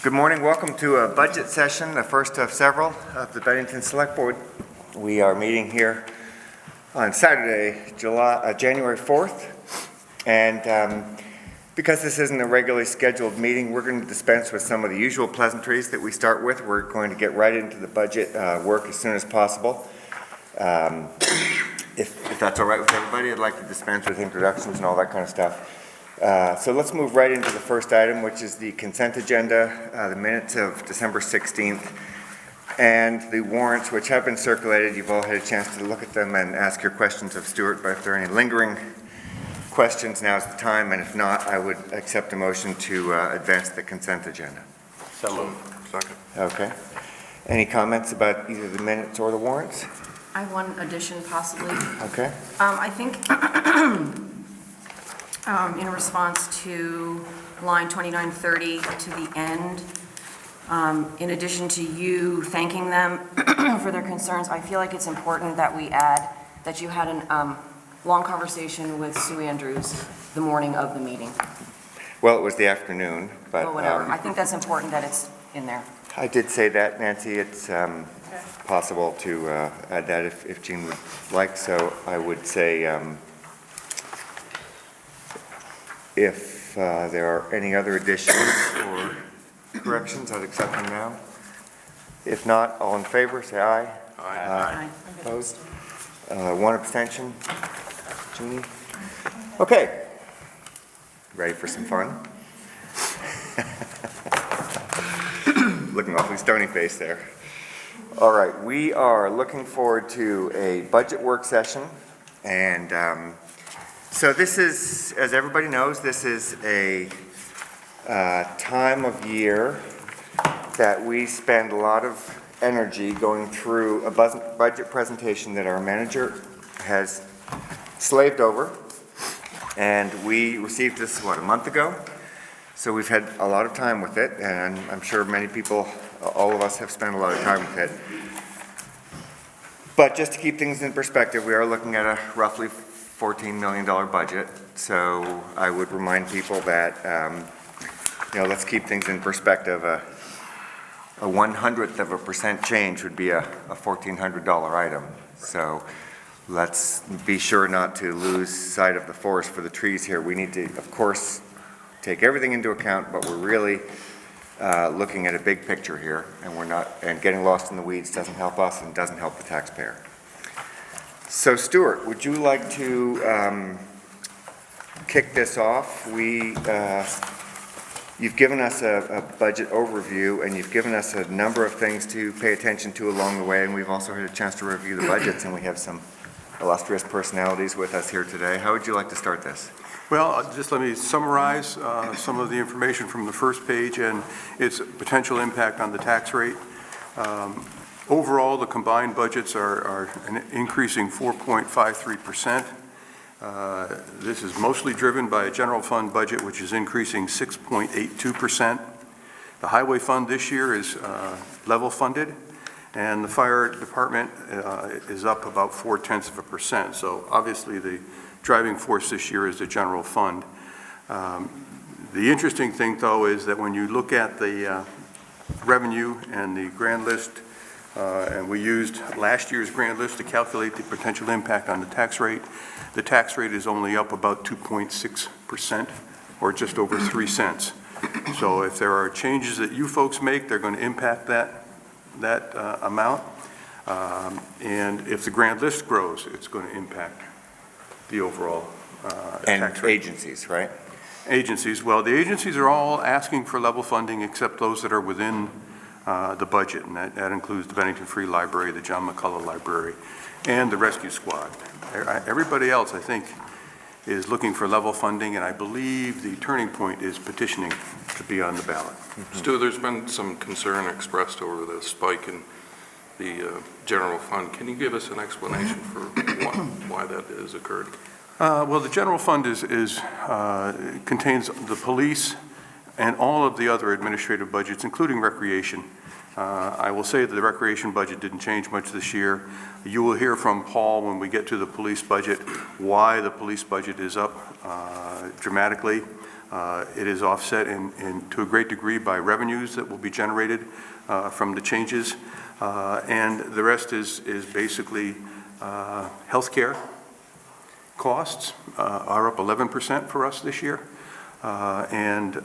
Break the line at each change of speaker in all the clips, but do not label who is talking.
Good morning. Welcome to a budget session, the first of several of the Bennington Select Board. We are meeting here on Saturday, January 4th, and because this isn't a regularly scheduled meeting, we're going to dispense with some of the usual pleasantries that we start with. We're going to get right into the budget work as soon as possible. If that's all right with everybody, I'd like to dispense with introductions and all that kind of stuff. So let's move right into the first item, which is the consent agenda, the minutes of December 16th, and the warrants, which have been circulated. You've all had a chance to look at them and ask your questions of Stuart, but if there are any lingering questions, now's the time, and if not, I would accept a motion to advance the consent agenda.
So moved. Second.
Okay. Any comments about either the minutes or the warrants?
I have one addition, possibly.
Okay.
I think in response to line 2930 to the end, in addition to you thanking them for their concerns, I feel like it's important that we add that you had a long conversation with Sue Andrews the morning of the meeting.
Well, it was the afternoon, but...
Well, whatever. I think that's important that it's in there.
I did say that, Nancy. It's possible to add that if Jean would like. So I would say if there are any other additions or corrections, I'd accept them now. If not, all in favor, say aye.
Aye.
Opposed? One abstention. Jeannie? Okay. Ready for some fun? Looking awfully stony-faced there. All right, we are looking forward to a budget work session, and so this is, as everybody knows, this is a time of year that we spend a lot of energy going through a budget presentation that our manager has slaved over, and we received this, a month ago? So we've had a lot of time with it, and I'm sure many people, all of us have spent a lot of time with it. But just to keep things in perspective, we are looking at a roughly $14 million budget. So I would remind people that, let's keep things in perspective. A 0.01% change would be a $1,400 item. So let's be sure not to lose sight of the forest for the trees here. We need to, of course, take everything into account, but we're really looking at a big picture here, and getting lost in the weeds doesn't help us and doesn't help the taxpayer. So Stuart, would you like to kick this off? You've given us a budget overview, and you've given us a number of things to pay attention to along the way, and we've also had a chance to review the budgets, and we have some illustrious personalities with us here today. How would you like to start this?
Well, just let me summarize some of the information from the first page and its potential impact on the tax rate. Overall, the combined budgets are increasing 4.53%. This is mostly driven by a general fund budget, which is increasing 6.82%. The highway fund this year is level funded, and the fire department is up about 0.4%. So obviously the driving force this year is the general fund. The interesting thing, though, is that when you look at the revenue and the grand list, and we used last year's grand list to calculate the potential impact on the tax rate is only up about 2.6%, or just over 3 cents. So if there are changes that you folks make, they're going to impact that amount. And if the grand list grows, it's going to impact the overall tax rate.
And agencies, right?
Agencies, well, the agencies are all asking for level funding except those that are within the budget, and that includes the Bennington Free Library, the John McCullough Library, and the Rescue Squad. Everybody else, I think, is looking for level funding, and I believe the Turning Point is petitioning to be on the ballot.
Mm-hmm. Stu, there's been some concern expressed over the spike in the general fund. Can you give us an explanation for why that has occurred?
Well, the general fund contains the police and all of the other administrative budgets, including recreation. I will say that the recreation budget didn't change much this year. You will hear from Paul when we get to the police budget why the police budget is up dramatically. It is offset to a great degree by revenues that will be generated from the changes. And the rest is basically healthcare costs are up 11% for us this year. And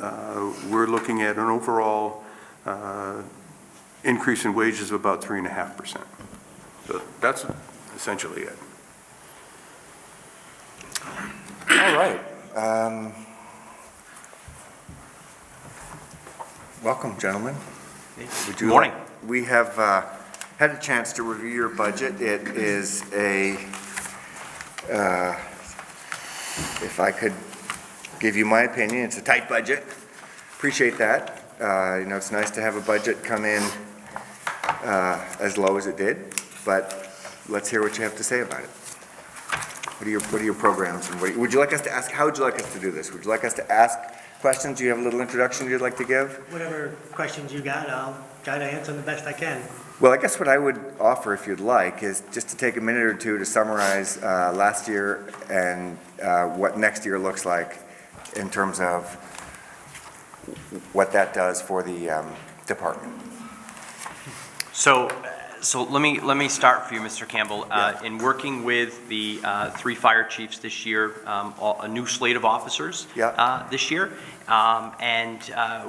we're looking at an overall increase in wages of about 3.5%. So that's essentially it.
All right. Welcome, gentlemen.
Good morning.
We have had a chance to review your budget. It is if I could give you my opinion, it's a tight budget. Appreciate that. It's nice to have a budget come in as low as it did, but let's hear what you have to say about it. What are your programs, and would you like us to ask? How would you like us to do this? Would you like us to ask questions? Do you have a little introduction you'd like to give?
Whatever questions you got, I'll try to answer them the best I can.
Well, I guess what I would offer, if you'd like, is just to take a minute or two to summarize last year and what next year looks like in terms of what that does for the department.
So let me start for you, Mr. Campbell. In working with the 3 fire chiefs this year, a new slate of officers this year, and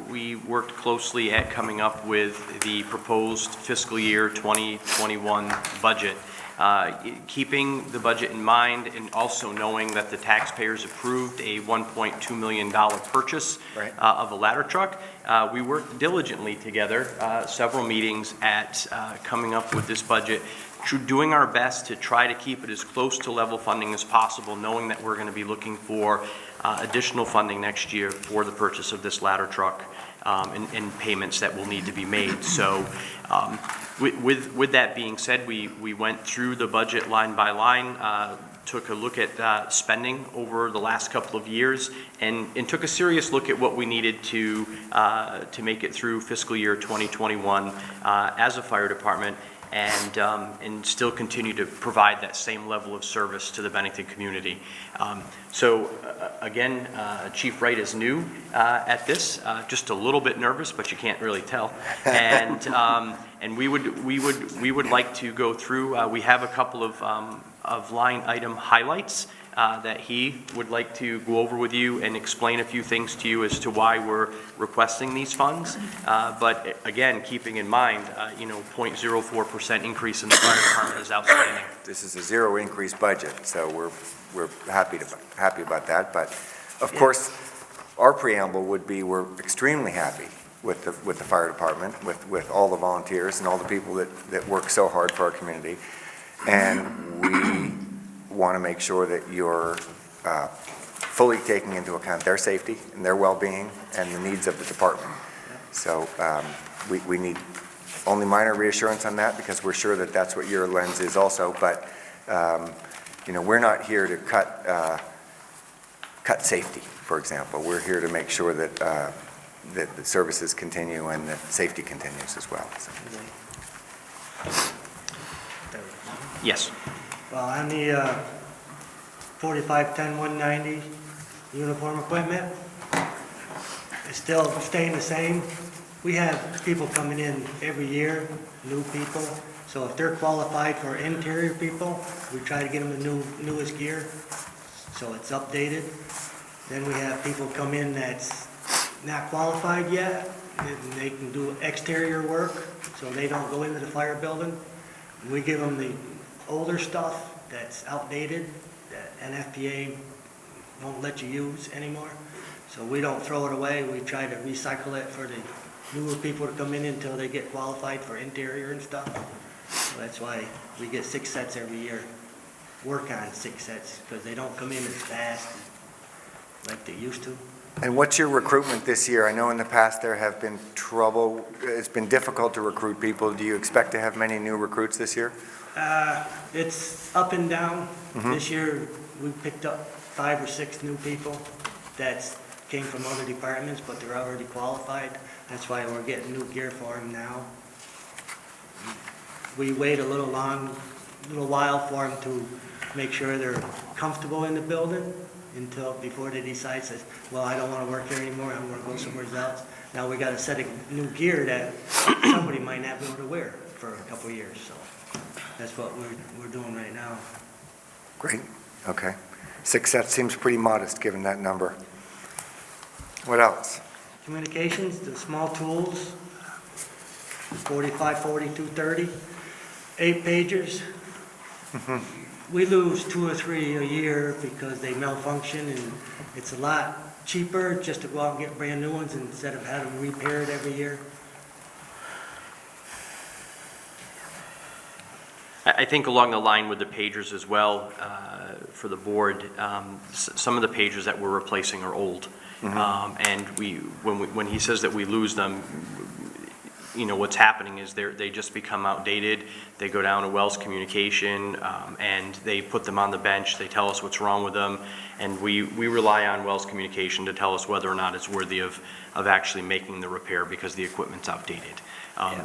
we worked closely at coming up with the proposed fiscal year 2021 budget. Keeping the budget in mind and also knowing that the taxpayers approved a $1.2 million purchase of a ladder truck, we worked diligently together, several meetings at coming up with this budget, doing our best to try to keep it as close to level funding as possible, knowing that we're going to be looking for additional funding next year for the purchase of this ladder truck and payments that will need to be made. So with that being said, we went through the budget line by line, took a look at spending over the last couple of years, and took a serious look at what we needed to make it through fiscal year 2021 as a fire department, and still continue to provide that same level of service to the Bennington community. So again, Chief Wright is new at this, just a little bit nervous, but you can't really tell. And we would like to go through. We have a couple of line item highlights that he would like to go over with you and explain a few things to you as to why we're requesting these funds. But again, keeping in mind, 0.04% increase in the fire department is outstanding.
This is a zero increase budget, so we're happy about that. But of course, our preamble would be we're extremely happy with the fire department, with all the volunteers and all the people that work so hard for our community, and we want to make sure that you're fully taking into account their safety and their well-being and the needs of the department. So we need only minor reassurance on that, because we're sure that that's what your lens is also. But we're not here to cut safety, for example. We're here to make sure that that the services continue and that safety continues as well. So.
Yes.
Well, on the 4510-190 uniform equipment, it's still staying the same. We have people coming in every year, new people. So if they're qualified for interior people, we try to get them the newest gear, so it's updated. Then we have people come in that's not qualified yet, and they can do exterior work, so they don't go into the fire building. We give them the older stuff that's outdated, that NFPA won't let you use anymore. So we don't throw it away. We try to recycle it for the newer people to come in until they get qualified for interior and stuff. So that's why we get 6 sets every year. Work on 6 sets, because they don't come in as fast like they used to.
And what's your recruitment this year? I know in the past there have been trouble. It's been difficult to recruit people. Do you expect to have many new recruits this year?
It's up and down. This year we picked up 5 or 6 new people that came from other departments, but they're already qualified. That's why we're getting new gear for them now. We wait a little while for them to make sure they're comfortable in the building, before they decide, says, well, I don't want to work here anymore, I'm going to go somewhere else. Now we got a set of new gear that somebody might not be able to wear for a couple of years, so that's what we're doing right now.
Great, okay. 6 sets seems pretty modest, given that number. What else?
Communications, the small tools, 45, 40, 230, 8 pagers. We lose 2 or 3 a year because they malfunction, and it's a lot cheaper just to go out and get brand new ones instead of having them repaired every year.
I think along the line with the pagers as well, for the board, some of the pagers that we're replacing are old. And when he says that we lose them, you know, what's happening is they just become outdated. They go down to Wells Communication, and they put them on the bench. They tell us what's wrong with them, and we rely on Wells Communication to tell us whether or not it's worthy of actually making the repair because the equipment's outdated.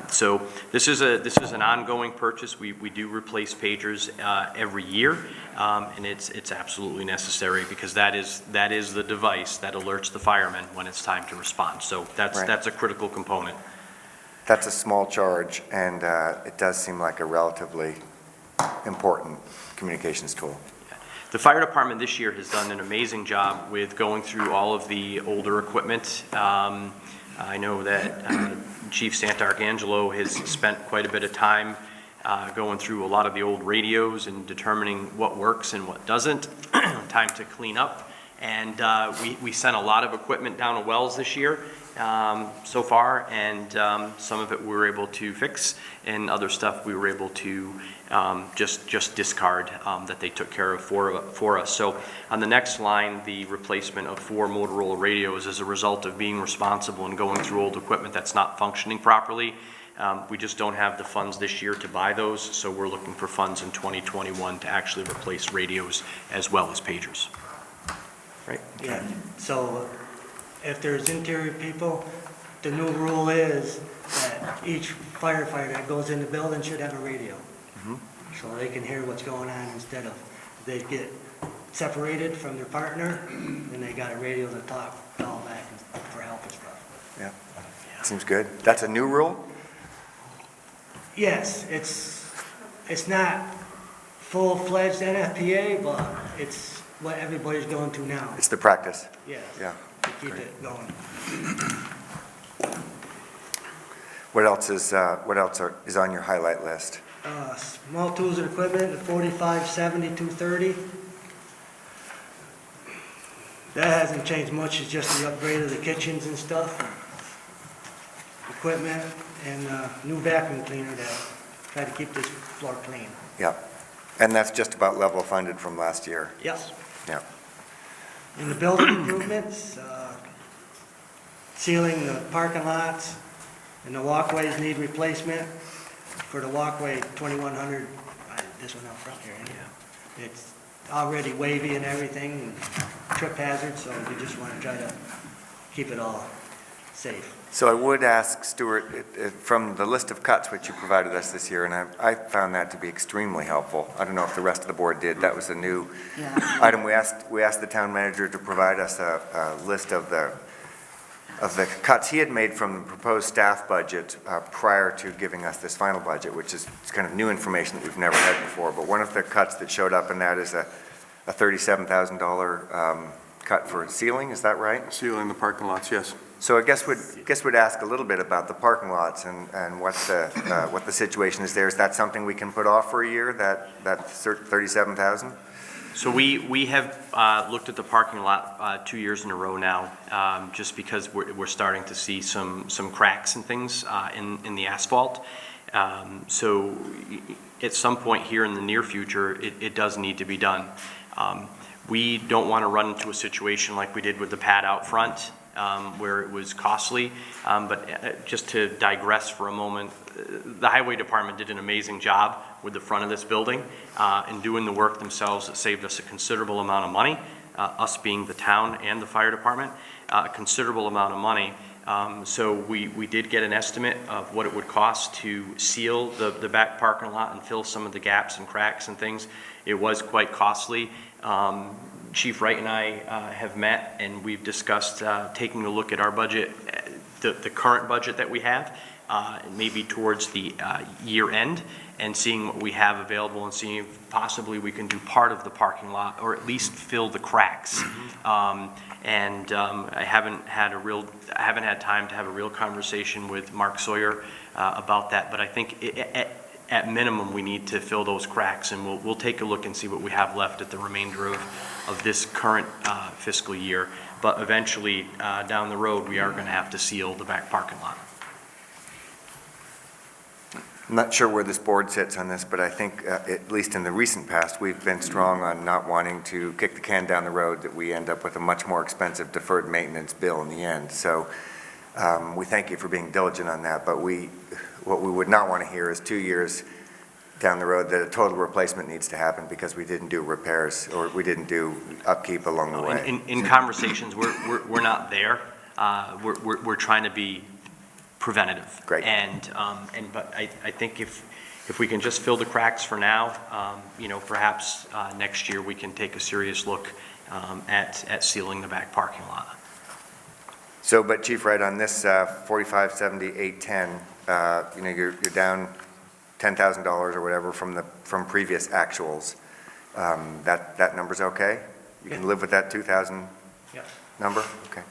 So this is an ongoing purchase. We do replace pagers every year, and it's absolutely necessary because that is the device that alerts the firemen when it's time to respond. So that's a critical component.
That's a small charge, and it does seem like a relatively important communications tool.
The fire department this year has done an amazing job with going through all of the older equipment. I know that Chief Sant'Arcangelo has spent quite a bit of time going through a lot of the old radios and determining what works and what doesn't. Time to clean up. And we sent a lot of equipment down to Wells this year so far, and some of it we were able to fix, and other stuff we were able to just discard that they took care of for us. So on the next line, the replacement of 4 Motorola radios as a result of being responsible and going through old equipment that's not functioning properly. We just don't have the funds this year to buy those, so we're looking for funds in 2021 to actually replace radios as well as pagers. Right?
Yeah, so if there's interior people, the new rule is that each firefighter that goes in the building should have a radio. So they can hear what's going on instead of they get separated from their partner and they got a radio to call back for help and stuff.
Yeah, seems good. That's a new rule?
Yes, it's not full-fledged NFPA, but it's what everybody's going to now.
It's the practice.
Yes.
Yeah.
To keep it going.
What else is on your highlight list?
Small tools and equipment, the 45, 70, 230. That hasn't changed much, it's just the upgrade of the kitchens and stuff. Equipment and new vacuum cleaner to try to keep this floor clean.
Yeah, and that's just about level funded from last year.
Yes.
Yeah.
And the building improvements, sealing the parking lots and the walkways need replacement. For the walkway, 2100, this one out front here, yeah. It's already wavy and everything, and trip hazard, so we just want to try to keep it all safe.
So I would ask Stuart, from the list of cuts which you provided us this year, and I found that to be extremely helpful. I don't know if the rest of the board did. That was a new item. We asked the town manager to provide us a list of the cuts he had made from the proposed staff budget prior to giving us this final budget, which is kind of new information that we've never had before. But one of the cuts that showed up in that is a $37,000 cut for sealing. Is that right?
Sealing the parking lots, yes.
So I guess we'd ask a little bit about the parking lots and what the situation is there. Is that something we can put off for a year? That 37,000?
So we have looked at the parking lot 2 years in a row now, just because we're starting to see some cracks and things in the asphalt. So at some point here in the near future, it does need to be done. We don't want to run into a situation like we did with the pad out front, where it was costly. But just to digress for a moment, the highway department did an amazing job with the front of this building and doing the work themselves. It saved us a considerable amount of money, us being the town and the fire department, a considerable amount of money. So we did get an estimate of what it would cost to seal the back parking lot and fill some of the gaps and cracks and things. It was quite costly. Chief Wright and I have met, and we've discussed taking a look at our budget, the current budget that we have, maybe towards the year end, and seeing what we have available and seeing if possibly we can do part of the parking lot, or at least fill the cracks. I haven't had time to have a real conversation with Mark Sawyer about that, but I think at minimum, we need to fill those cracks, and we'll take a look and see what we have left at the remainder of this current fiscal year. But eventually, down the road, we are going to have to seal the back parking lot.
I'm not sure where this board sits on this, but I think, at least in the recent past, we've been strong on not wanting to kick the can down the road, that we end up with a much more expensive deferred maintenance bill in the end. So we thank you for being diligent on that, but what we would not want to hear is 2 years down the road that a total replacement needs to happen because we didn't do repairs or we didn't do upkeep along the way.
In conversations, we're not there. We're trying to be preventative.
Great.
But I think if we can just fill the cracks for now, perhaps next year we can take a serious look at sealing the back parking lot.
So, but Chief Wright, on this 4570,810, you're down $10,000 or whatever from previous actuals. That number's okay? You can live with that 2,000 number? Okay.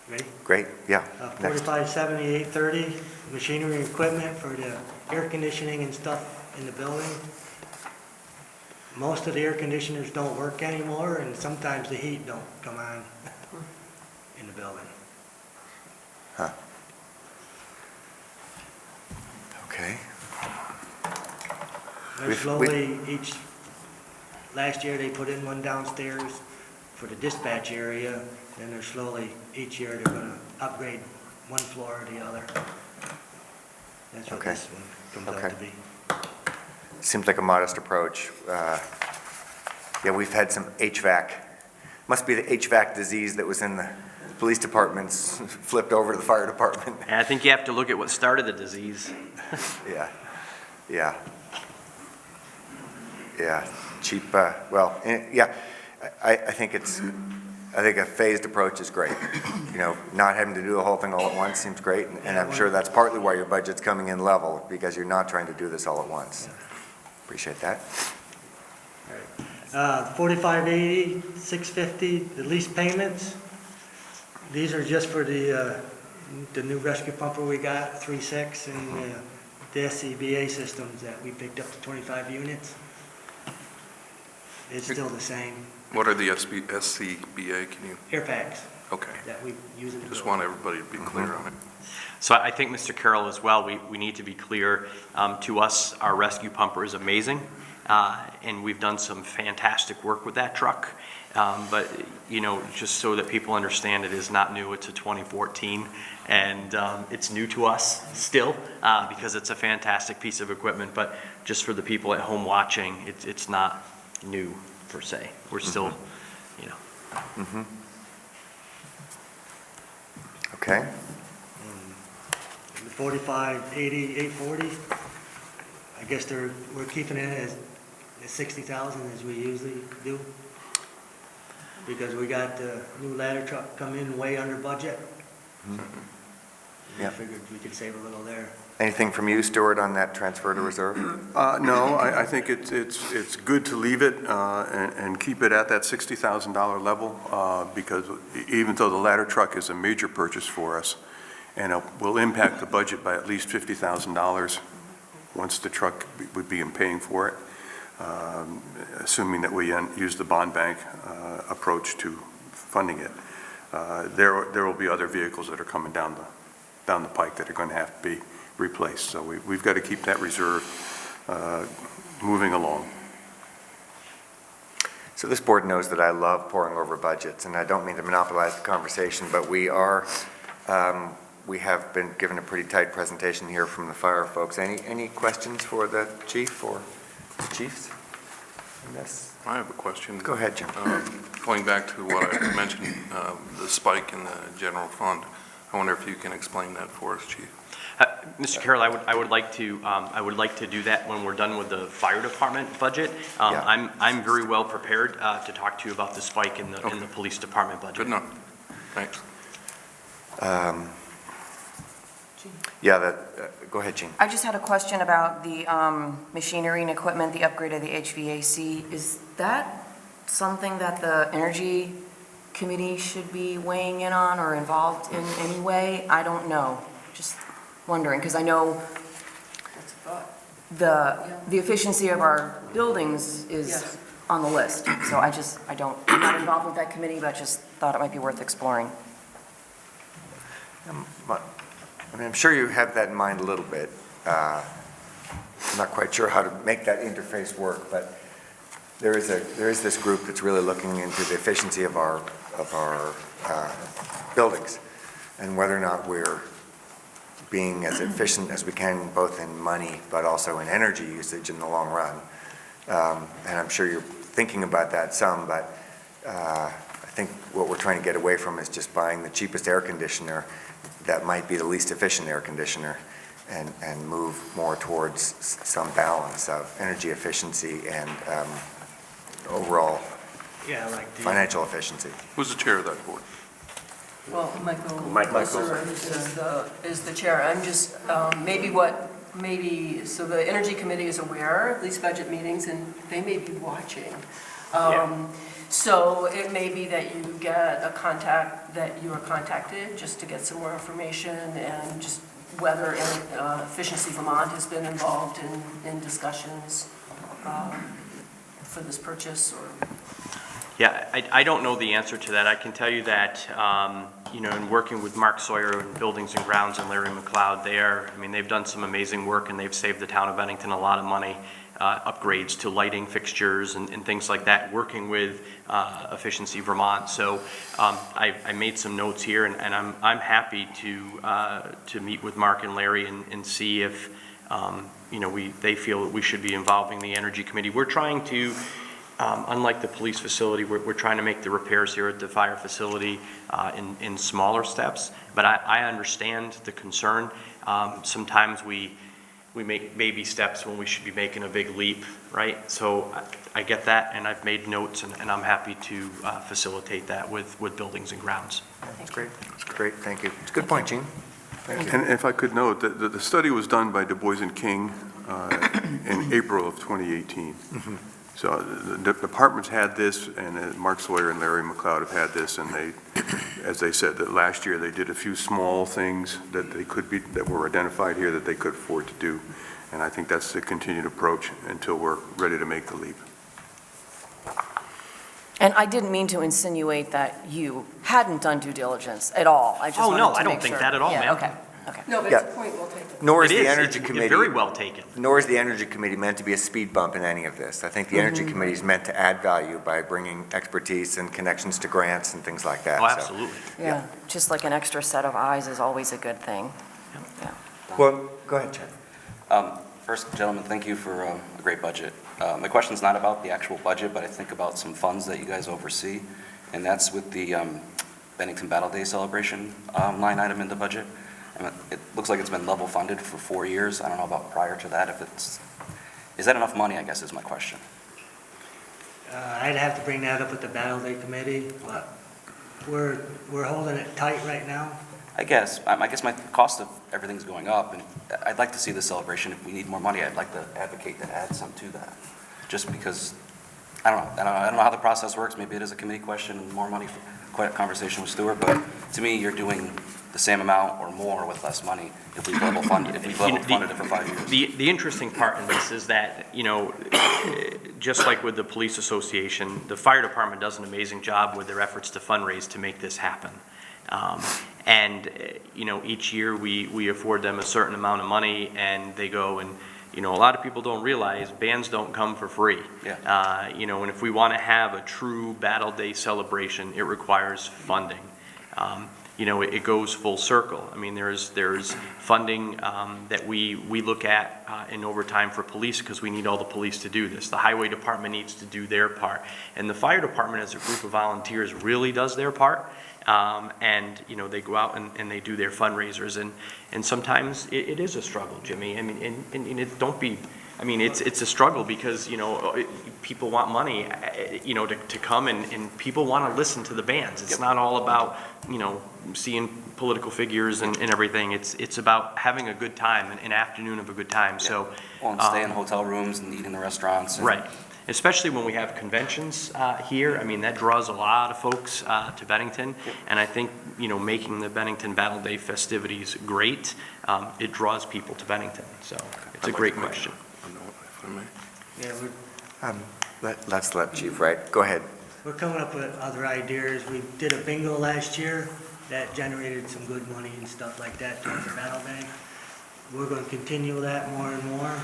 Ready?
Great, yeah. Next.
4570,830, machinery and equipment for the air conditioning and stuff in the building. Most of the air conditioners don't work anymore, and sometimes the heat don't come on in the building.
Huh. Okay.
They're slowly, last year they put in one downstairs for the dispatch area, and they're slowly, each year they're gonna upgrade one floor or the other. That's what
Okay.
this one comes out to be.
Seems like a modest approach. Yeah, we've had some HVAC. Must be the HVAC disease that was in the police departments flipped over to the fire department.
And I think you have to look at what started the disease.
Yeah. Cheap, I think a phased approach is great. Not having to do the whole thing all at once seems great, and I'm sure that's partly why your budget's coming in level, because you're not trying to do this all at once. Appreciate that.
4580, 650, the lease payments. These are just for the new rescue pumper we got, 3.6, and the SCBA systems that we picked up to 25 units. It's still the same.
What are the SCBA? Can you?
Air packs
Okay.
that we use in the
Just
building.
want everybody to be clear on it.
So I think, Mr. Carroll, as well, we need to be clear. To us, our rescue pumper is amazing, and we've done some fantastic work with that truck. But, just so that people understand, it is not new. It's a 2014, and it's new to us still because it's a fantastic piece of equipment. But just for the people at home watching, it's not new per se. We're still,
Okay.
The 4580, 840, I guess we're keeping it as 60,000 as we usually do. Because we got the new ladder truck come in way under budget.
Yeah.
I figured we could save a little there.
Anything from you, Stuart, on that transfer to reserve?
No, I think it's good to leave it and keep it at that $60,000 level because even though the ladder truck is a major purchase for us, and it will impact the budget by at least $50,000 once the truck would be paying for it, assuming that we use the bond bank approach to funding it. There will be other vehicles that are coming down the pike that are going to have to be replaced. So we've got to keep that reserve moving along.
So this board knows that I love poring over budgets, and I don't mean to monopolize the conversation, but we have been given a pretty tight presentation here from the fire folks. Any questions for the chief or the chiefs? Yes.
I have a question.
Go ahead, Jim.
Going back to what I mentioned, the spike in the general fund, I wonder if you can explain that for us, Chief.
Mr. Carroll, I would like to do that when we're done with the fire department budget.
Yeah.
I'm very well prepared to talk to you about the spike in the police department budget.
Good enough. Thanks.
Yeah, go ahead, Jean.
I just had a question about the machinery and equipment, the upgrade of the HVAC. Is that something that the Energy Committee should be weighing in on or involved in any way? I don't know. Just wondering, because I know the efficiency of our buildings is on the list. So I'm not involved with that committee, but I just thought it might be worth exploring.
I mean, I'm sure you have that in mind a little bit. I'm not quite sure how to make that interface work, but there is this group that's really looking into the efficiency of our buildings and whether or not we're being as efficient as we can, both in money but also in energy usage in the long run. And I'm sure you're thinking about that some, but I think what we're trying to get away from is just buying the cheapest air conditioner that might be the least efficient air conditioner and move more towards some balance of energy efficiency and overall
Yeah, like the,
financial efficiency.
Who's the chair of that board?
Well, Michael
Mike
Lesser is the chair. I'm just, so the Energy Committee is aware of these budget meetings, and they may be watching. So it may be that you get a contact, that you are contacted just to get some more information, and just whether Efficiency Vermont has been involved in discussions for this purchase, or...
Yeah, I don't know the answer to that. I can tell you that, in working with Mark Sawyer in Buildings and Grounds and Larry McLeod, they've done some amazing work, and they've saved the town of Bennington a lot of money, upgrades to lighting fixtures and things like that, working with Efficiency Vermont. So I made some notes here, and I'm happy to meet with Mark and Larry and see if, they feel that we should be involving the Energy Committee. We're trying to... unlike the police facility, we're trying to make the repairs here at the fire facility in smaller steps, but I understand the concern. Sometimes we make baby steps when we should be making a big leap, right? So I get that, and I've made notes, and I'm happy to facilitate that with Buildings and Grounds.
That's great. That's great. Thank you. It's a good point, Gene.
And if I could note, that the study was done by Du Bois and King in April of 2018.
Mm-hmm.
So the departments had this, and Mark Sawyer and Larry McLeod have had this, and they, as they said, that last year they did a few small things that were identified here that they could afford to do. And I think that's the continued approach until we're ready to make the leap.
And I didn't mean to insinuate that you hadn't done due diligence at all. I just wanted to make sure.
I don't think that at all,
Yeah,
ma'am.
okay.
No, but
Yeah.
it's a point well taken.
Nor is
It
the
is.
Energy
It's
Committee.
very well taken.
Nor is the Energy Committee meant to be a speed bump in any of this. I think the Energy Committee is meant to add value by bringing expertise and connections to grants and things like that.
Oh,
So,
absolutely.
Yeah, just like an extra set of eyes is always a good thing. Yeah.
well, go ahead, Chad.
First, gentlemen, thank you for a great budget. My question's not about the actual budget, but I think about some funds that you guys oversee, and that's with the Bennington Battle Day celebration line item in the budget. And it looks like it's been level funded for 4 years. I don't know about prior to that, is that enough money, I guess, is my question.
I'd have to bring that up with the Battle Day Committee, but we're holding it tight right now.
I guess my cost of everything's going up, and I'd like to see the celebration. If we need more money, I'd like to advocate to add some to that. Just because, I don't know how the process works. Maybe it is a committee question, and more money, quite a conversation with Stuart, but to me, you're doing the same amount or more with less money if we level funded it for 5 years.
The interesting part in this is that, just like with the police association, the fire department does an amazing job with their efforts to fundraise to make this happen. Each year we afford them a certain amount of money, and they go and, a lot of people don't realize bands don't come for free.
Yeah.
And if we want to have a true Battle Day celebration, it requires funding. it goes full circle. I mean, there's funding that we look at in overtime for police because we need all the police to do this. The highway department needs to do their part. And the fire department as a group of volunteers really does their part. And they go out and they do their fundraisers. And sometimes it is a struggle, Jimmy. I mean, and it's a struggle because, people want money, to come and people want to listen to the bands. It's not all about, seeing political figures and everything. It's about having a good time, an afternoon of a good time. So,
Well, and stay in hotel rooms and eat in the restaurants.
right. Especially when we have conventions here. I mean, that draws a lot of folks to Bennington. And I think, making the Bennington Battle Day festivities great, it draws people to Bennington. So it's a great question.
If I may.
Yeah,
Let's let Chief Wright, go ahead.
we're coming up with other ideas. We did a bingo last year that generated some good money and stuff like that towards the Battle Day. We're going to continue that more and more.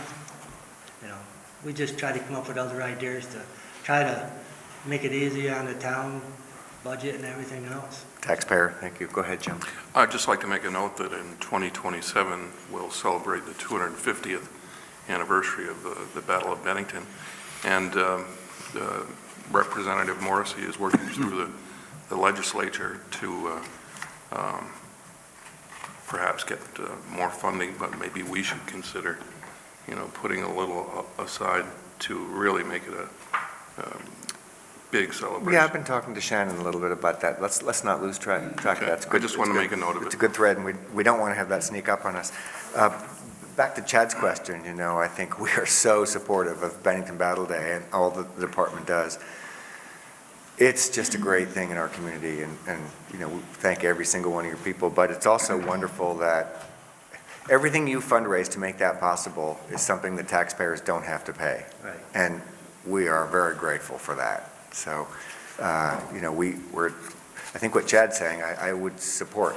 We just try to come up with other ideas to try to make it easy on the town budget and everything else.
Taxpayer, thank you. Go ahead, Jim.
I'd just like to make a note that in 2027, we'll celebrate the 250th anniversary of the Battle of Bennington. And Representative Morrissey is working through the legislature to perhaps get more funding, but maybe we should consider, putting a little aside to really make it a big celebration.
Yeah, I've been talking to Shannon a little bit about that. Let's not lose track of that.
Okay.
It's good.
I just want to make a note of it.
It's a good thread, and we don't want to have that sneak up on us. Back to Chad's question, I think we are so supportive of Bennington Battle Day and all the department does. It's just a great thing in our community, and we thank every single one of your people, but it's also wonderful that everything you fundraise to make that possible is something that taxpayers don't have to pay.
Right.
And we are very grateful for that. So, I think what Chad's saying, I would support.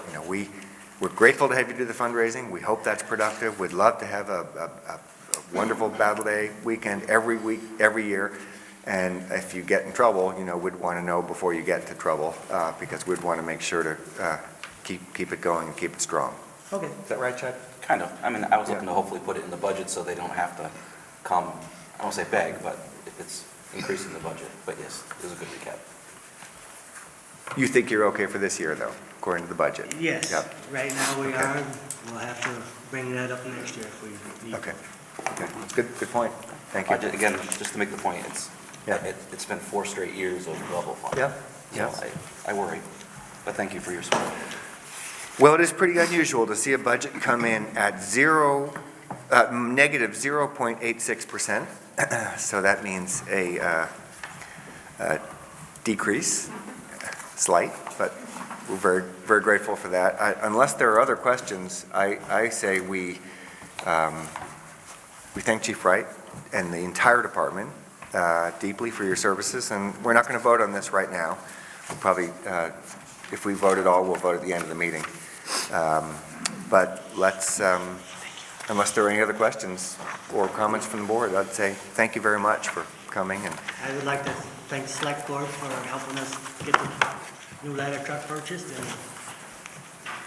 We're grateful to have you do the fundraising. We hope that's productive. We'd love to have a wonderful Battle Day weekend every week, every year. And if you get in trouble, we'd want to know before you get into trouble, because we'd want to make sure to keep it going and keep it strong.
Okay.
Is that right, Chad?
Kind of. I mean, I was looking to hopefully put it in the budget so they don't have to come, I won't say beg, but if it's increasing the budget. But yes, it was a good recap.
You think you're okay for this year, though, according to the budget?
Yes.
Yep.
Right now we
Okay.
are. We'll have to bring that up next year if we need.
Okay. That's good point. Thank you.
Again, just to make the point,
Yeah.
it's been 4 straight years of level funding.
Yeah. Yeah.
So I worry, but thank you for your support.
Well, it is pretty unusual to see a budget come in at negative 0.86%. So that means a decrease, slight, but we're very, very grateful for that. Unless there are other questions, I say we thank Chief Wright and the entire department deeply for your services, and we're not going to vote on this right now. We'll probably, if we vote at all, we'll vote at the end of the meeting. But let's, unless there are any other questions or comments from the board, I'd say thank you very much for coming. And
I would like to thank the Select Board for helping us get the new ladder truck purchased and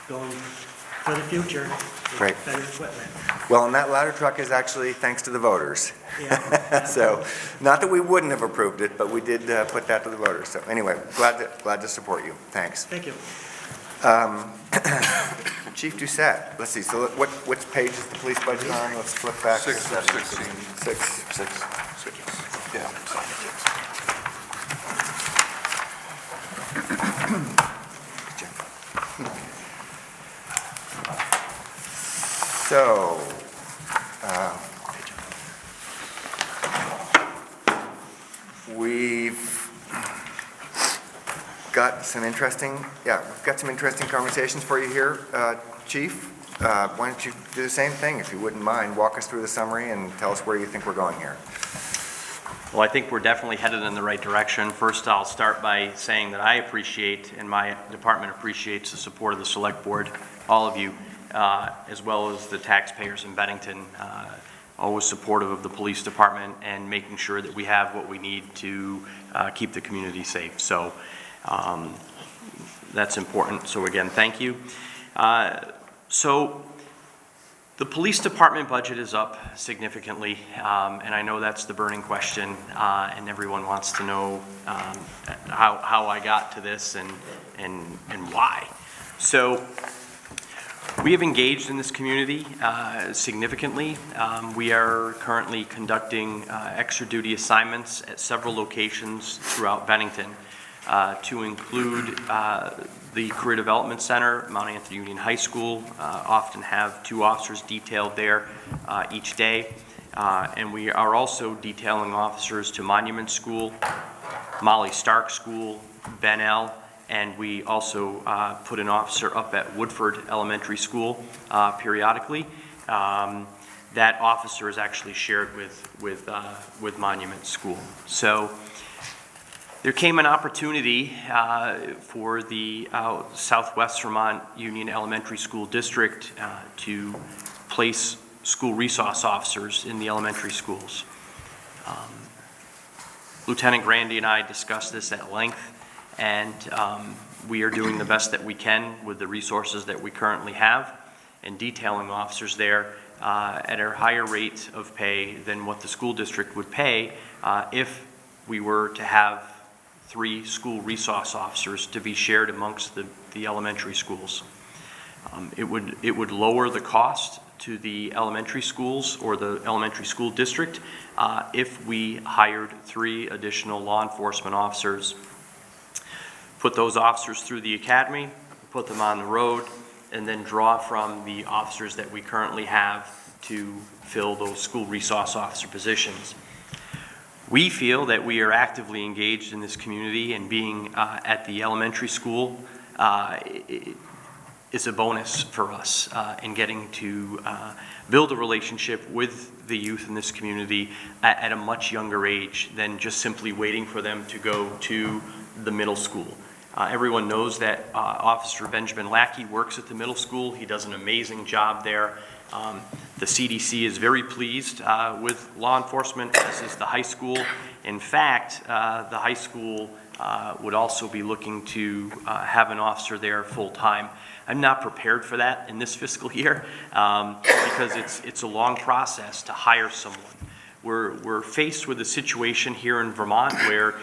going for the future with
Great.
better equipment.
well, and that ladder truck is actually thanks to the voters.
Yeah.
So, not that we wouldn't have approved it, but we did put that to the voters. So anyway, glad to support you. Thanks.
Thank you.
Chief Doucette, let's see, so which page is the police budget on? Let's flip back.
6 of 16.
6.
Yeah.
So, we've got some interesting conversations for you here, Chief. Why don't you do the same thing, if you wouldn't mind, walk us through the summary and tell us where you think we're going here.
Well, I think we're definitely headed in the right direction. First, I'll start by saying that I appreciate, and my department appreciates, the support of the Select Board, all of you, as well as the taxpayers in Bennington, always supportive of the police department and making sure that we have what we need to keep the community safe. So that's important. So again, thank you. So the police department budget is up significantly, and I know that's the burning question, and everyone wants to know how I got to this and why. So we have engaged in this community significantly. We are currently conducting extra duty assignments at several locations throughout Bennington to include the Career Development Center, Mount Anthony Union High School, often have 2 officers detailed there each day. And we are also detailing officers to Monument School, Molly Stark School, Ben L., and we also put an officer up at Woodford Elementary School periodically. That officer is actually shared with Monument School. So there came an opportunity for the Southwest Vermont Union Elementary School District to place school resource officers in the elementary schools. Lieutenant Grandy and I discussed this at length, and we are doing the best that we can with the resources that we currently have, and detailing officers there at a higher rate of pay than what the school district would pay if we were to have 3 school resource officers to be shared amongst the elementary schools. It would lower the cost to the elementary schools or the elementary school district if we hired 3 additional law enforcement officers, put those officers through the academy, put them on the road, and then draw from the officers that we currently have to fill those school resource officer positions. We feel that we are actively engaged in this community, and being at the elementary school is a bonus for us in getting to build a relationship with the youth in this community at a much younger age than just simply waiting for them to go to the middle school. Everyone knows that Officer Benjamin Lackey works at the middle school. He does an amazing job there. The CDC is very pleased with law enforcement, as is the high school. In fact, the high school would also be looking to have an officer there full-time. I'm not prepared for that in this fiscal year because it's a long process to hire someone. We're faced with a situation here in Vermont where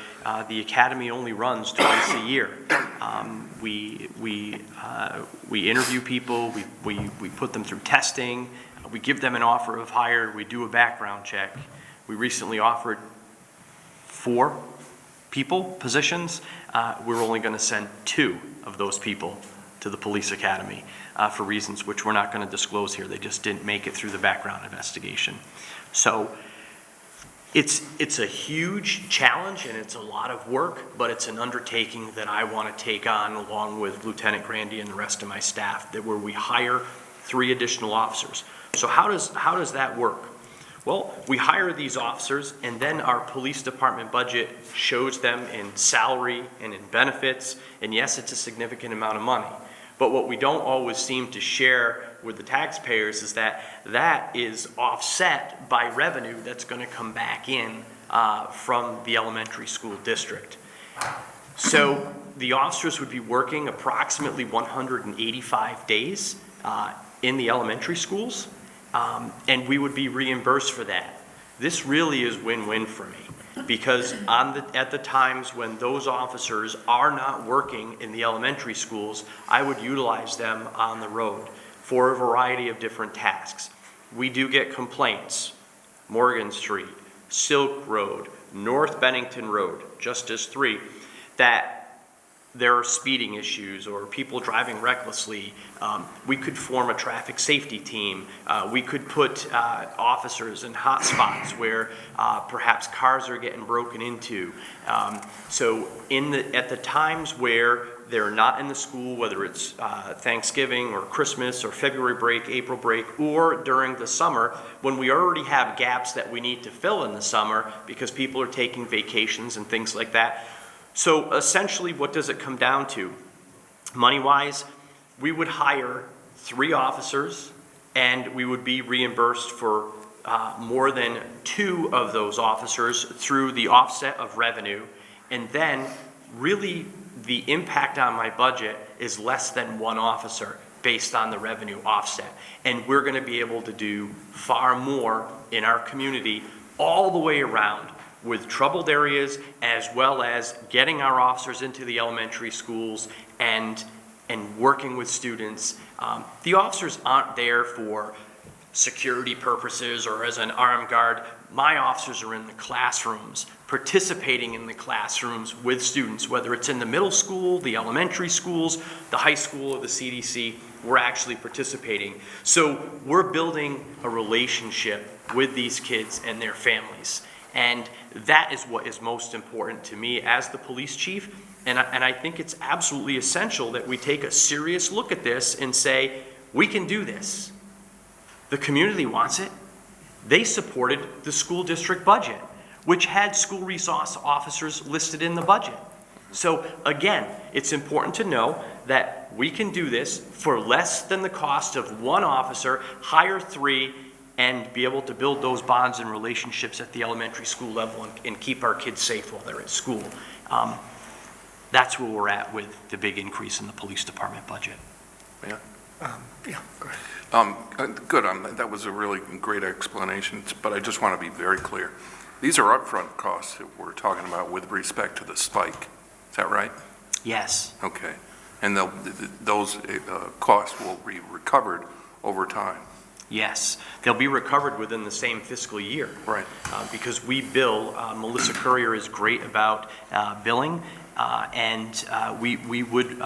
the academy only runs twice a year. We interview people, we put them through testing, we give them an offer of hire, we do a background check. We recently offered 4 positions. We're only going to send 2 of those people to the police academy for reasons which we're not going to disclose here. They just didn't make it through the background investigation. So it's a huge challenge and it's a lot of work, but it's an undertaking that I want to take on along with Lieutenant Grandy and the rest of my staff, that where we hire 3 additional officers. So how does that work? Well, we hire these officers, and then our police department budget shows them in salary and in benefits, and yes, it's a significant amount of money. But what we don't always seem to share with the taxpayers is that that is offset by revenue that's going to come back in from the elementary school district. So the officers would be working approximately 185 days in the elementary schools, and we would be reimbursed for that. This really is win-win for me, because at the times when those officers are not working in the elementary schools, I would utilize them on the road for a variety of different tasks. We do get complaints, Morgan Street, Silk Road, North Bennington Road, just as 3, that there are speeding issues or people driving recklessly. We could form a traffic safety team. We could put officers in hot spots where perhaps cars are getting broken into. So at the times where they're not in the school, whether it's Thanksgiving or Christmas or February break, April break, or during the summer, when we already have gaps that we need to fill in the summer because people are taking vacations and things like that. So essentially, what does it come down to? Money-wise, we would hire 3 officers, and we would be reimbursed for more than 2 of those officers through the offset of revenue. And then really the impact on my budget is less than one officer based on the revenue offset. And we're going to be able to do far more in our community all the way around with troubled areas, as well as getting our officers into the elementary schools and working with students. The officers aren't there for security purposes or as an armed guard. My officers are in the classrooms, participating in the classrooms with students, whether it's in the middle school, the elementary schools, the high school, or the CDC, we're actually participating. So we're building a relationship with these kids and their families. And that is what is most important to me as the police chief. And I think it's absolutely essential that we take a serious look at this and say, we can do this. The community wants it. They supported the school district budget, which had school resource officers listed in the budget. So again, it's important to know that we can do this for less than the cost of one officer, hire 3, and be able to build those bonds and relationships at the elementary school level and keep our kids safe while they're at school. That's where we're at with the big increase in the police department budget.
Yeah.
Yeah, go ahead.
Good, that was a really great explanation, but I just want to be very clear. These are upfront costs that we're talking about with respect to the spike. Is that right?
Yes.
Okay. And those costs will be recovered over time?
Yes. They'll be recovered within the same fiscal year.
Right.
Because we bill, Melissa Courier is great about billing, and we would,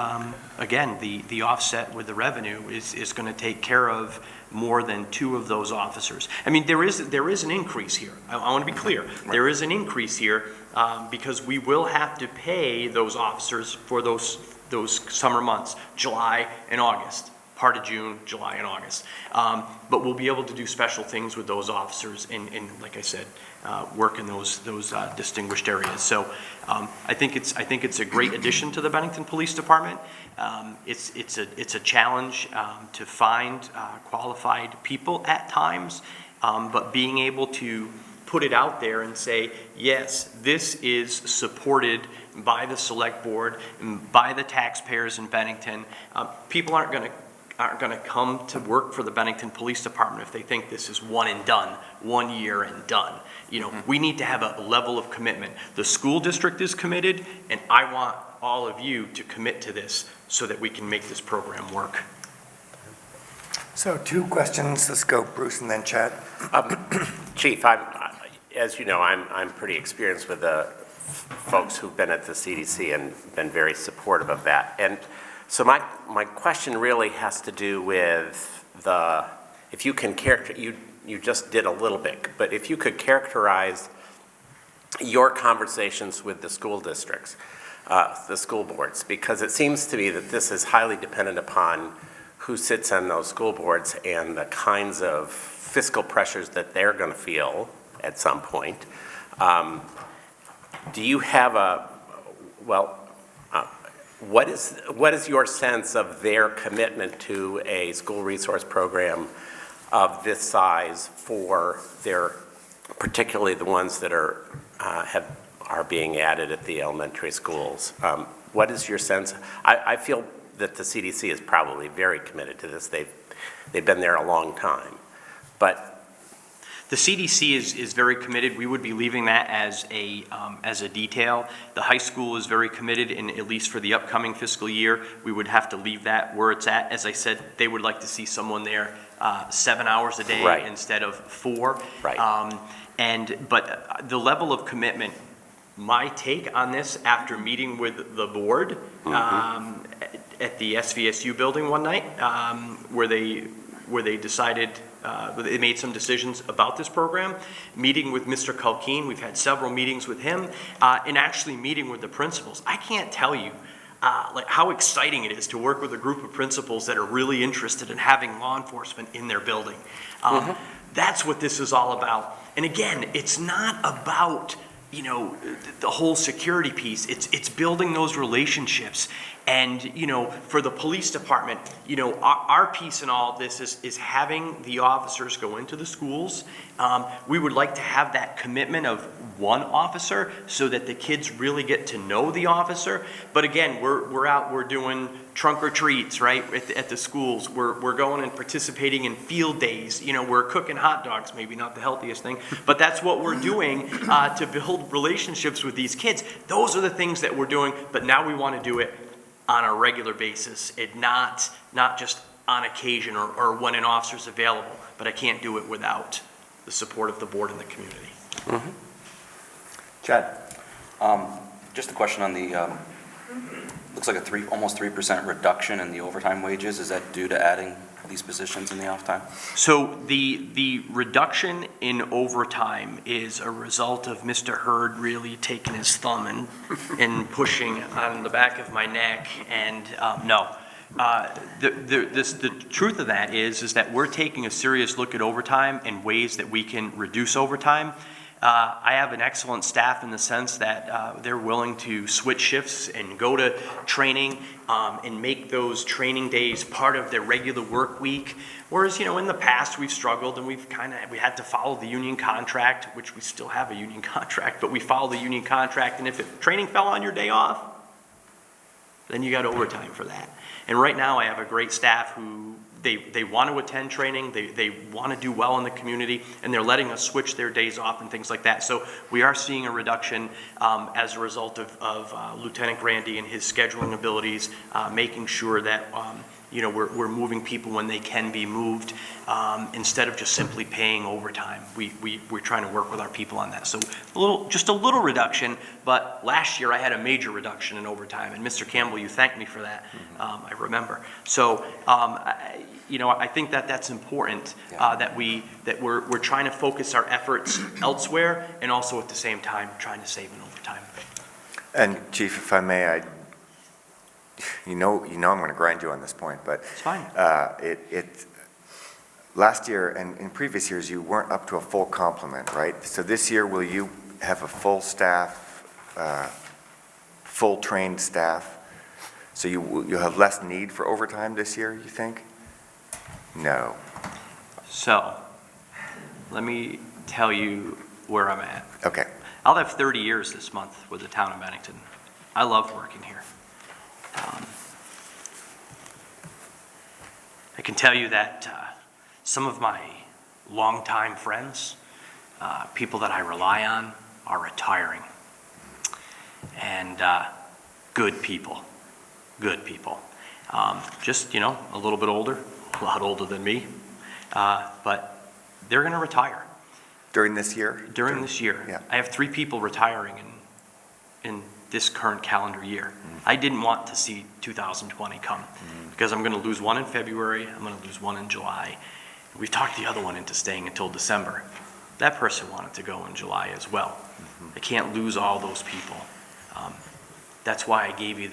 again, the offset with the revenue is going to take care of more than 2 of those officers. I mean, there is an increase here. I want to be clear.
Right.
There is an increase here because we will have to pay those officers for those summer months, July and August. Part of June, July, and August. But we'll be able to do special things with those officers and like I said, work in those distinguished areas. So I think it's a great addition to the Bennington Police Department. It's a challenge to find qualified people at times, but being able to put it out there and say, yes, this is supported by the select board and by the taxpayers in Bennington. People aren't going to come to work for the Bennington Police Department if they think this is one and done, 1 year and done. You know, we need to have a level of commitment. The school district is committed, and I want all of you to commit to this so that we can make this program work.
So 2 questions. Let's go Bruce and then Chad.
Chief, as you know, I'm pretty experienced with the folks who've been at the CDC and been very supportive of that. And so my question really has to do with if you can you just did a little bit, but if you could characterize your conversations with the school districts, the school boards, because it seems to me that this is highly dependent upon who sits on those school boards and the kinds of fiscal pressures that they're going to feel at some point. Do you have what is your sense of their commitment to a school resource program of this size for particularly the ones that are being added at the elementary schools? What is your sense? I feel that the CDC is probably very committed to this. They've been there a long time, but.
The CDC is very committed. We would be leaving that as a detail. The high school is very committed, and at least for the upcoming fiscal year, we would have to leave that where it's at. As I said, they would like to see someone there 7 hours a day
right.
instead of 4.
Right.
But the level of commitment, my take on this after meeting with the board at the SVSU building one night, where they decided. They made some decisions about this program, meeting with Mr. Culkeen. We've had several meetings with him, and actually meeting with the principals. I can't tell you how exciting it is to work with a group of principals that are really interested in having law enforcement in their building. That's what this is all about. And again, it's not about the whole security piece. It's building those relationships. And, for the police department, our piece in all of this is having the officers go into the schools. We would like to have that commitment of one officer so that the kids really get to know the officer. But again, we're doing trunk or treats, right, at the schools. We're going and participating in field days. We're cooking hot dogs, maybe not the healthiest thing, but that's what we're doing to build relationships with these kids. Those are the things that we're doing, but now we want to do it on a regular basis, and not just on occasion or when an officer's available. But I can't do it without the support of the board and the community.
Mm-hmm.
Chad?
Just a question on the, looks like almost 3% reduction in the overtime wages. Is that due to adding these positions in the off time?
So the reduction in overtime is a result of Mr. Hurd really taking his thumb and pushing on the back of my neck. And no, the truth of that is that we're taking a serious look at overtime and ways that we can reduce overtime. I have an excellent staff in the sense that they're willing to switch shifts and go to training and make those training days part of their regular work week. Whereas, in the past we've struggled and we had to follow the union contract, which we still have a union contract, but we follow the union contract, and if training fell on your day off, then you got overtime for that. And right now I have a great staff who they want to attend training, they want to do well in the community, and they're letting us switch their days off and things like that. So we are seeing a reduction as a result of Lieutenant Grandy and his scheduling abilities, making sure that we're moving people when they can be moved, instead of just simply paying overtime. We're trying to work with our people on that. So just a little reduction, but last year I had a major reduction in overtime, and Mr. Campbell, you thanked me for that. I remember. So I think that's important, that we're trying to focus our efforts elsewhere, and also at the same time trying to save in overtime.
And Chief, if I may, I'm going to grind you on this point, but
it's fine.
Last year and in previous years, you weren't up to a full complement, right? So this year, will you have a full staff, full trained staff? So you'll have less need for overtime this year, you think? No.
So let me tell you where I'm at.
Okay.
I'll have 30 years this month with the town of Bennington. I love working here. I can tell you that some of my longtime friends, people that I rely on, are retiring. And good people. Just, a little bit older, a lot older than me, but they're going to retire.
During this year?
During this year.
Yeah.
I have 3 people retiring in this current calendar year. I didn't want to see 2020 come because I'm going to lose one in February, I'm going to lose one in July. We've talked the other one into staying until December. That person wanted to go in July as well. I can't lose all those people. That's why I gave you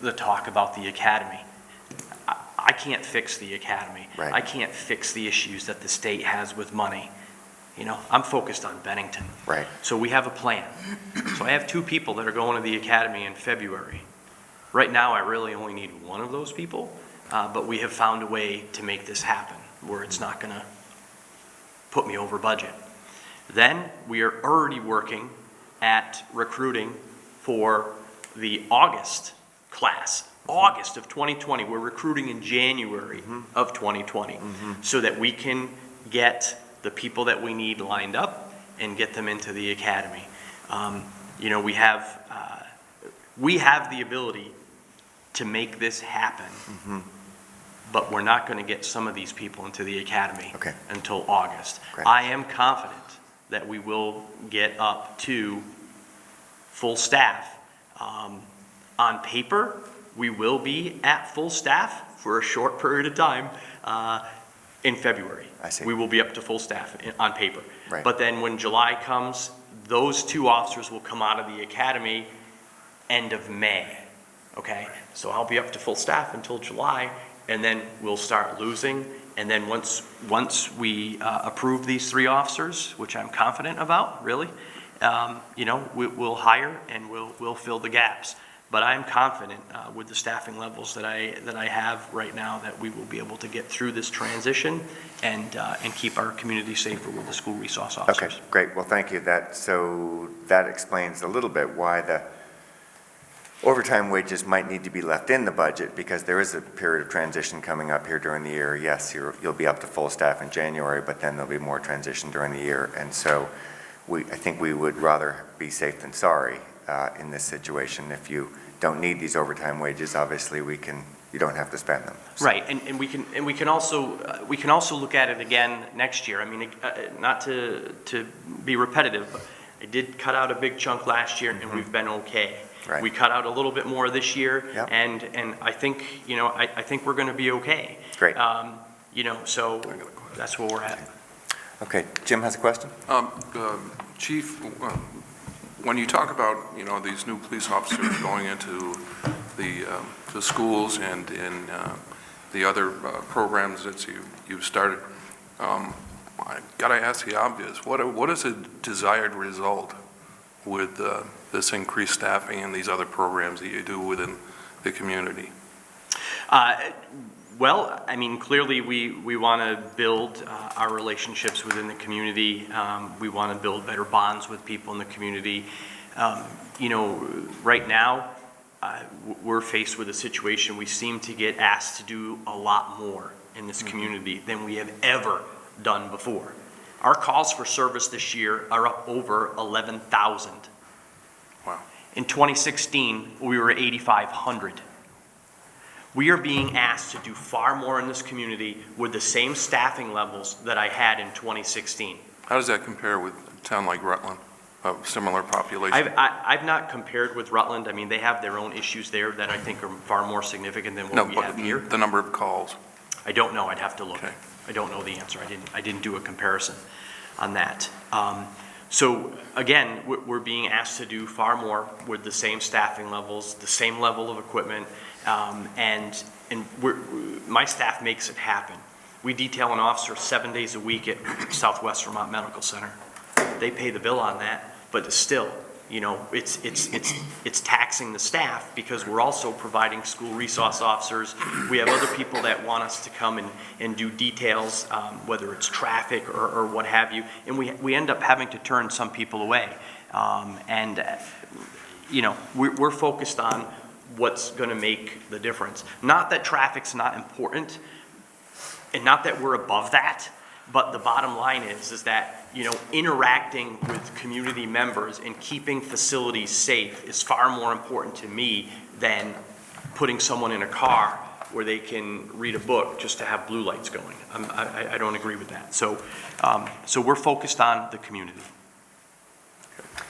the talk about the academy. I can't fix the academy.
Right.
I can't fix the issues that the state has with money. I'm focused on Bennington.
Right.
So we have a plan. So I have 2 people that are going to the academy in February. Right now, I really only need one of those people, but we have found a way to make this happen where it's not going to put me over budget. Then we are already working at recruiting for the August class. August of 2020. We're recruiting in January of 2020 so that we can get the people that we need lined up and get them into the academy. We have the ability to make this happen, but we're not going to get some of these people into the academy until August.
Great.
I am confident that we will get up to full staff. On paper, we will be at full staff for a short period of time in February.
I see.
We will be up to full staff on paper.
Right.
But then when July comes, those 2 officers will come out of the academy end of May, okay? So I'll be up to full staff until July, and then we'll start losing. And then once we approve these 3 officers, which I'm confident about, really, we'll hire and we'll fill the gaps. But I'm confident with the staffing levels that I have right now that we will be able to get through this transition and keep our community safer with the school resource officers.
Okay, great. Well, thank you. So that explains a little bit why the overtime wages might need to be left in the budget, because there is a period of transition coming up here during the year. Yes, you'll be up to full staff in January, but then there'll be more transition during the year. And so I think we would rather be safe than sorry in this situation. If you don't need these overtime wages, obviously you don't have to spend them. So.
Right, and we can also look at it again next year. I mean, not to be repetitive, but I did cut out a big chunk last year, and we've been okay.
Right.
We cut out a little bit more this year,
yep.
and I think I think we're going to be okay.
Great.
So that's where we're at.
Okay, Jim has a question.
Chief, when you talk about these new police officers going into the schools and in the other programs that you've started, I gotta ask the obvious. What is a desired result with this increased staffing and these other programs that you do within the community?
Well, I mean, clearly we want to build our relationships within the community. We want to build better bonds with people in the community. Right now, we're faced with a situation we seem to get asked to do a lot more in this community than we have ever done before. Our calls for service this year are up over 11,000.
Wow.
In 2016, we were at 8,500. We are being asked to do far more in this community with the same staffing levels that I had in 2016.
How does that compare with a town like Rutland, a similar population?
I've not compared with Rutland. I mean, they have their own issues there that I think are far more significant than what we have here.
The number of calls.
I don't know. I'd have to look.
Okay.
I don't know the answer. I didn't do a comparison on that. So again, we're being asked to do far more with the same staffing levels, the same level of equipment, and my staff makes it happen. We detail an officer 7 days a week at Southwest Vermont Medical Center. They pay the bill on that, but still, it's taxing the staff because we're also providing school resource officers. We have other people that want us to come and do details, whether it's traffic or what have you, and we end up having to turn some people away. We're focused on what's going to make the difference. Not that traffic's not important, and not that we're above that, but the bottom line is that interacting with community members and keeping facilities safe is far more important to me than putting someone in a car where they can read a book just to have blue lights going. I don't agree with that. So we're focused on the community.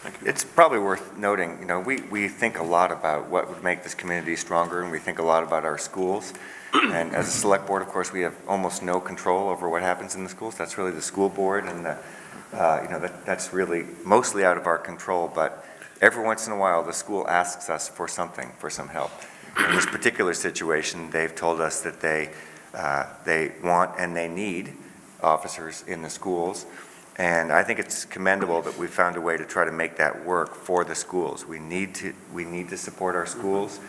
Thank you.
It's probably worth noting, we think a lot about what would make this community stronger, and we think a lot about our schools. And as a select board, of course, we have almost no control over what happens in the schools. That's really the school board, and that's really mostly out of our control. But every once in a while, the school asks us for something, for some help. In this particular situation, they've told us that they want and they need officers in the schools. And I think it's commendable that we found a way to try to make that work for the schools. We need to support our schools.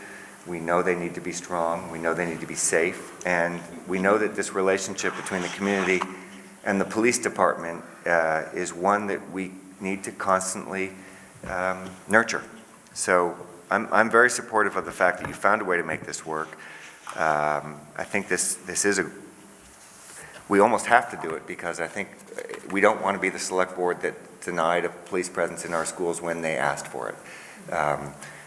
We know they need to be strong. We know they need to be safe. And we know that this relationship between the community and the police department is one that we need to constantly nurture. So I'm very supportive of the fact that you found a way to make this work. I think this is we almost have to do it, because I think we don't want to be the select board that denied a police presence in our schools when they asked for it.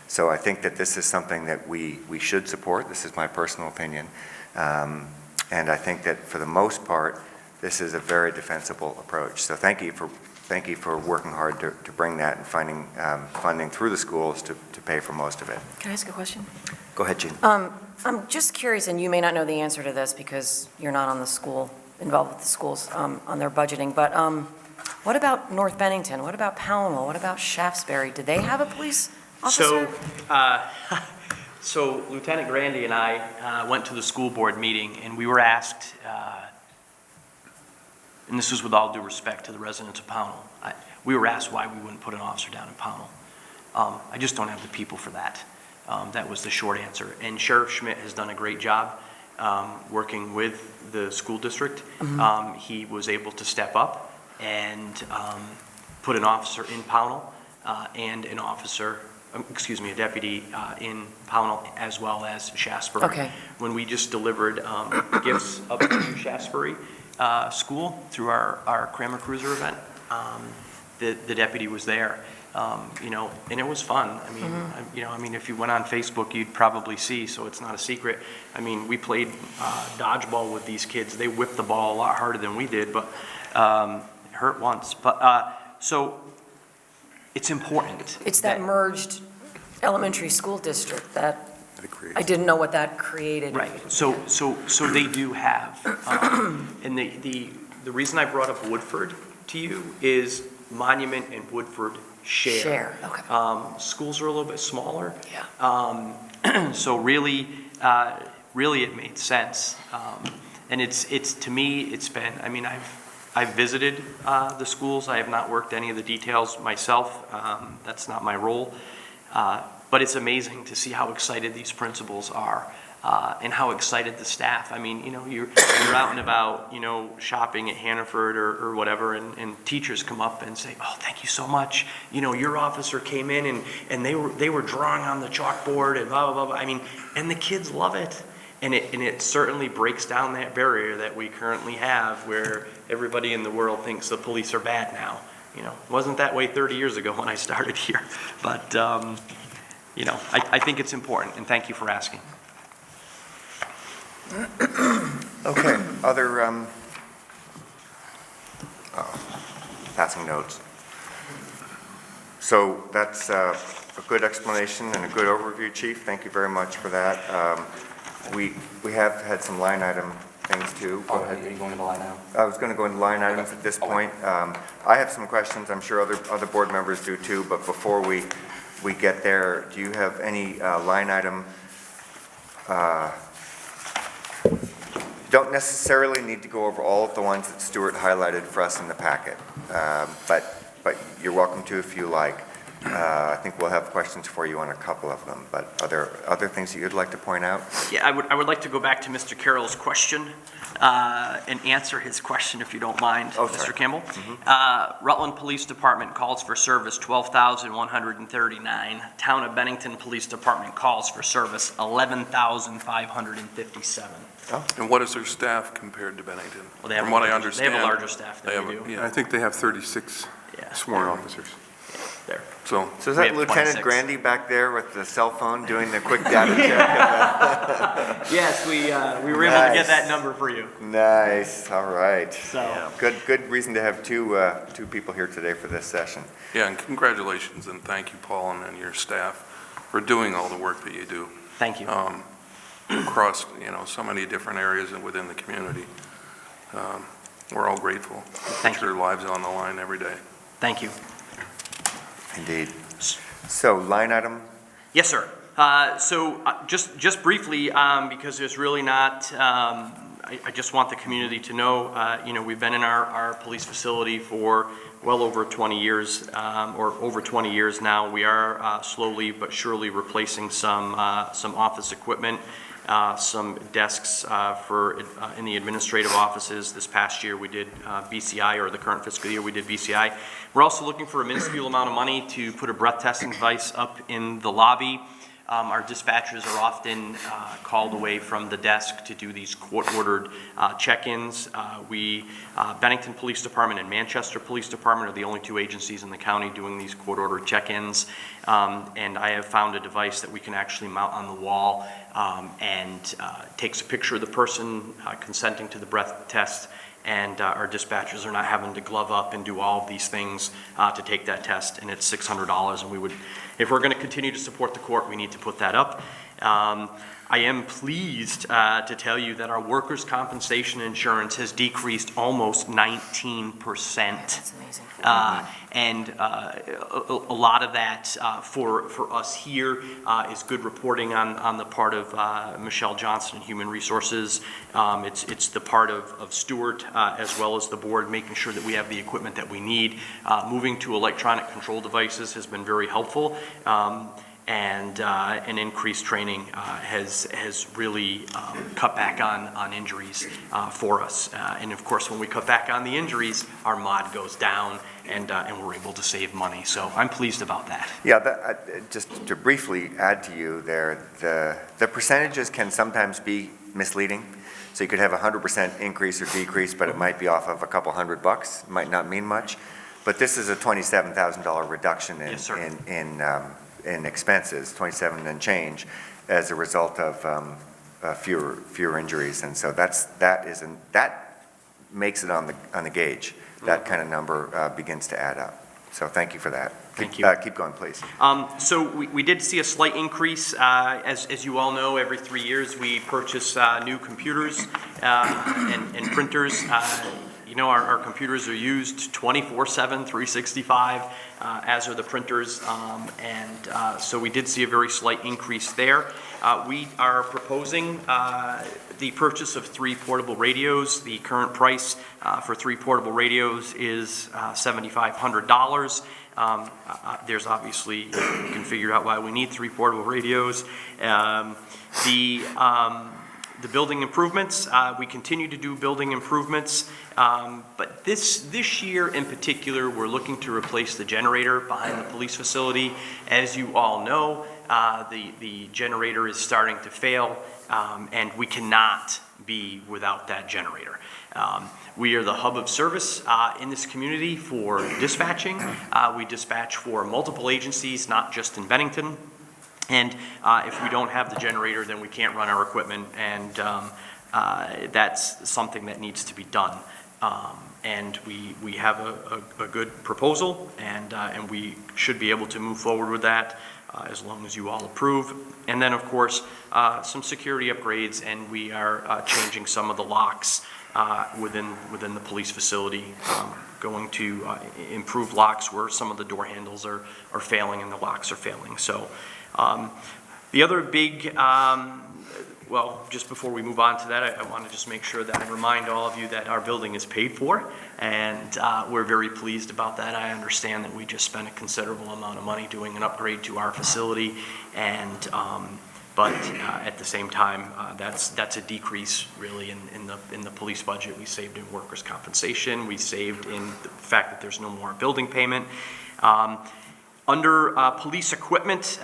So I think that this is something that we should support. This is my personal opinion. And I think that for the most part, this is a very defensible approach. So thank you for working hard to bring that and finding funding through the schools to pay for most of it.
Can I ask a question?
Go ahead, Jean.
I'm just curious, and you may not know the answer to this because you're not on the school, involved with the schools on their budgeting, but what about North Bennington? What about Pownell? What about Shaftesbury? Do they have a police officer?
So Lieutenant Grandy and I went to the school board meeting, and we were asked, and this is with all due respect to the residents of Pownell, we were asked why we wouldn't put an officer down in Pownell. I just don't have the people for that. That was the short answer. And Sheriff Schmidt has done a great job working with the school district. He was able to step up and put an officer in Pownell and an officer, a deputy in Pownell as well as Shasbury.
Okay.
When we just delivered gifts up to Shasbury School through our Kramer Cruiser event, the deputy was there. And it was fun. I mean, if you went on Facebook, you'd probably see, so it's not a secret. I mean, we played dodgeball with these kids. They whipped the ball a lot harder than we did, but it hurt once. But, so it's important.
It's that merged elementary school district that, I didn't know what that created.
Right, so they do have, and the reason I brought up Woodford to you is Monument and Woodford share.
Okay.
Schools are a little bit smaller.
Yeah.
So really it made sense. And it's to me, it's been, I mean, I've visited the schools. I have not worked any of the details myself. That's not my role. But it's amazing to see how excited these principals are. And how excited the staff. I mean, you're out and about, shopping at Hannaford or whatever, and teachers come up and say, "Oh, thank you so much. Your officer came in and they were drawing on the chalkboard and blah blah blah." I mean, and the kids love it, and it certainly breaks down that barrier that we currently have, where everybody in the world thinks the police are bad now. It wasn't that way 30 years ago when I started here, but I think it's important, and thank you for asking.
Okay, other, passing notes. So that's a good explanation and a good overview, Chief. Thank you very much for that. We have had some line item things too. Go ahead.
Are you going into line now?
I was going to go into line items at this point. I have some questions. I'm sure other board members do too, but before we get there, do you have any line item? Don't necessarily need to go over all of the ones that Stuart highlighted for us in the packet, but you're welcome to if you like. I think we'll have questions for you on a couple of them, but are there other things that you'd like to point out?
Yeah, I would like to go back to Mr. Carroll's question and answer his question, if you don't mind, Mr. Campbell. Rutland Police Department calls for service 12,139. Town of Bennington Police Department calls for service 11,557.
And what is their staff compared to Bennington?
Well, they have
From what I understand.
They have a larger staff than we do.
Yeah.
I think they have 36 sworn officers.
There.
So
So is
We
that
have
Lieutenant
26.
Grandy back there with the cell phone doing the quick data check?
Yes, we were able to get that number for you.
Nice, all right.
So.
Good reason to have two people here today for this session.
yeah, and congratulations and thank you, Paul, and your staff for doing all the work that you do.
Thank you.
Across, so many different areas and within the community. We're all grateful.
Thank
Put your lives on the line every day.
Thank you.
Indeed. So line item,
Yes, sir. So just briefly, because there's really not, I just want the community to know, we've been in our police facility for well over 20 years, or over 20 years now. We are slowly but surely replacing some office equipment, some desks in the administrative offices. This past year we did BCI, or the current fiscal year we did BCI. We're also looking for a minuscule amount of money to put a breath testing device up in the lobby. Our dispatchers are often called away from the desk to do these court-ordered check-ins. Bennington Police Department and Manchester Police Department are the only two agencies in the county doing these court-ordered check-ins. And I have found a device that we can actually mount on the wall and takes a picture of the person consenting to the breath test, and our dispatchers are not having to glove up and do all of these things to take that test, and it's $600, and we would, if we're going to continue to support the court, we need to put that up. I am pleased to tell you that our workers' compensation insurance has decreased almost 19%.
That's amazing.
And a lot of that for us here is good reporting on the part of Michelle Johnson, Human Resources. It's the part of Stuart as well as the board, making sure that we have the equipment that we need. Moving to electronic control devices has been very helpful. And an increased training has really cut back on injuries for us. And of course, when we cut back on the injuries, our mod goes down, and we're able to save money. So I'm pleased about that.
Yeah, just to briefly add to you there, the percentages can sometimes be misleading. So you could have a 100% increase or decrease, but it might be off of a couple $100. It might not mean much. But this is a $27,000 reduction in,
Yes, sir.
in expenses, 27 and change, as a result of fewer injuries, and so that makes it on the gauge. That kind of number begins to add up. So thank you for that.
Thank you.
Keep going, please.
So we did see a slight increase. As you all know, every 3 years we purchase new computers and printers. You know, our computers are used 24/7, 365, as are the printers, so we did see a very slight increase there. We are proposing the purchase of 3 portable radios. The current price for 3 portable radios is $7,500. There's obviously, you can figure out why we need 3 portable radios. The building improvements, we continue to do building improvements, but this year in particular, we're looking to replace the generator behind the police facility. As you all know, the generator is starting to fail, and we cannot be without that generator. We are the hub of service in this community for dispatching. We dispatch for multiple agencies, not just in Bennington. And if we don't have the generator, then we can't run our equipment, and that's something that needs to be done. And we have a good proposal, and we should be able to move forward with that as long as you all approve. And then, of course, some security upgrades, and we are changing some of the locks within the police facility, going to improve locks where some of the door handles are failing and the locks are failing. So. The other big, well, just before we move on to that, I want to just make sure that I remind all of you that our building is paid for, and we're very pleased about that. I understand that we just spent a considerable amount of money doing an upgrade to our facility, and but at the same time, that's a decrease really in the police budget. We saved in workers' compensation. We saved in the fact that there's no more building payment. Under police equipment,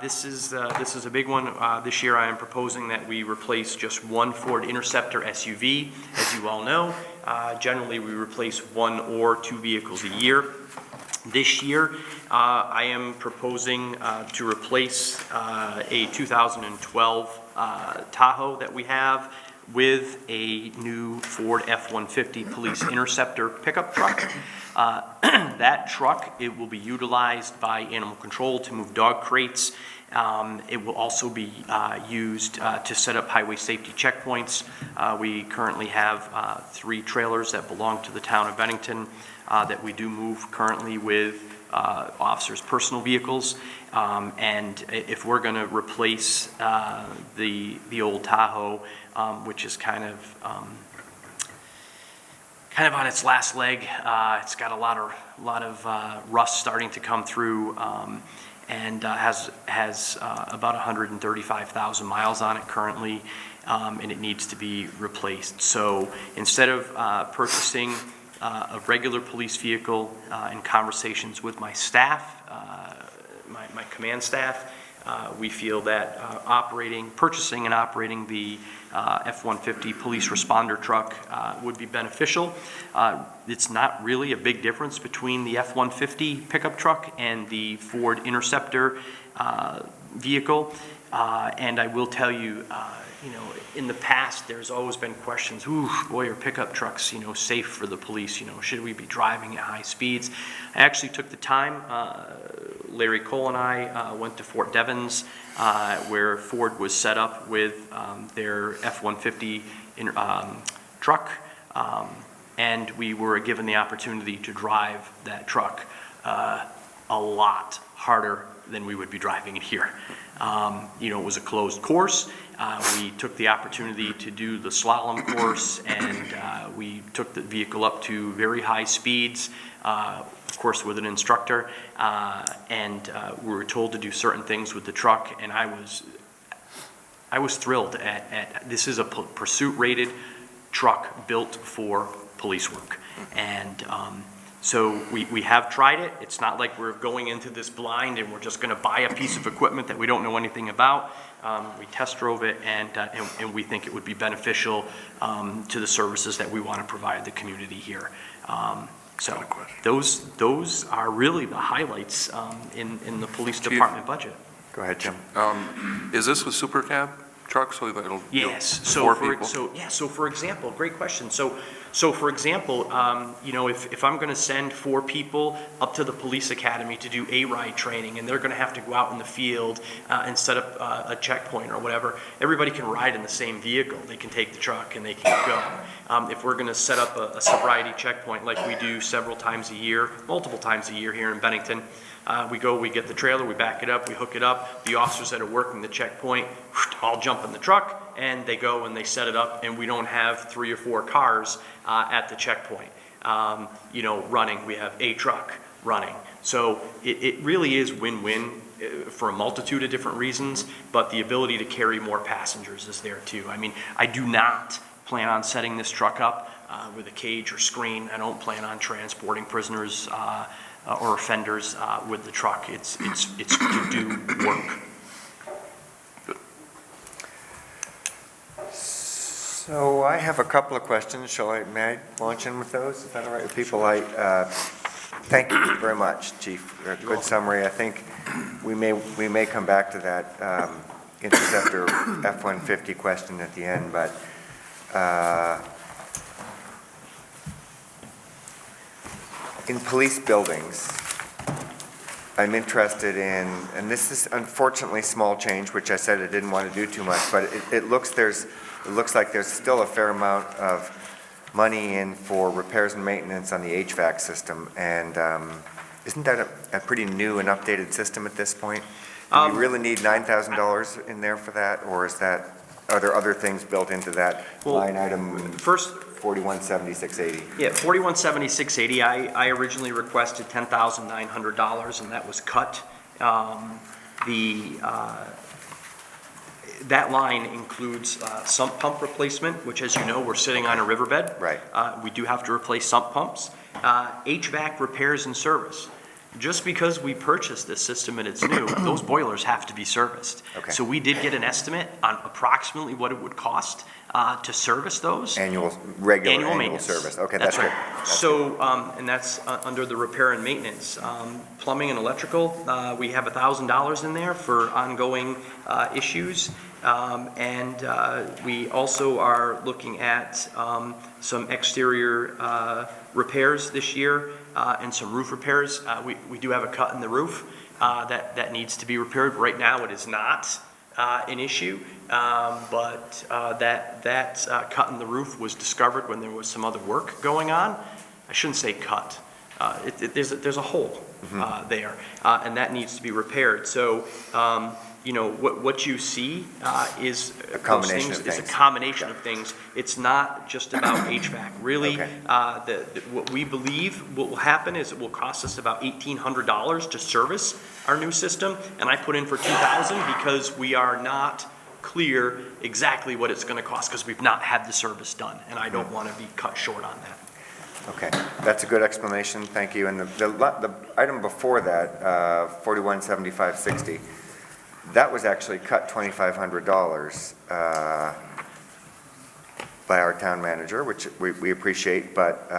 this is a big one. This year I am proposing that we replace just 1 Ford Interceptor SUV. As you all know, generally we replace 1 or 2 vehicles a year. This year I am proposing to replace a 2012 Tahoe that we have with a new Ford F-150 Police Interceptor pickup truck. That truck, it will be utilized by animal control to move dog crates. It will also be used to set up highway safety checkpoints. We currently have 3 trailers that belong to the town of Bennington that we do move currently with officers' personal vehicles. And if we're going to replace the old Tahoe, which is kind of on its last leg, it's got a lot of rust starting to come through, and has about 135,000 miles on it currently, and it needs to be replaced. So instead of purchasing a regular police vehicle, in conversations with my staff, my command staff, we feel that purchasing and operating the F-150 police responder truck would be beneficial. It's not really a big difference between the F-150 pickup truck and the Ford Interceptor vehicle. And I will tell you, in the past, there's always been questions, ooh, boy, are pickup trucks, safe for the police? Should we be driving at high speeds? I actually took the time, Larry Cole and I went to Fort Devens, where Ford was set up with their F-150 truck, and we were given the opportunity to drive that truck a lot harder than we would be driving it here. It was a closed course. We took the opportunity to do the slalom course, and we took the vehicle up to very high speeds, of course with an instructor, and we were told to do certain things with the truck, and I was thrilled at this is a pursuit rated truck built for police work. And so we have tried it. It's not like we're going into this blind and we're just going to buy a piece of equipment that we don't know anything about. We test drove it, and we think it would be beneficial to the services that we want to provide the community here. So those are really the highlights in the police department budget.
Go ahead, Jim.
Is this a super cab truck, so that'll
Yes.
four people?
So for example, great question. So for example, if I'm going to send 4 people up to the police academy to do A-ride training, and they're going to have to go out in the field and set up a checkpoint or whatever, everybody can ride in the same vehicle. They can take the truck and they can go. If we're going to set up a sobriety checkpoint like we do several times a year, multiple times a year here in Bennington, we get the trailer, we back it up, we hook it up. The officers that are working the checkpoint all jump in the truck, and they go and they set it up, and we don't have 3 or 4 cars at the checkpoint, running. We have a truck running. So it really is win-win for a multitude of different reasons, but the ability to carry more passengers is there too. I mean, I do not plan on setting this truck up with a cage or screen. I don't plan on transporting prisoners or offenders with the truck. It's to do work.
So I have a couple of questions. May I launch in with those? Is that all right with people? Thank you very much, Chief. Good summary. I think we may come back to that Interceptor F-150 question at the end, but in police buildings, I'm interested in, and this is unfortunately small change, which I said I didn't want to do too much, but it looks like there's still a fair amount of money in for repairs and maintenance on the HVAC system, and isn't that a pretty new and updated system at this point? Do we really need $9,000 in there for that, or are there other things built into that line item?
First,
417680.
Yeah, 417680. I originally requested $10,900, and that was cut. That line includes sump pump replacement, which, as you know, we're sitting on a riverbed.
Right.
We do have to replace sump pumps. HVAC repairs and service. Just because we purchased this system and it's new, those boilers have to be serviced.
Okay.
So we did get an estimate on approximately what it would cost to service those.
Regular annual
maintenance.
service. Okay,
That's
that's
right.
good.
So, and that's under the repair and maintenance. Plumbing and electrical, we have $1,000 in there for ongoing issues. And we also are looking at some exterior repairs this year and some roof repairs. We do have a cut in the roof that needs to be repaired. Right now, it is not an issue, but that cut in the roof was discovered when there was some other work going on. I shouldn't say cut. There's a hole there, and that needs to be repaired. So, what you see is
a combination of
things.
things.
It's a combination of things. It's not just about HVAC. Really,
Okay.
what we believe will happen is it will cost us about $1,800 to service our new system, and I put in for $2,000 because we are not clear exactly what it's going to cost because we've not had the service done, and I don't want to be cut short on that.
Okay, that's a good explanation. Thank you. And the item before that, 417560. That was actually cut $2,500 by our town manager, which we appreciate, but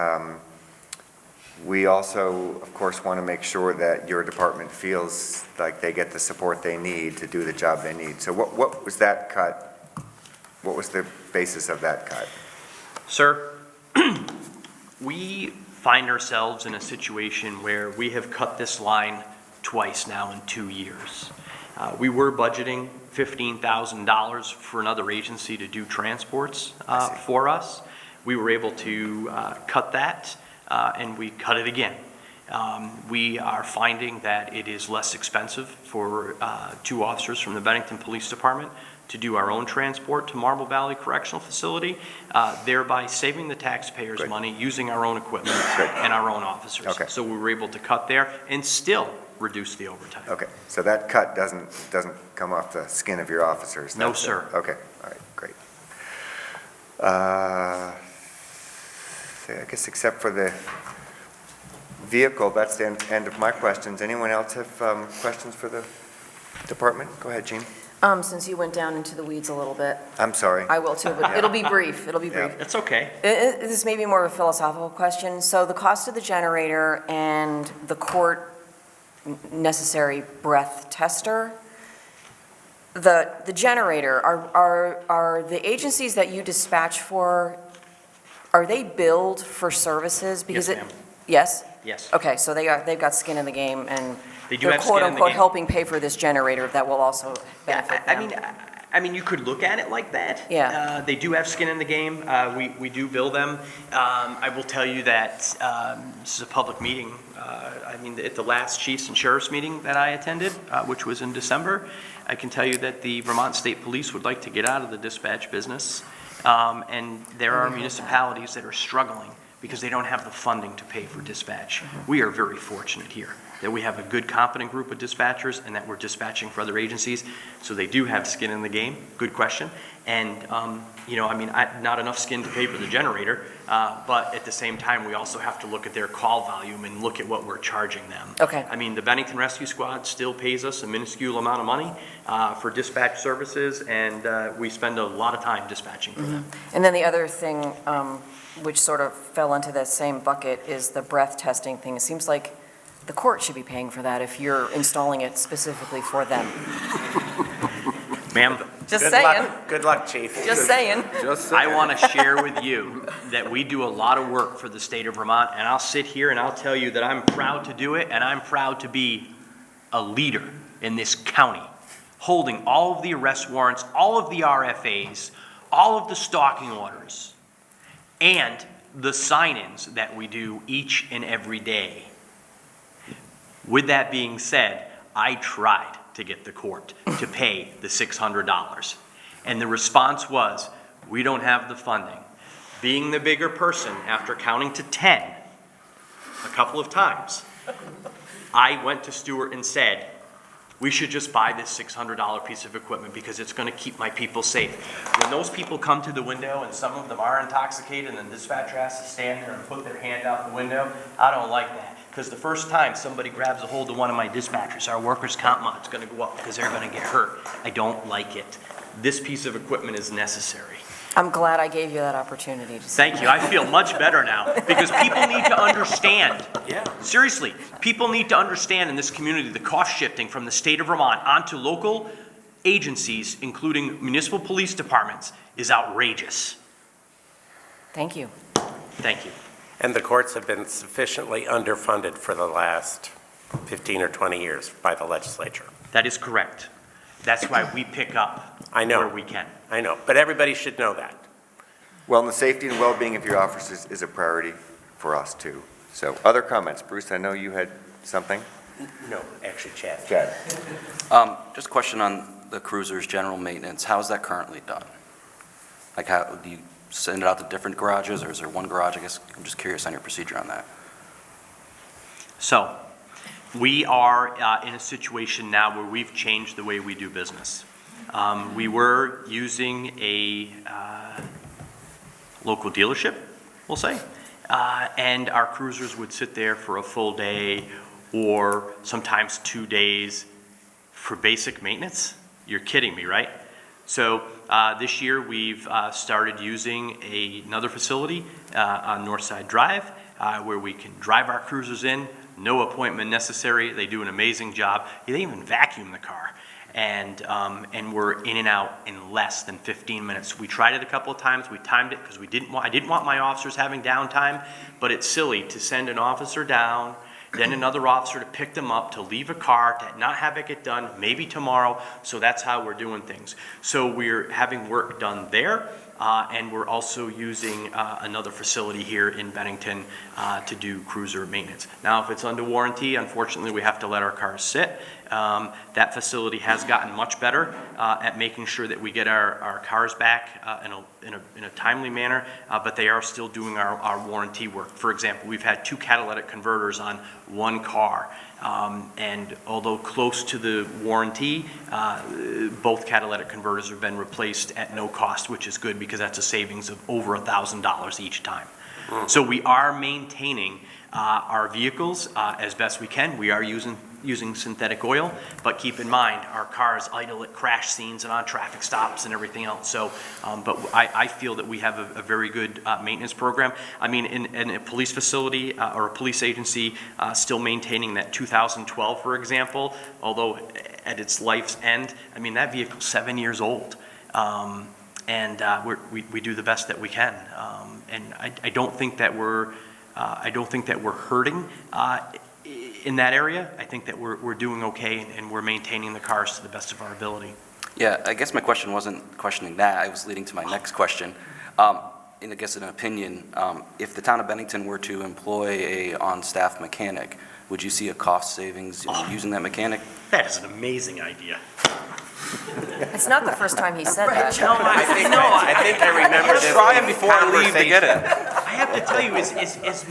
we also, of course, want to make sure that your department feels like they get the support they need to do the job they need. So what was that cut what was the basis of that cut?
Sir, we find ourselves in a situation where we have cut this line twice now in 2 years. We were budgeting $15,000 for another agency to do transports for us. We were able to cut that, and we cut it again. We are finding that it is less expensive for 2 officers from the Bennington Police Department to do our own transport to Marble Valley Correctional Facility, thereby saving the taxpayers
Good.
money, using our own equipment
Good.
and our own officers.
Okay.
So we were able to cut there and still reduce the overtime.
Okay, so that cut doesn't come off the skin of your officers?
No,
That's it.
sir.
Okay, all right, great. I guess except for the vehicle, that's the end of my questions. Anyone else have questions for the department? Go ahead, Jean.
Since you went down into the weeds a little bit,
I'm sorry.
I will too, but it'll be brief, it'll be
Yeah.
brief.
That's okay.
This may be more of a philosophical question. So the cost of the generator and the court necessary breath tester, the generator, are the agencies that you dispatch for, are they billed for services? Because
Yes,
it-
ma'am.
Yes?
Yes.
Okay, so they've got skin in the game, and
They do
they're
have skin in the
quote-unquote
game.
helping pay for this generator that will also benefit them.
I mean, you could look at it like that.
Yeah.
They do have skin in the game. We do bill them. I will tell you that this is a public meeting. I mean, at the last Chiefs and Sheriffs meeting that I attended, which was in December, I can tell you that the Vermont State Police would like to get out of the dispatch business. And there are municipalities that are struggling because they don't have the funding to pay for dispatch. We are very fortunate here that we have a good, competent group of dispatchers and that we're dispatching for other agencies. So they do have skin in the game. Good question. And, not enough skin to pay for the generator, but at the same time, we also have to look at their call volume and look at what we're charging them.
Okay.
I mean, the Bennington Rescue Squad still pays us a minuscule amount of money for dispatch services, and we spend a lot of time dispatching for them.
And then the other thing, which sort of fell into that same bucket, is the breath testing thing. It seems like the court should be paying for that if you're installing it specifically for them.
Ma'am,
Just saying,
Good luck, chief.
just saying.
I want to share with you that we do a lot of work for the state of Vermont, and I'll sit here and I'll tell you that I'm proud to do it, and I'm proud to be a leader in this county, holding all of the arrest warrants, all of the RFAs, all of the stalking orders, and the sign-ins that we do each and every day. With that being said, I tried to get the court to pay the $600. And the response was, we don't have the funding. Being the bigger person, after counting to 10 a couple of times, I went to Stuart and said, we should just buy this $600 piece of equipment because it's going to keep my people safe. When those people come to the window and some of them are intoxicated and the dispatcher has to stand there and put their hand out the window, I don't like that. Because the first time somebody grabs a hold of one of my dispatchers, our workers' comp mod's going to go up because they're going to get hurt. I don't like it. This piece of equipment is necessary.
I'm glad I gave you that opportunity to say
Thank you. I feel much better now because people need to understand.
Yeah.
Seriously, people need to understand in this community the cost shifting from the state of Vermont onto local agencies, including municipal police departments, is outrageous.
Thank you.
Thank you.
And the courts have been sufficiently underfunded for the last 15 or 20 years by the legislature.
That is correct. That's why we pick up
I know.
where we can.
I know, but everybody should know that.
Well, and the safety and well-being of your officers is a priority for us, too. So, other comments? Bruce, I know you had something?
No, actually, Chad.
Chad?
Just a question on the cruiser's general maintenance. How is that currently done? Like, how do you send it out to different garages, or is there one garage? I guess I'm just curious on your procedure on that.
So, we are in a situation now where we've changed the way we do business. We were using a local dealership, we'll say, and our cruisers would sit there for a full day or sometimes 2 days for basic maintenance. You're kidding me, right? So this year we've started using another facility on Northside Drive where we can drive our cruisers in, no appointment necessary. They do an amazing job. They even vacuum the car. and we're in and out in less than 15 minutes. We tried it a couple of times, we timed it because I didn't want my officers having downtime, but it's silly to send an officer down, then another officer to pick them up, to leave a car, to not have it get done, maybe tomorrow. So that's how we're doing things. So we're having work done there, and we're also using another facility here in Bennington to do cruiser maintenance. Now, if it's under warranty, unfortunately, we have to let our cars sit. That facility has gotten much better at making sure that we get our cars back in a timely manner, but they are still doing our warranty work. For example, we've had 2 catalytic converters on one car, and although close to the warranty, both catalytic converters have been replaced at no cost, which is good because that's a savings of over $1,000 each time. So we are maintaining our vehicles as best we can. We are using synthetic oil, but keep in mind, our cars idle at crash scenes and on traffic stops and everything else. So, but I feel that we have a very good maintenance program. I mean, in a police facility or a police agency, still maintaining that 2012, for example, although at its life's end, I mean, that vehicle's 7 years old. And we do the best that we can. And I don't think that we're hurting in that area. I think that we're doing okay, and we're maintaining the cars to the best of our ability.
Yeah, I guess my question wasn't questioning that. I was leading to my next question. And I guess an opinion, if the town of Bennington were to employ a on-staff mechanic, would you see a cost savings in using that mechanic?
That is an amazing idea.
It's not the first time he said that.
No,
I think I remember this.
Try him before I leave to get it.
I have to tell you, as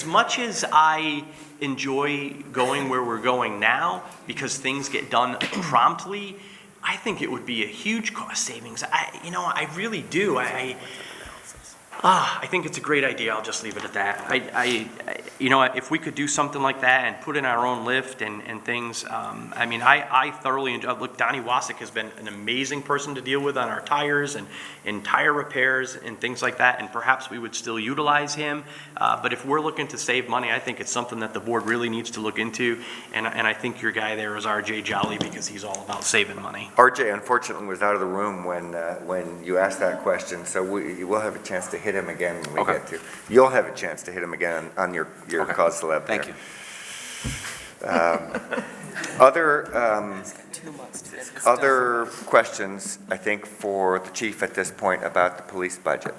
much as I enjoy going where we're going now, because things get done promptly, I think it would be a huge cost savings. I really do. I think it's a great idea. I'll just leave it at that. If we could do something like that and put in our own lift and things, I thoroughly enjoy. Look, Donnie Wasik has been an amazing person to deal with on our tires and tire repairs and things like that, and perhaps we would still utilize him. But if we're looking to save money, I think it's something that the board really needs to look into, and I think your guy there is RJ Jolly, because he's all about saving money.
RJ unfortunately was out of the room when you asked that question, so we'll have a chance to hit him again when we get to. You'll have a chance to hit him again on your cause celeb.
Thank you.
Other questions, I think, for the chief at this point about the police budget?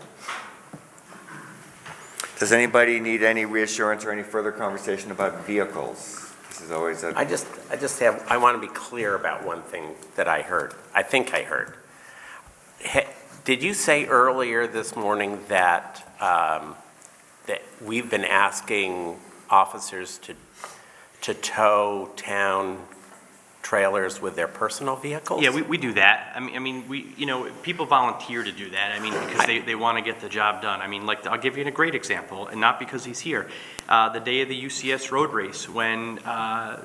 Does anybody need any reassurance or any further conversation about vehicles? This is always a...
I want to be clear about one thing that I heard. I think I heard. Did you say earlier this morning that that we've been asking officers to tow town trailers with their personal vehicles?
Yeah, we do that. People volunteer to do that. Because they want to get the job done. I'll give you a great example, and not because he's here. The day of the UCS road race, when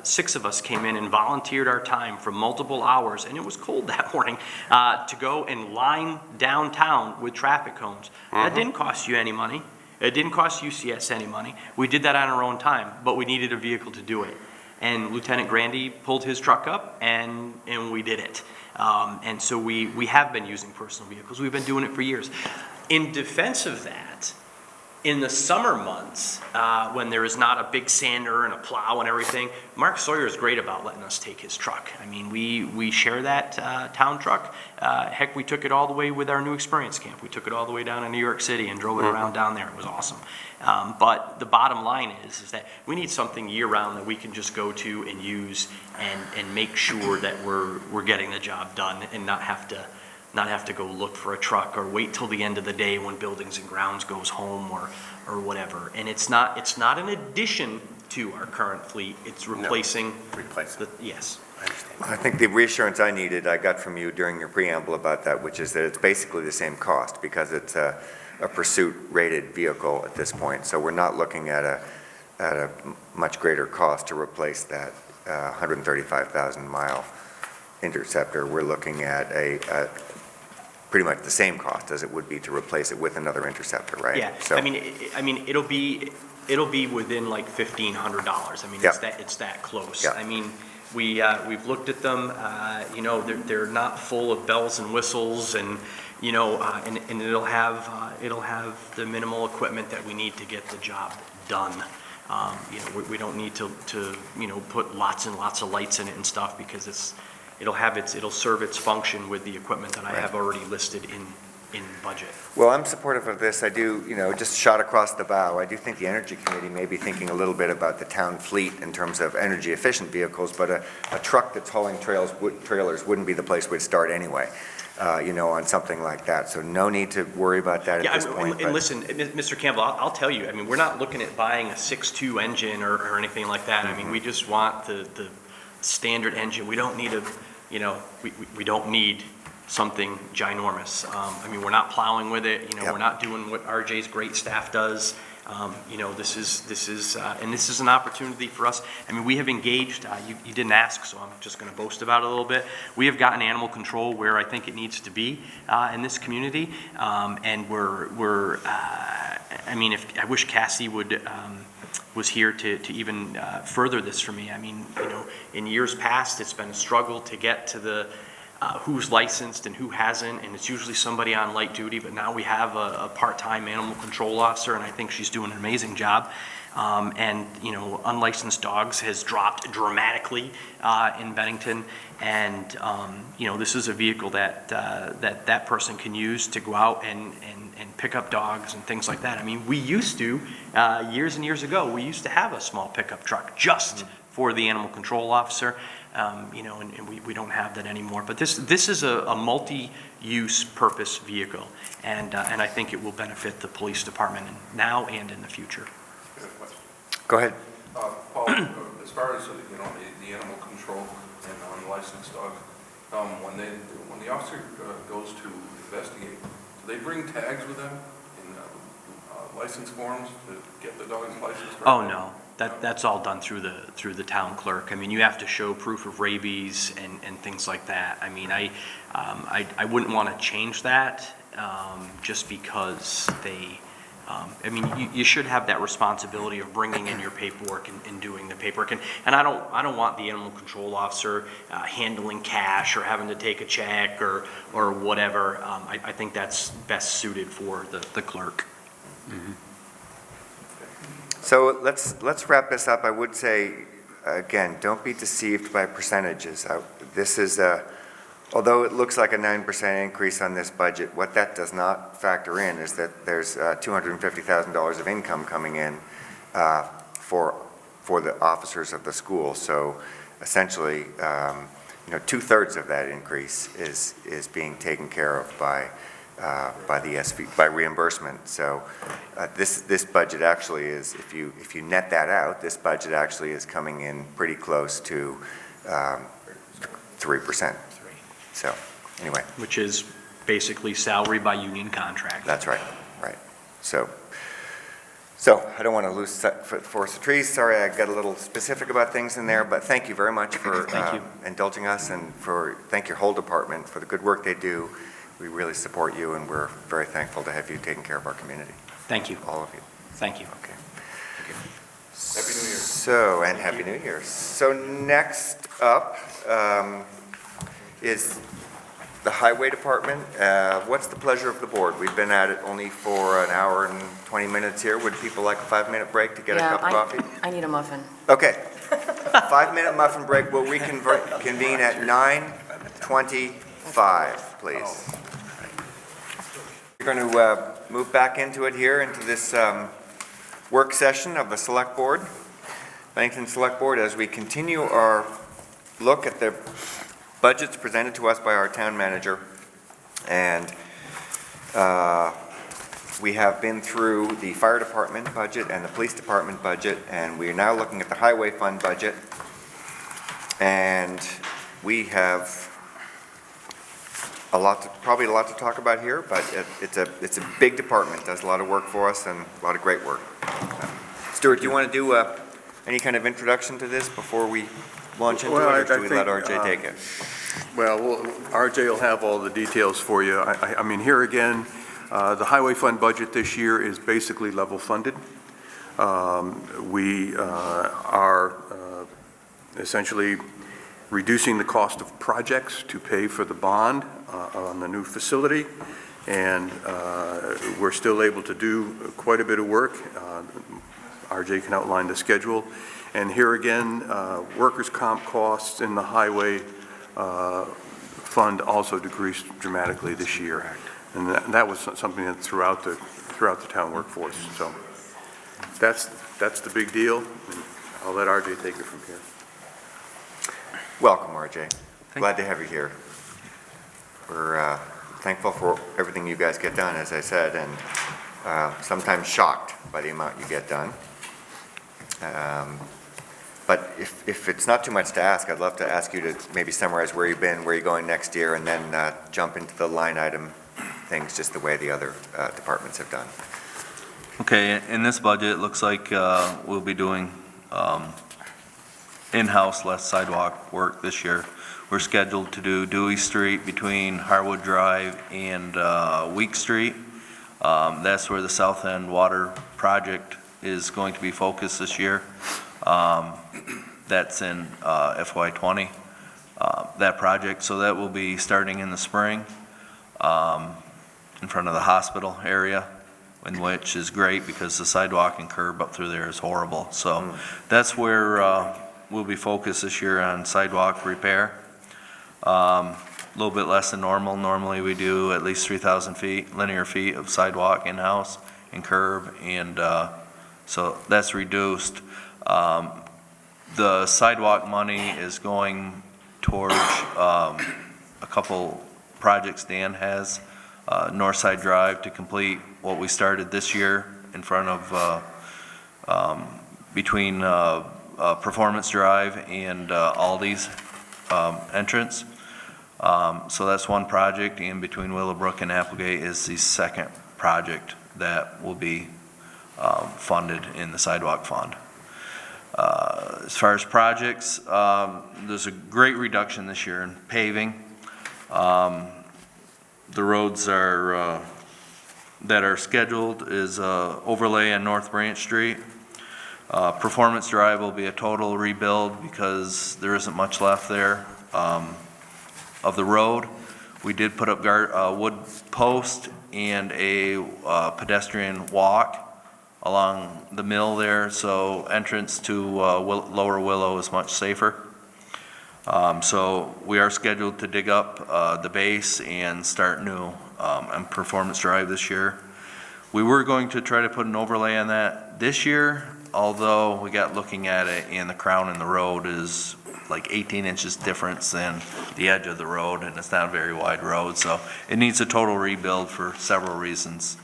6 of us came in and volunteered our time for multiple hours, and it was cold that morning, to go and line downtown with traffic cones. That didn't cost you any money. It didn't cost UCS any money. We did that on our own time, but we needed a vehicle to do it. And Lieutenant Grandy pulled his truck up, and we did it. And so we have been using personal vehicles. We've been doing it for years. In defense of that, in the summer months, when there is not a big sander and a plow and everything, Mark Sawyer is great about letting us take his truck. We share that town truck. Heck, we took it all the way with our new experience camp. We took it all the way down to New York City and drove it around down there. It was awesome. But the bottom line is that we need something year-round that we can just go to and use and make sure that we're getting the job done and not have to go look for a truck or wait till the end of the day when Buildings and Grounds goes home or whatever. And it's not an addition to our current fleet. It's replacing. Yes. I understand.
I think the reassurance I needed, I got from you during your preamble about that, which is that it's basically the same cost because it's a pursuit-rated vehicle at this point. So we're not looking at a much greater cost to replace that 135,000-mile Interceptor. We're looking at a pretty much the same cost as it would be to replace it with another Interceptor, right?
Yeah.
So,
it'll be within like $1,500. It's that close.
Yeah.
we've looked at them, you know, they're not full of bells and whistles, and, you know, and it'll have the minimal equipment that we need to get the job done. You know, we don't need to, you know, put lots and lots of lights in it and stuff, because it'll serve its function with the equipment that I have already listed in budget.
Well, I'm supportive of this. I do, you know, just shot across the bow. I do think the Energy Committee may be thinking a little bit about the town fleet in terms of energy efficient vehicles, but a truck that's hauling trailers wouldn't be the place we'd start anyway, you know, on something like that. So no need to worry about that at this point.
And listen, Mr. Campbell, I'll tell you, I mean, we're not looking at buying a 6.2 engine or anything like that. I mean, we just want the standard engine. We don't need you know, we don't need something ginormous. I mean, we're not plowing with it, you know, we're not doing what RJ's great staff does. You know, this is an opportunity for us. I mean, we have engaged, you didn't ask, so I'm just gonna boast about it a little bit. We have gotten animal control where I think it needs to be in this community. And I mean, I wish Cassie was here to even further this for me. I mean, you know, in years past, it's been a struggle to get to the who's licensed and who hasn't, and it's usually somebody on light duty, but now we have a part-time animal control officer, and I think she's doing an amazing job. And, you know, unlicensed dogs has dropped dramatically in Bennington, and, you know, this is a vehicle that person can use to go out and pick up dogs and things like that. I mean, we used to, years and years ago, we used to have a small pickup truck just for the animal control officer. You know, and we don't have that anymore. But this is a multi-use purpose vehicle, and I think it will benefit the police department now and in the future.
Go ahead.
Paul, as far as, you know, the animal control and unlicensed dogs, when the officer goes to investigate, do they bring tags with them in license forms to get the dog's license?
Oh, no. That's all done through the town clerk. I mean, you have to show proof of rabies and things like that. I mean, I wouldn't want to change that just because they, I mean, you should have that responsibility of bringing in your paperwork and doing the paperwork. And I don't want the animal control officer handling cash or having to take a check or whatever. I think that's best suited for the clerk. Mm-hmm.
So let's wrap this up. I would say, again, don't be deceived by percentages. This is, although it looks like a 9% increase on this budget, what that does not factor in is that there's $250,000 of income coming in for the officers of the school. So essentially, you know, 2/3 of that increase is being taken care of by the SV, by reimbursement. So this budget actually is, if you net that out, this budget actually is coming in pretty close to 3%. So anyway.
Which is basically salary by union contract.
That's right, right. So I don't want to lose forest of trees. Sorry, I got a little specific about things in there, but thank you very much for indulging us, and thank your whole department for the good work they do. We really support you, and we're very thankful to have you taking care of our community.
Thank you.
All of you.
Thank you.
Okay.
Happy New Year.
So, and Happy New Year. So next up is the Highway Department. What's the pleasure of the board? We've been at it only for an hour and 20 minutes here. Would people like a 5-minute break to get a cup of coffee?
I need a muffin.
Okay. 5-minute muffin break. We'll reconvene at 9:25, please. We're going to move back into it here, into this work session of the Select Board, Bennington Select Board, as we continue our look at the budgets presented to us by our town manager. And we have been through the fire department budget and the police department budget, and we are now looking at the highway fund budget. And we have probably a lot to talk about here, but it's a big department, does a lot of work for us and a lot of great work. Stuart, do you want to do any kind of introduction to this before we launch into it, or should we let RJ take it?
Well, RJ will have all the details for you. I mean, here again, the highway fund budget this year is basically level funded. We are essentially reducing the cost of projects to pay for the bond on the new facility, and we're still able to do quite a bit of work. RJ can outline the schedule. And here again, workers' comp costs in the highway fund also decreased dramatically this year. And that was something that throughout the town workforce. So that's the big deal. And I'll let RJ take it from here.
Welcome, RJ. Glad to have you here. We're thankful for everything you guys get done, as I said, and sometimes shocked by the amount you get done. But if it's not too much to ask, I'd love to ask you to maybe summarize where you've been, where you're going next year, and then jump into the line item things just the way the other departments have done.
Okay, in this budget, it looks like we'll be doing in-house less sidewalk work this year. We're scheduled to do Dewey Street between Harwood Drive and Week Street. That's where the South End Water Project is going to be focused this year. That's in FY20, that project. So that will be starting in the spring in front of the hospital area, in which is great because the sidewalk and curb up through there is horrible. So that's where we'll be focused this year on sidewalk repair. A little bit less than normal. Normally we do at least 3,000 linear feet of sidewalk in-house and curb, and so that's reduced. The sidewalk money is going towards a couple projects Dan has. Northside Drive to complete what we started this year in front of, between Performance Drive and Aldi's entrance. So that's one project, and between Willowbrook and Applegate is the second project that will be funded in the sidewalk fund. As far as projects, there's a great reduction this year in paving. The roads are that are scheduled is overlay on North Branch Street. Performance Drive will be a total rebuild because there isn't much left there of the road. We did put up wood post and a pedestrian walk along the mill there, so entrance to Lower Willow is much safer. So we are scheduled to dig up the base and start new on Performance Drive this year. We were going to try to put an overlay on that this year, although we got looking at it and the crown in the road is like 18 inches difference than the edge of the road, and it's not a very wide road, so it needs a total rebuild for several reasons.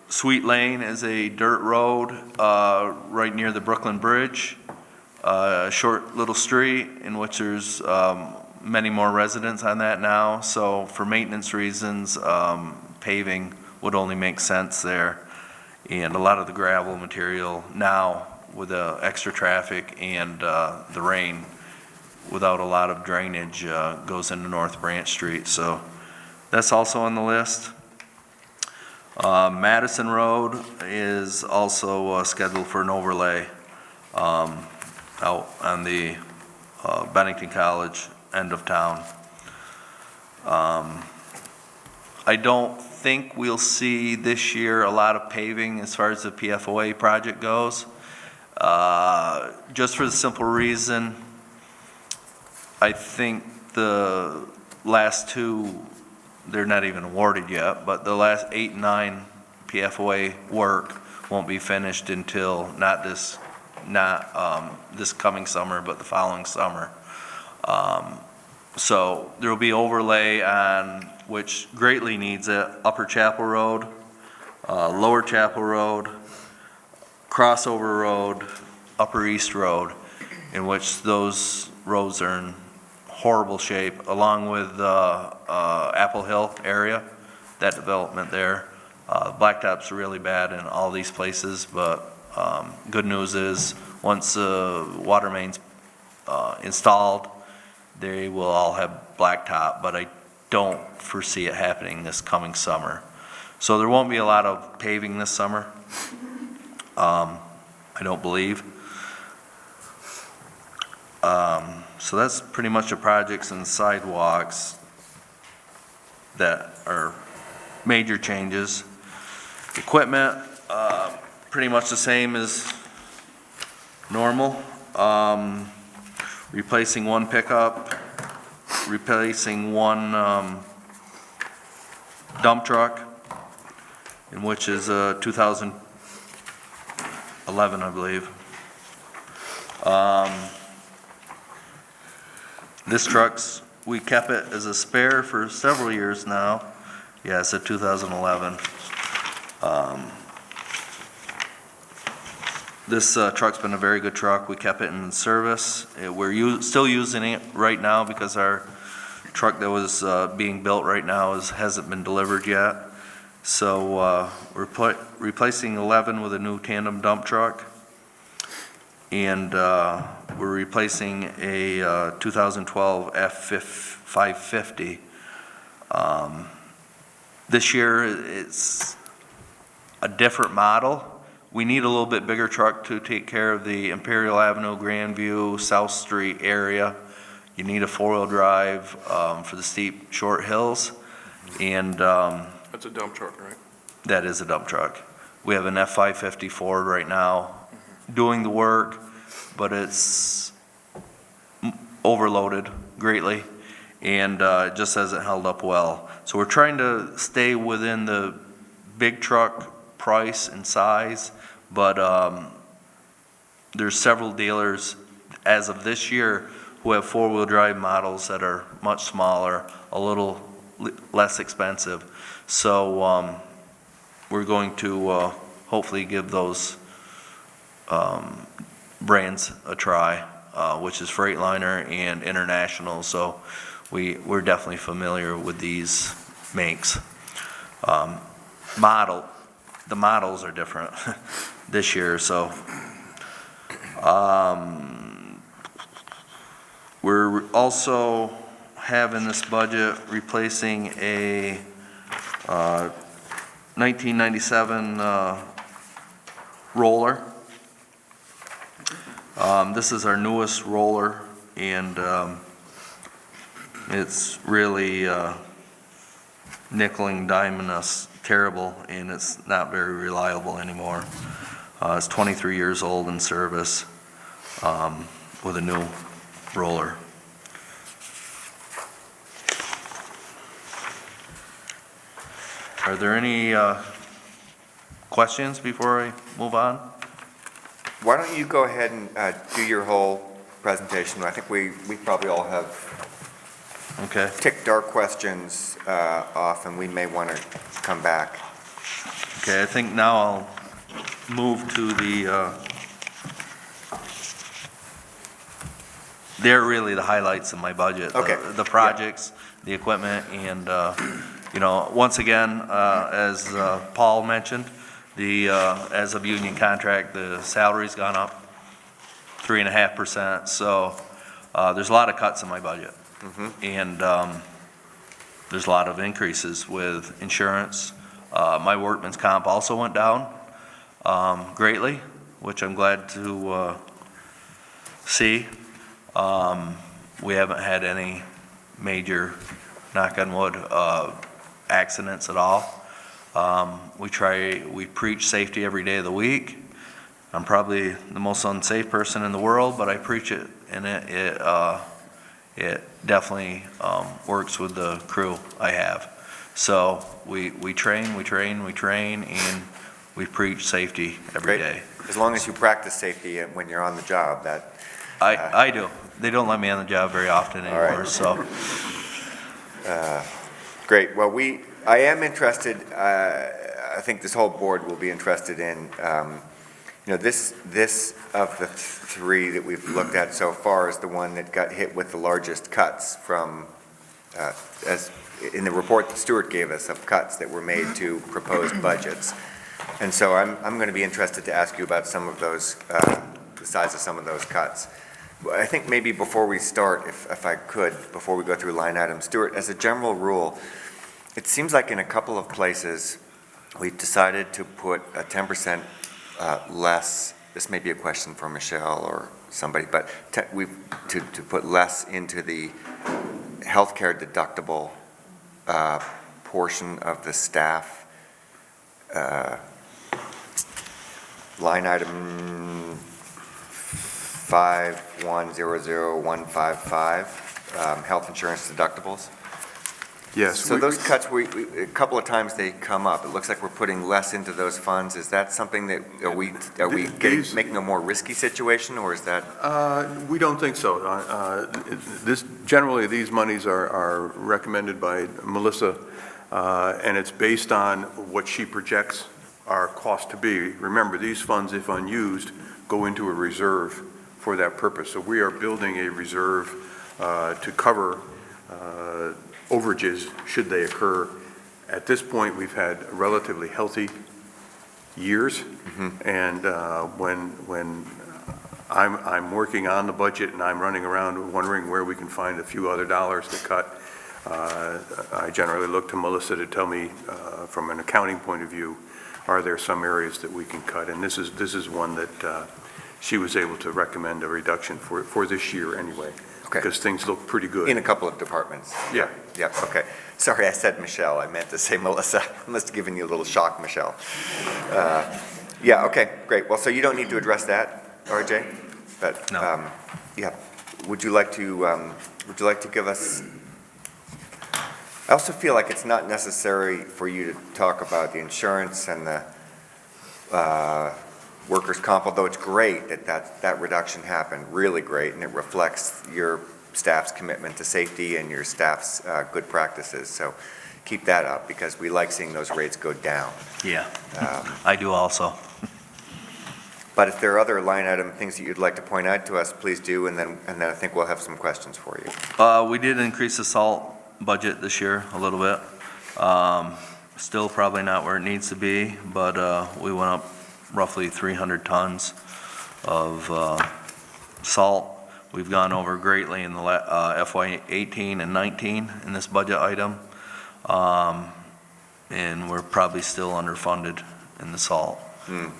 Sweet Lane is a dirt road right near the Brooklyn Bridge, a short little street in which there's many more residents on that now, so for maintenance reasons, paving would only make sense there. And a lot of the gravel material now with the extra traffic and the rain without a lot of drainage goes into North Branch Street, so that's also on the list. Madison Road is also scheduled for an overlay out on the Bennington College end of town. I don't think we'll see this year a lot of paving as far as the PFOA project goes, just for the simple reason I think the last two, they're not even awarded yet, but the last 8 and 9 PFOA work won't be finished until not this coming summer, but the following summer. So there will be overlay on which greatly needs it: Upper Chapel Road, Lower Chapel Road, Crossover Road, Upper East Road, in which those roads are in horrible shape, along with Apple Hill area, that development there. Blacktop's really bad in all these places, but good news is once the water mains installed, they will all have blacktop, but I don't foresee it happening this coming summer. So there won't be a lot of paving this summer, I don't believe. So that's pretty much the projects and sidewalks that are major changes. Equipment, pretty much the same as normal. Replacing one pickup, replacing one dump truck, in which is a 2011, I believe. This truck's, we kept it as a spare for several years now. Yeah, it's a 2011. This truck's been a very good truck. We kept it in service. We're still using it right now because our truck that was being built right now hasn't been delivered yet. So we're replacing 11 with a new tandem dump truck. And we're replacing a 2012 F550. This year it's a different model. We need a little bit bigger truck to take care of the Imperial Avenue, Grandview, South Street area. You need a four-wheel drive for the steep, short hills. And
That's a dump truck, right?
that is a dump truck. We have an F550 Ford right now doing the work, but it's overloaded greatly and it just hasn't held up well. So we're trying to stay within the big truck price and size, but there's several dealers as of this year who have four-wheel drive models that are much smaller, a little less expensive. So we're going to hopefully give those brands a try, which is Freightliner and International. So we're definitely familiar with these makes. The models are different this year, so we're also having this budget replacing a 1997 roller. This is our newest roller, and it's really nickel and diming us terrible, and it's not very reliable anymore. It's 23 years old in service with a new roller. Are there any questions before I move on?
Why don't you go ahead and do your whole presentation? I think we probably all have
Okay.
ticked our questions off, and we may want to come back.
Okay, I think now I'll move to they're really the highlights of my budget.
Okay.
The projects, the equipment, and, once again, as Paul mentioned, as of union contract, the salary's gone up 3.5%. So there's a lot of cuts in my budget. And there's a lot of increases with insurance. My workman's comp also went down greatly, which I'm glad to see. We haven't had any major, knock on wood, accidents at all. We preach safety every day of the week. I'm probably the most unsafe person in the world, but I preach it, and it definitely works with the crew I have. So we train, and we preach safety every day.
As long as you practice safety when you're on the job, that.
I do. They don't let me on the job very often anymore,
right.
So.
Great. Well, I am interested, I think this whole board will be interested in, this of the three that we've looked at so far is the one that got hit with the largest cuts from, as in the report that Stuart gave us of cuts that were made to proposed budgets. And so I'm going to be interested to ask you about some of those, the size of some of those cuts. I think maybe before we start, if I could, before we go through line items, Stuart, as a general rule, it seems like in a couple of places, we've decided to put a 10% less this may be a question for Michelle or somebody, but to put less into the healthcare deductible portion of the staff line item 5100155, health insurance deductibles.
Yes.
So those cuts, a couple of times they come up. It looks like we're putting less into those funds. Is that something that, are we making a more risky situation, or is that?
We don't think so. Generally, these monies are recommended by Melissa, and it's based on what she projects our cost to be. Remember, these funds, if unused, go into a reserve for that purpose. So we are building a reserve to cover overages should they occur. At this point, we've had relatively healthy years, and when I'm working on the budget and I'm running around wondering where we can find a few other dollars to cut, I generally look to Melissa to tell me from an accounting point of view, are there some areas that we can cut? And this is one that she was able to recommend a reduction for this year anyway.
Okay.
Because things look pretty good.
In a couple of departments.
Yeah.
Yep, okay. Sorry, I said Michelle. I meant to say Melissa. I must have given you a little shock, Michelle. Yeah, okay, great. Well, so you don't need to address that, RJ? But,
No.
Yeah. Would you like to give us, I also feel like it's not necessary for you to talk about the insurance and the workers' comp, although it's great that reduction happened, really great, and it reflects your staff's commitment to safety and your staff's good practices. So keep that up, because we like seeing those rates go down.
Yeah, I do also.
But if there are other line item things that you'd like to point out to us, please do, and then I think we'll have some questions for you.
We did increase the salt budget this year a little bit. Still probably not where it needs to be, but we went up roughly 300 tons of salt. We've gone over greatly in the FY 18 and 19 in this budget item, and we're probably still underfunded in the salt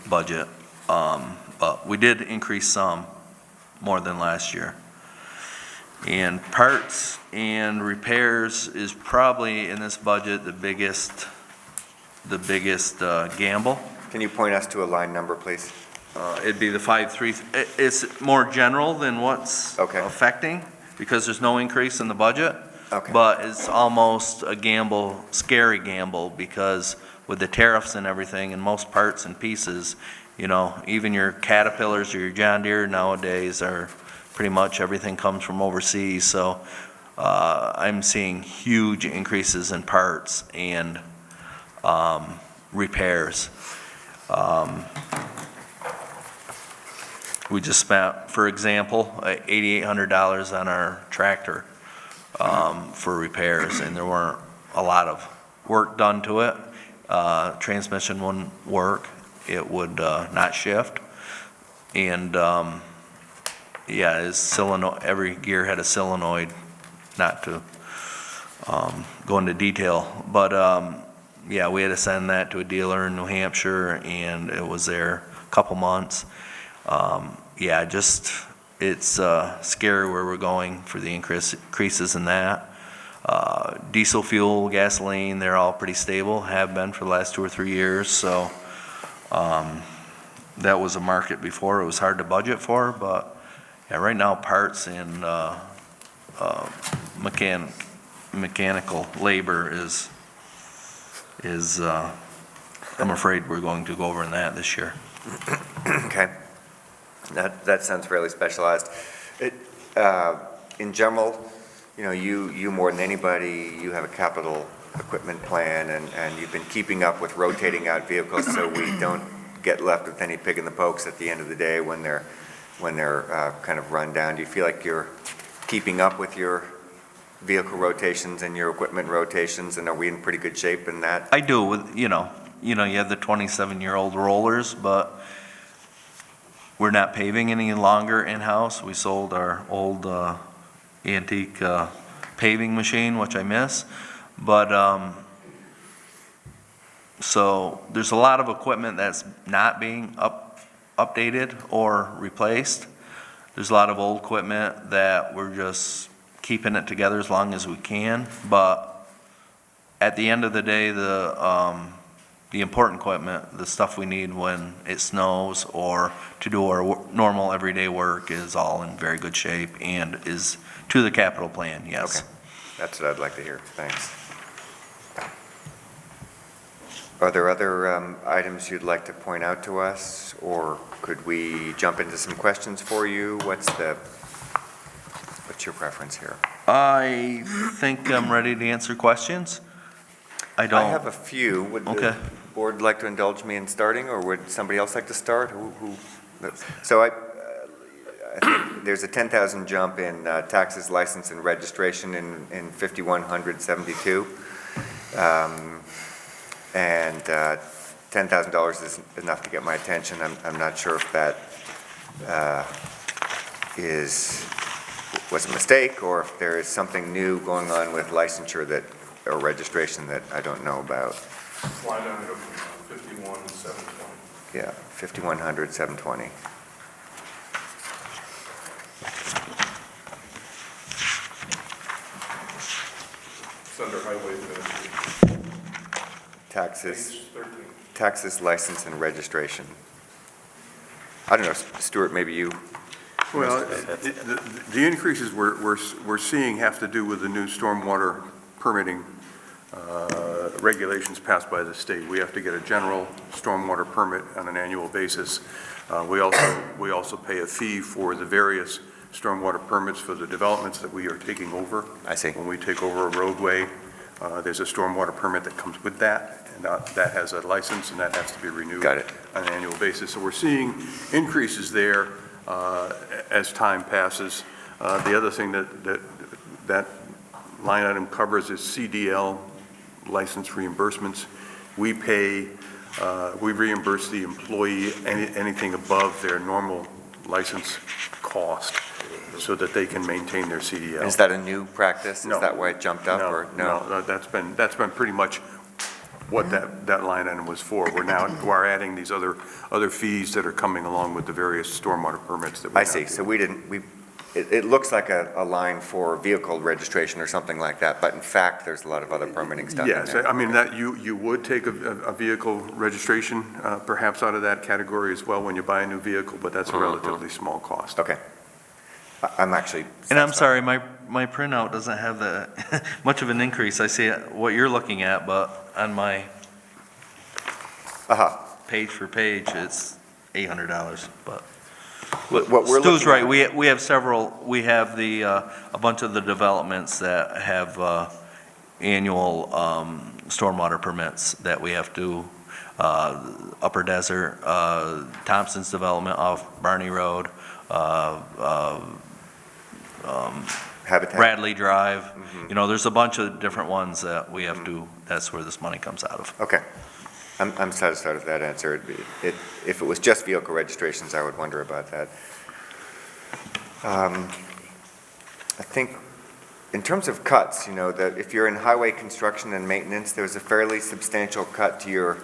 budget. But we did increase some, more than last year. And parts and repairs is probably in this budget the biggest gamble.
Can you point us to a line number, please?
It'd be the 5.3. It's more general than what's affecting, because there's no increase in the budget.
Okay.
But it's almost a gamble, scary gamble, because with the tariffs and everything and most parts and pieces, you know, even your Caterpillars or your John Deere nowadays are pretty much everything comes from overseas. So I'm seeing huge increases in parts and repairs. We just spent, for example, $8,800 on our tractor for repairs, and there weren't a lot of work done to it. Transmission wouldn't work. It would not shift. And yeah, every gear had a solenoid, not to go into detail. But yeah, we had to send that to a dealer in New Hampshire, and it was there a couple months. Yeah, it's scary where we're going for the increases in that. Diesel fuel, gasoline, they're all pretty stable, have been for the last 2 or 3 years. So that was a market before it was hard to budget for, but yeah, right now parts and mechanical labor is I'm afraid we're going to go over in that this year.
Okay. That sounds fairly specialized. In general, you know, you more than anybody, you have a capital equipment plan, and you've been keeping up with rotating out vehicles so we don't get left with any pig in the pokes at the end of the day when they're kind of run down. Do you feel like you're keeping up with your vehicle rotations and your equipment rotations, and are we in pretty good shape in that?
I do, with, you have the 27-year-old rollers, but we're not paving any longer in-house. We sold our old antique paving machine, which I miss. But so there's a lot of equipment that's not being updated or replaced. There's a lot of old equipment that we're just keeping it together as long as we can, but at the end of the day, the important equipment, the stuff we need when it snows or to do our normal everyday work is all in very good shape and is to the capital plan, yes.
Okay, that's what I'd like to hear, thanks. Are there other items you'd like to point out to us, or could we jump into some questions for you? What's your preference here?
I think I'm ready to answer questions. I don't.
I have a few. Would the
Okay.
board like to indulge me in starting, or would somebody else like to start? So I think there's a 10,000 jump in taxes, license, and registration in 5,172. And $10,000 is enough to get my attention. I'm not sure if that was a mistake, or if there is something new going on with licensure or registration that I don't know about.
Slide down to 51,720.
Yeah, 5,100, 720.
It's under highway administration.
Taxes,
Page 13.
taxes, license, and registration. I don't know, Stuart, maybe you,
Well, the increases we're seeing have to do with the new stormwater permitting regulations passed by the state. We have to get a general stormwater permit on an annual basis. We also pay a fee for the various stormwater permits for the developments that we are taking over.
I see.
When we take over a roadway, there's a stormwater permit that comes with that, and that has a license, and that has to be renewed.
Got it.
On an annual basis. So we're seeing increases there as time passes. The other thing that line item covers is CDL license reimbursements. We reimburse the employee anything above their normal license cost so that they can maintain their CDL.
is that a new practice?
No.
Is that why it jumped up, or no?
No, that's been pretty much what that line item was for. We're adding these other fees that are coming along with the various stormwater permits that we
I
have
see,
to-
so it looks like a line for vehicle registration or something like that, but in fact, there's a lot of other permitting stuff in
Yes,
there.
I mean, that you would take a vehicle registration perhaps out of that category as well when you buy a new vehicle, but that's a relatively small cost.
Okay. I'm actually.
And I'm sorry, my printout doesn't have that much of an increase. I see what you're looking at, but on my page for page, it's $800, but.
What we're
Stu's
looking
right,
at-
we have several, we have a bunch of the developments that have annual stormwater permits that we have to, Upper Desert, Thompson's development off Barney Road,
Habitat.
Bradley Drive, there's a bunch of different ones that we have to, that's where this money comes out of.
Okay. I'm satisfied with that answer. If it was just vehicle registrations, I would wonder about that. I think in terms of cuts, that if you're in highway construction and maintenance, there's a fairly substantial cut to your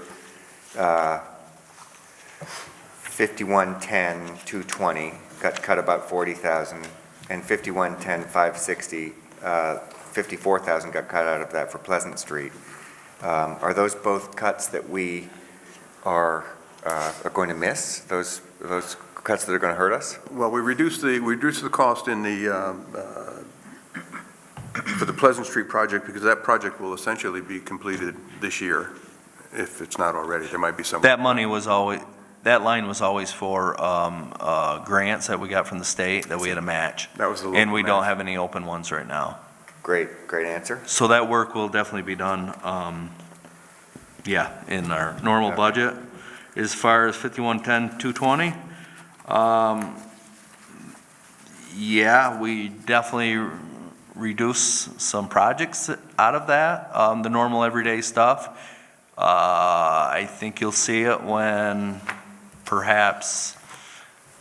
5110-220, cut about 40,000, and 5110-560, 54,000 got cut out of that for Pleasant Street. Are those both cuts that we are going to miss? Those cuts that are going to hurt us?
Well, we reduced the cost in for the Pleasant Street project because that project will essentially be completed this year, if it's not already. There might be some.
That line was always for grants that we got from the state that we had to match.
That was the
And we
local
don't
match.
have any open ones right now.
Great answer.
So that work will definitely be done, in our normal
Okay.
budget. As far as 5110-220, we definitely reduce some projects out of that, the normal everyday stuff. I think you'll see it when perhaps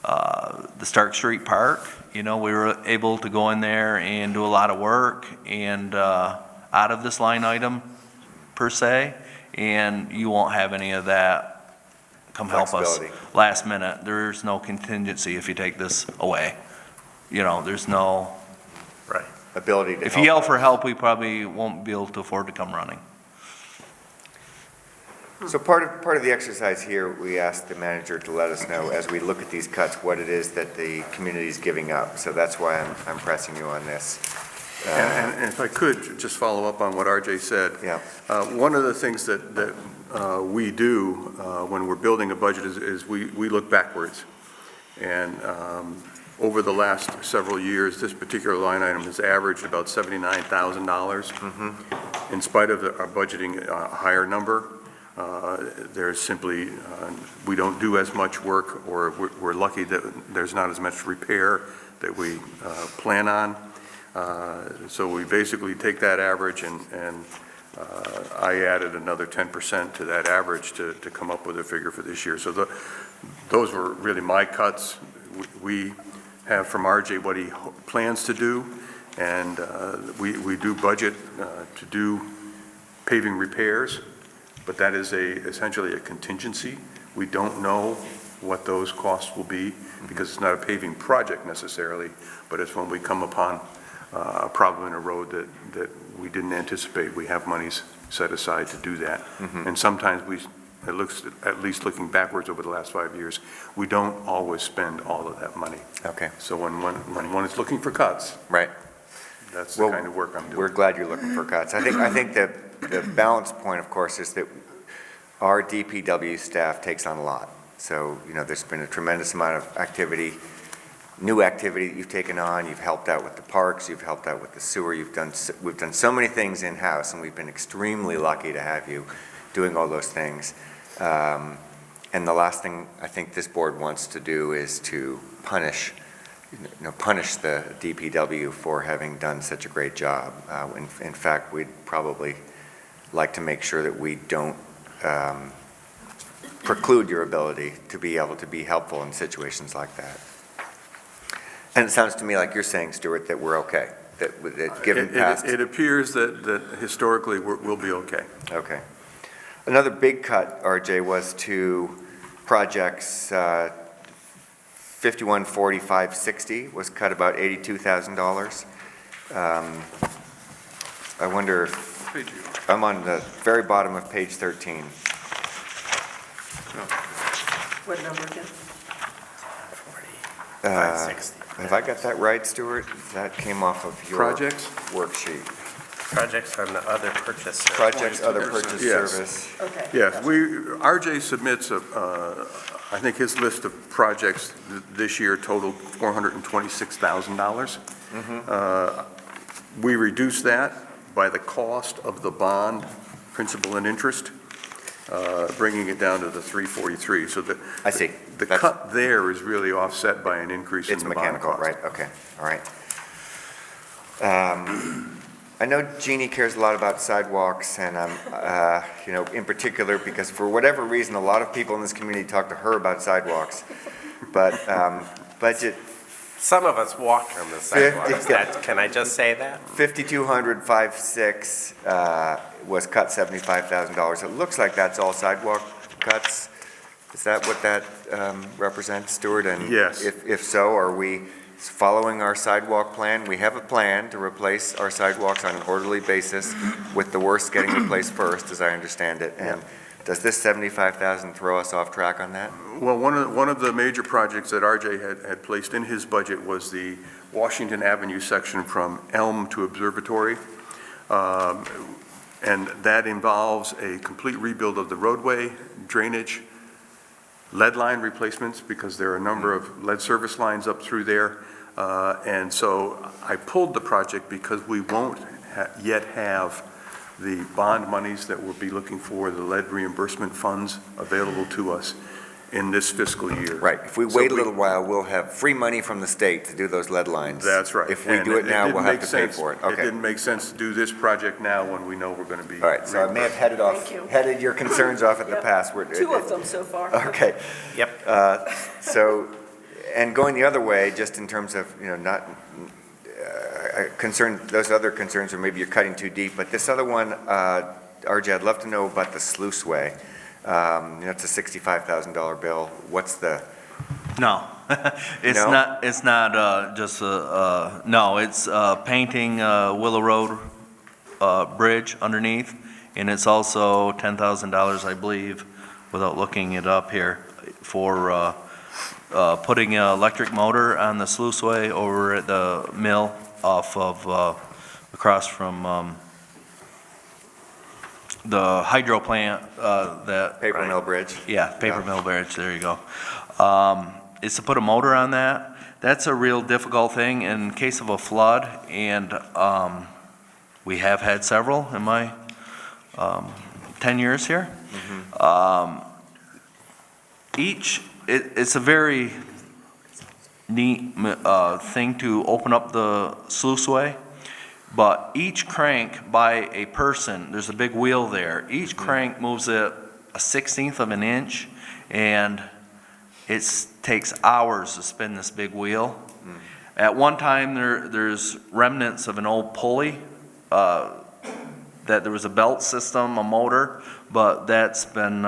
the Stark Street Park, we were able to go in there and do a lot of work and out of this line item per se, and you won't have any of that come help us
Flexibility.
last minute. There's no contingency if you take this away. You know, there's no,
Ability to
if
help.
you yell for help, we probably won't be able to afford to come running.
So part of the exercise here, we asked the manager to let us know, as we look at these cuts, what it is that the community is giving up. So that's why I'm pressing you on this.
And if I could, just follow up on what RJ said.
Yeah.
One of the things that we do when we're building a budget is we look backwards. And over the last several years, this particular line item has averaged about $79,000. In spite of our budgeting a higher number, there's simply, we don't do as much work, or we're lucky that there's not as much repair that we plan on. So we basically take that average, and I added another 10% to that average to come up with a figure for this year. So those were really my cuts. We have from RJ what he plans to do, and we do budget to do paving repairs, but that is essentially a contingency. We don't know what those costs will be, because it's not a paving project necessarily, but it's when we come upon a problem in a road that we didn't anticipate. We have monies set aside to do that. And sometimes at least looking backwards over the last 5 years, we don't always spend all of that money.
Okay.
So when one is looking for cuts,
Right.
that's the kind of work I'm doing.
We're glad you're looking for cuts. I think that the balance point, of course, is that our DPW staff takes on a lot. So, you know, there's been a tremendous amount of activity, new activity that you've taken on. You've helped out with the parks, you've helped out with the sewer, we've done so many things in-house, and we've been extremely lucky to have you doing all those things. And the last thing I think this board wants to do is to punish the DPW for having done such a great job. In fact, we'd probably like to make sure that we don't preclude your ability to be able to be helpful in situations like that. And it sounds to me like you're saying, Stuart, that we're okay, that given past.
It appears that historically we'll be okay.
Okay. Another big cut, RJ, was to projects 514560 was cut about $82,000. I wonder if, I'm on the very bottom of page 13.
What number again?
560.
Have I got that right, Stuart? That came off of your
Projects?
worksheet.
Projects on the other purchase.
Projects, other purchase
Yes.
service.
Okay.
Yes, RJ submits I think his list of projects this year totaled $426,000. We reduced that by the cost of the bond, principal and interest, bringing it down to the 343. So
I see.
The cut there is really offset by an increase in
It's
the bond
mechanical,
cost.
right? Okay, all right. I know Jeannie cares a lot about sidewalks, and in particular, because for whatever reason, a lot of people in this community talk to her about sidewalks. But budget
Some of us walk on the sidewalks. Can I just say that?
5,200,506 was cut $75,000. It looks like that's all sidewalk cuts. Is that what that represents, Stuart? And
Yes.
If so, are we following our sidewalk plan? We have a plan to replace our sidewalks on an orderly basis, with the worst getting replaced first, as I understand it. And does this 75,000 throw us off track on that?
Well, one of the major projects that RJ had placed in his budget was the Washington Avenue section from Elm to Observatory. And that involves a complete rebuild of the roadway, drainage, lead line replacements, because there are a number of lead service lines up through there. And so I pulled the project because we won't yet have the bond monies that we'll be looking for, the lead reimbursement funds available to us in this fiscal year.
Right. If we wait a little while, we'll have free money from the state to do those lead lines.
That's right.
If we do it now, we'll have to pay for it.
It
Okay.
didn't make sense to do this project now when we know we're going to be.
All right, so I may have
Thank you.
headed your concerns off at the
Yep.
pass.
Two of them so far.
Okay.
Yep.
So, and going the other way, just in terms of, not concern, those other concerns, or maybe you're cutting too deep, but this other one, RJ, I'd love to know about the sluiceway. That's a $65,000 bill. What's the,
No, it's
No?
not, it's not just no, it's painting Willow Road bridge underneath, and it's also $10,000, I believe, without looking it up here, for putting an electric motor on the sluiceway over at the mill off of, across from the hydro plant, that.
Paper Mill Bridge?
Yeah, paper mill bridge, there you go. Is to put a motor on that. That's a real difficult thing in case of a flood, and we have had several in my 10 years here. It's a very neat thing to open up the sluiceway, but each crank by a person, there's a big wheel there, each crank moves it a 1/16 of an inch, and it takes hours to spin this big wheel. At one time, there's remnants of an old pulley, that there was a belt system, a motor, but that's been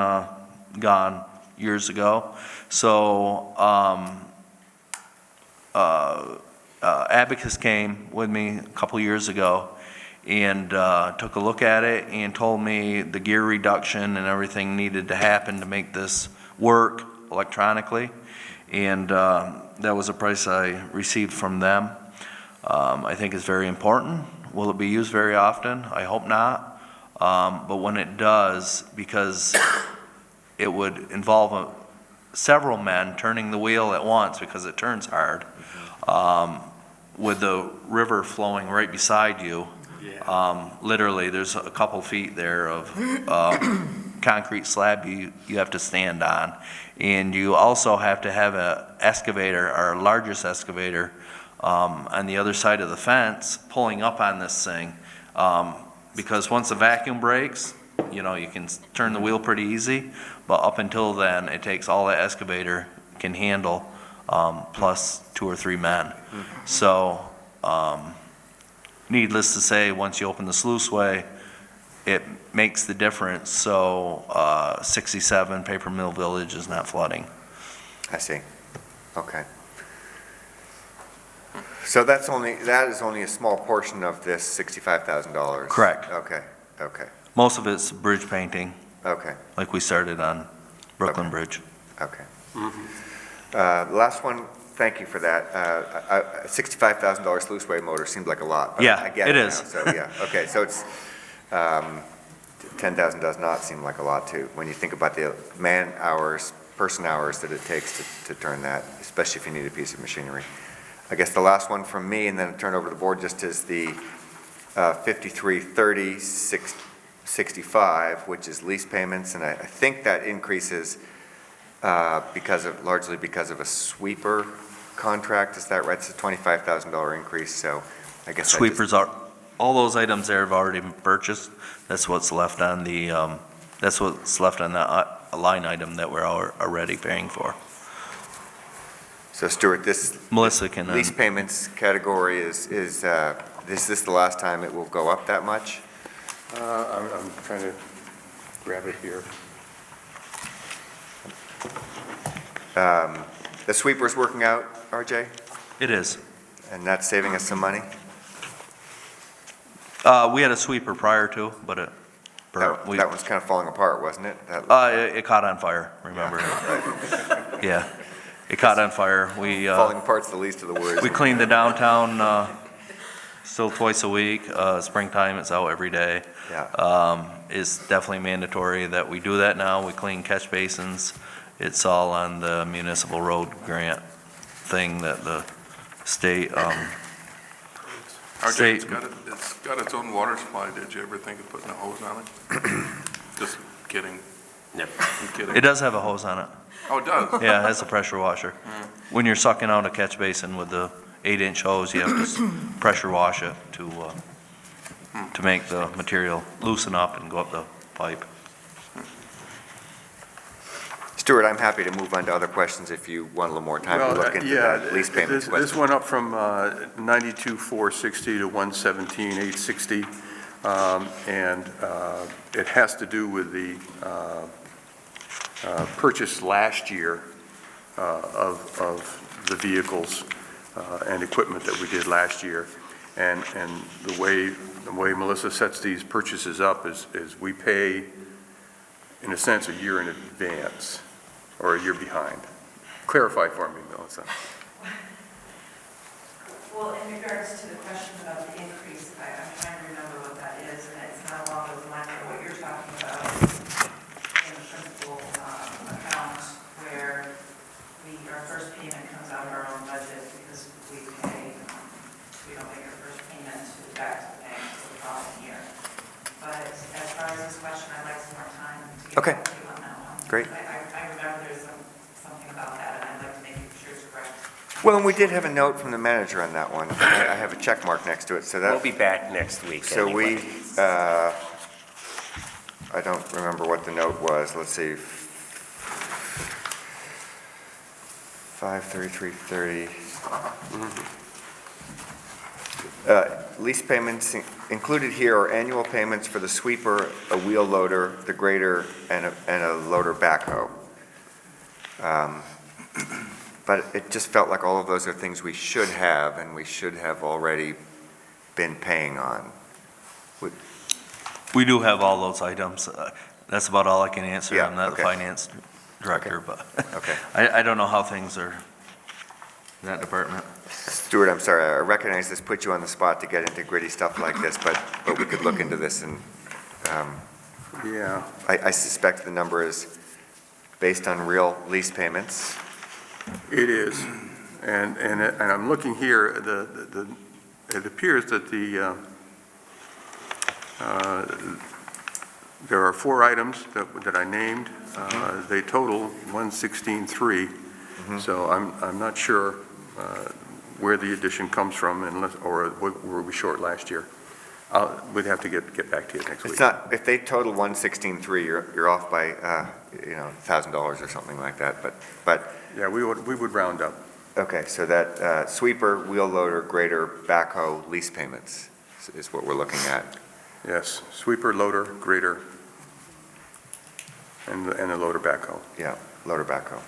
gone years ago. So Abacus came with me a couple years ago and took a look at it and told me the gear reduction and everything needed to happen to make this work electronically, and that was a price I received from them. I think it's very important. Will it be used very often? I hope not. But when it does, because it would involve several men turning the wheel at once because it turns hard, with the river flowing right beside you. Literally, there's a couple feet there of concrete slab you have to stand on. And you also have to have an excavator, our largest excavator, on the other side of the fence pulling up on this thing. Because once the vacuum breaks, you can turn the wheel pretty easy, but up until then, it takes all that excavator can handle, plus 2 or 3 men. So, needless to say, once you open the sluiceway, it makes the difference. So 67 Paper Mill Village is not flooding.
I see. Okay. So that is only a small portion of this $65,000?
Correct.
Okay.
Most of it's bridge painting,
Okay.
like we started on Brooklyn Bridge.
Okay. Last one, thank you for that. A $65,000 sluiceway motor seemed like a lot. But
Yeah,
I get
it
it
is.
now. So, yeah, okay, so it's, 10,000 does not seem like a lot too, when you think about the person hours that it takes to turn that, especially if you need a piece of machinery. I guess the last one from me, and then turn over to the board, just is the 5330-65, which is lease payments, and I think that increases largely because of a sweeper contract. Is that right? It's a $25,000 increase. So I guess
Sweepers are, all those items there have already been purchased. That's what's left on the, line item that we're already paying for.
So Stuart, this
Melissa can.
lease payments category is this the last time it will go up that much?
I'm trying to grab it here.
The sweeper's working out, RJ,
It is.
and that's saving us some money?
We had a sweeper prior to, but it burnt.
That one's kind of falling apart, wasn't it?
It caught on fire, remember? Yeah, it caught on fire.
Falling apart's the least of the worries.
We cleaned the downtown, still twice a week. Springtime, it's out every day.
Yeah.
It's definitely mandatory that we do that now. We clean catch basins. It's all on the municipal road grant thing that the state,
RJ, it's got its own water supply. Did you ever think of putting a hose on it? Just kidding.
No.
I'm kidding.
it does have a hose on it.
Oh, it does?
Yeah, it has a pressure washer. When you're sucking out a catch basin with the 8-inch hose, you have to pressure wash it to make the material loosen up and go up the pipe.
Stuart, I'm happy to move on to other questions if you want a little more time to look into that lease payments
This
question.
went up from 92,460 to 117,860, and it has to do with the purchase last year of the vehicles and equipment that we did last year. And the way Melissa sets these purchases up is we pay, in a sense, a year in advance, or a year behind. Clarify for me, Melissa.
Well, in regards to the question about the increase, I'm trying to remember what that is, and it's not along those lines of what you're talking about in the principal account, where our first payment comes out of our own budget because we don't make our first payment back to the bank for the following year. But as far as this question, I'd like some more time to get
Okay.
back to you on that one.
Great.
I remember there's something about that, and I'd like to make sure it's correct.
Well, and we did have a note from the manager on that one. I have a check mark next to it, so that.
We'll be back next week
So
anyway.
I don't remember what the note was. Let's see. 53330. Lease payments included here are annual payments for the sweeper, a wheel loader, the grader, and a loader backhoe. But it just felt like all of those are things we should have, and we should have already been paying on.
We do have all those items. That's about all I can answer.
Yeah,
I'm not the
okay.
finance director, but
Okay.
I don't know how things are in that department.
Stuart, I'm sorry, I recognize this puts you on the spot to get into gritty stuff like this, but we could look into this, and
Yeah.
I suspect the number is based on real lease payments.
It is, and I'm looking here, it appears that there are 4 items that I named. They total 116.3, so I'm not sure where the addition comes from, or were we short last year? We'd have to get back to you next week.
It's not, if they total 116.3, you're off by, $1,000 or something like that, but.
Yeah, we would round up.
Okay, so that sweeper, wheel loader, grader, backhoe, lease payments is what we're looking at.
Yes, sweeper, loader, grader, and the loader backhoe.
Yeah, loader, backhoe.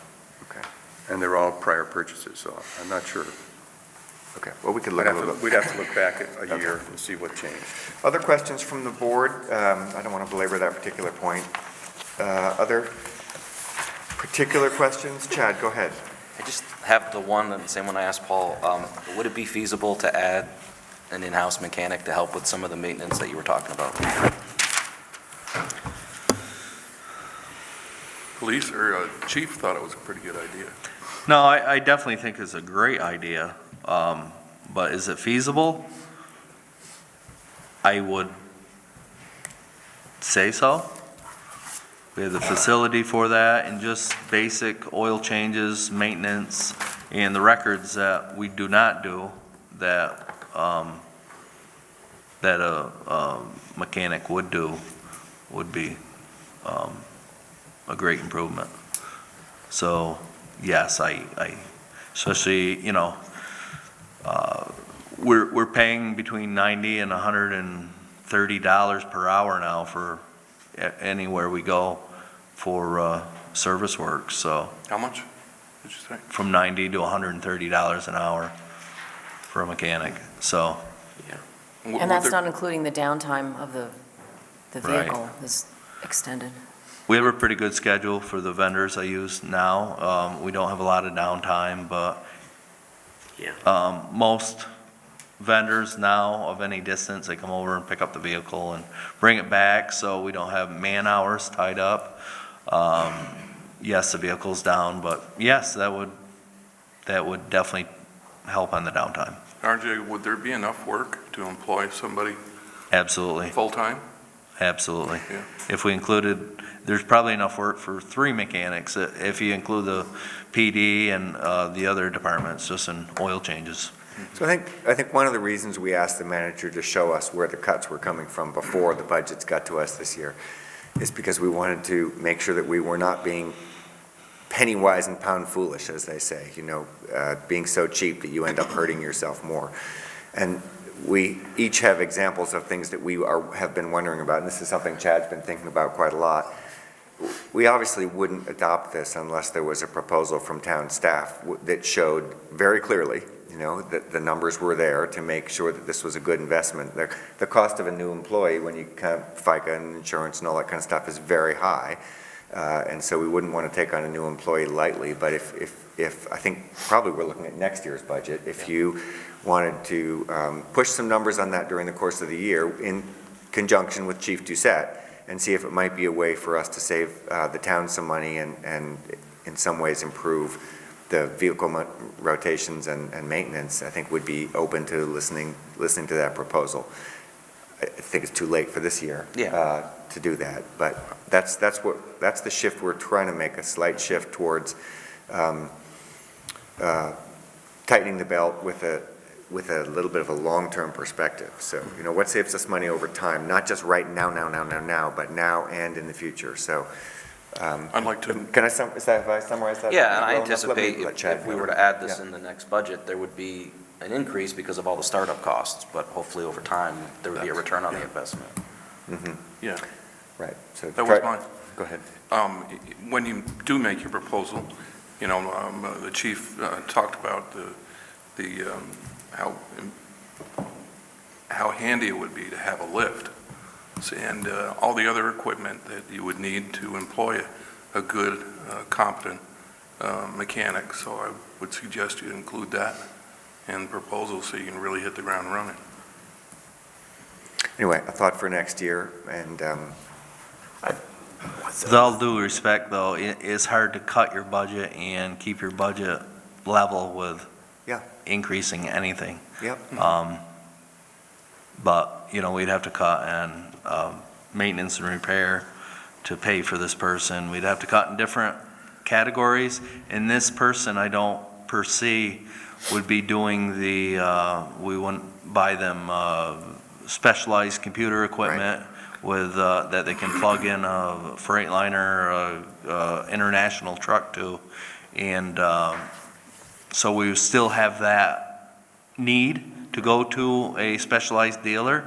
Okay,
And they're all prior purchases, so I'm not sure.
okay. Well, we could look a little bit.
We'd have to look back at a
Okay.
year and see what changed.
Other questions from the board? I don't want to belabor that particular point. Other particular questions? Chad, go ahead.
I just have the same one I asked Paul. Would it be feasible to add an in-house mechanic to help with some of the maintenance that you were talking about?
Police or chief thought it was a pretty good idea.
No, I definitely think it's a great idea, but is it feasible? I would say so. We have the facility for that, and just basic oil changes, maintenance, and the records that we do not do that a mechanic would do would be a great improvement. So, yes, I especially, we're paying between $90 and $130 per hour now for anywhere we go for service work, so
How much did you say?
from $90 to $130 an hour for a mechanic, so.
And that's not including the downtime of the
Right.
vehicle is extended.
We have a pretty good schedule for the vendors I use now. We don't have a lot of downtime, but most vendors now of any distance, they come over and pick up the vehicle and bring it back, so we don't have man hours tied up. Yes, the vehicle's down, but yes, that would definitely help on the downtime.
RJ, would there be enough work to employ somebody
Absolutely,
full-time?
absolutely.
Yeah.
If we included, there's probably enough work for 3 mechanics, if you include the PD and the other departments, just in oil changes.
So I think one of the reasons we asked the manager to show us where the cuts were coming from before the budgets got to us this year is because we wanted to make sure that we were not being penny wise and pound foolish, as they say, being so cheap that you end up hurting yourself more. And we each have examples of things that we have been wondering about, and this is something Chad's been thinking about quite a lot. we obviously wouldn't adopt this unless there was a proposal from town staff that showed very clearly, that the numbers were there to make sure that this was a good investment. The cost of a new employee, when you count FICA and insurance and all that kind of stuff, is very high. And so we wouldn't want to take on a new employee lightly, but if I think probably we're looking at next year's budget, if you wanted to push some numbers on that during the course of the year in conjunction with Chief Doucette, and see if it might be a way for us to save the town some money and in some ways improve the vehicle rotations and maintenance, I think would be open to listening to that proposal. I think it's too late for this year to do that, but that's the shift we're trying to make, a slight shift towards tightening the belt with a little bit of a long-term perspective. So, what saves us money over time, not just right now, but now and in the future. So,
I'd like to.
Can I have I summarize that?
Yeah, and I
well enough?
anticipate if we were to add this
Yeah.
in the next budget, there would be an increase because of all the startup costs, but hopefully over time, there would be a return on the investment.
Mm-hmm.
Yeah,
Right. So
that was mine.
Go ahead.
When you do make your proposal, the chief talked about how handy it would be to have a lift and all the other equipment that you would need to employ a good, competent mechanic. So I would suggest you include that in the proposal so you can really hit the ground running.
Anyway, a thought for next year, and
With all due respect, though, it's hard to cut your budget and keep your budget level with increasing anything.
Yep.
But, we'd have to cut in maintenance and repair to pay for this person. We'd have to cut in different categories. And this person, I don't foresee, would be doing we wouldn't buy them specialized computer equipment with, that they can plug in a Freightliner or international truck to. And so we still have that need to go to a specialized dealer.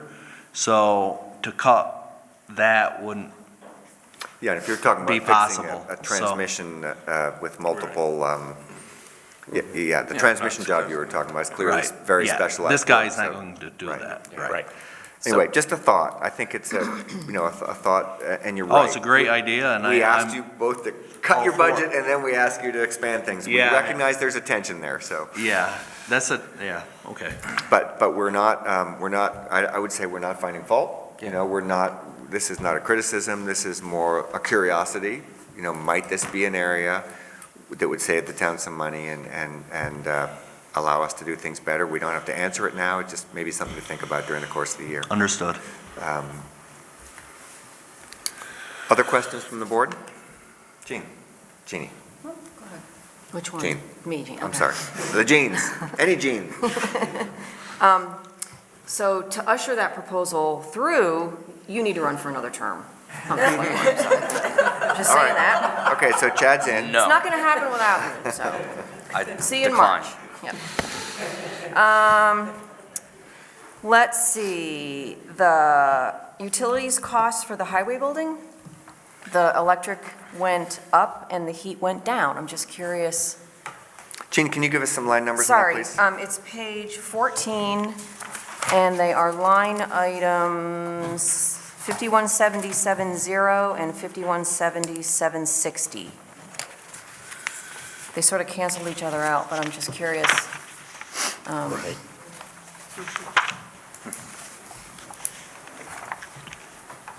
So to cut that wouldn't
yeah, if you're talking
be
about fixing
possible.
a transmission with multiple, the transmission job you were talking about is clearly very specialized.
This guy's not going to do that.
Right.
Anyway, just a thought. I think it's a thought, and you're
Oh,
right.
it's a great idea, and
We asked
I'm
you both to cut your budget, and then we ask you to expand things. We
Yeah.
recognize there's a tension there, so.
Yeah, okay.
But we're not, I would say we're not finding fault. This is not a criticism, this is more a curiosity. Might this be an area that would save the town some money and allow us to do things better? We don't have to answer it now, it's just maybe something to think about during the course of the year.
Understood.
Other questions from the board? Jeannie.
Which one?
Jean.
Me, Jean.
I'm
okay.
sorry. The Jeans, any Jean.
So to usher that proposal through, you need to run for another term. I'm just
All
saying
right.
that.
Okay, so Chad's in.
It's not going to happen without me, so.
I
See you in
decline.
March. Yep. Let's see, the utilities costs for the highway building? The electric went up and the heat went down. I'm just curious.
Jean, can you give us some line numbers on that,
Sorry,
please?
it's page 14, and they are line items 517070 and 517060. They sort of canceled each other out, but I'm just curious.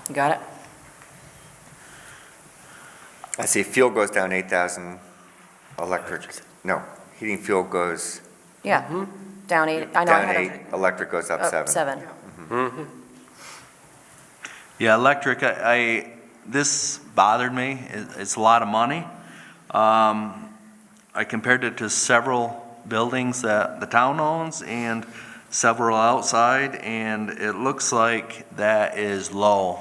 You got it?
I see fuel goes down 8,000, heating fuel goes
Yeah, down 8, I know. I
down
had
8, electric goes up 7.
7.
Yeah, electric, this bothered me. It's a lot of money. I compared it to several buildings that the town owns and several outside, and it looks like that is low,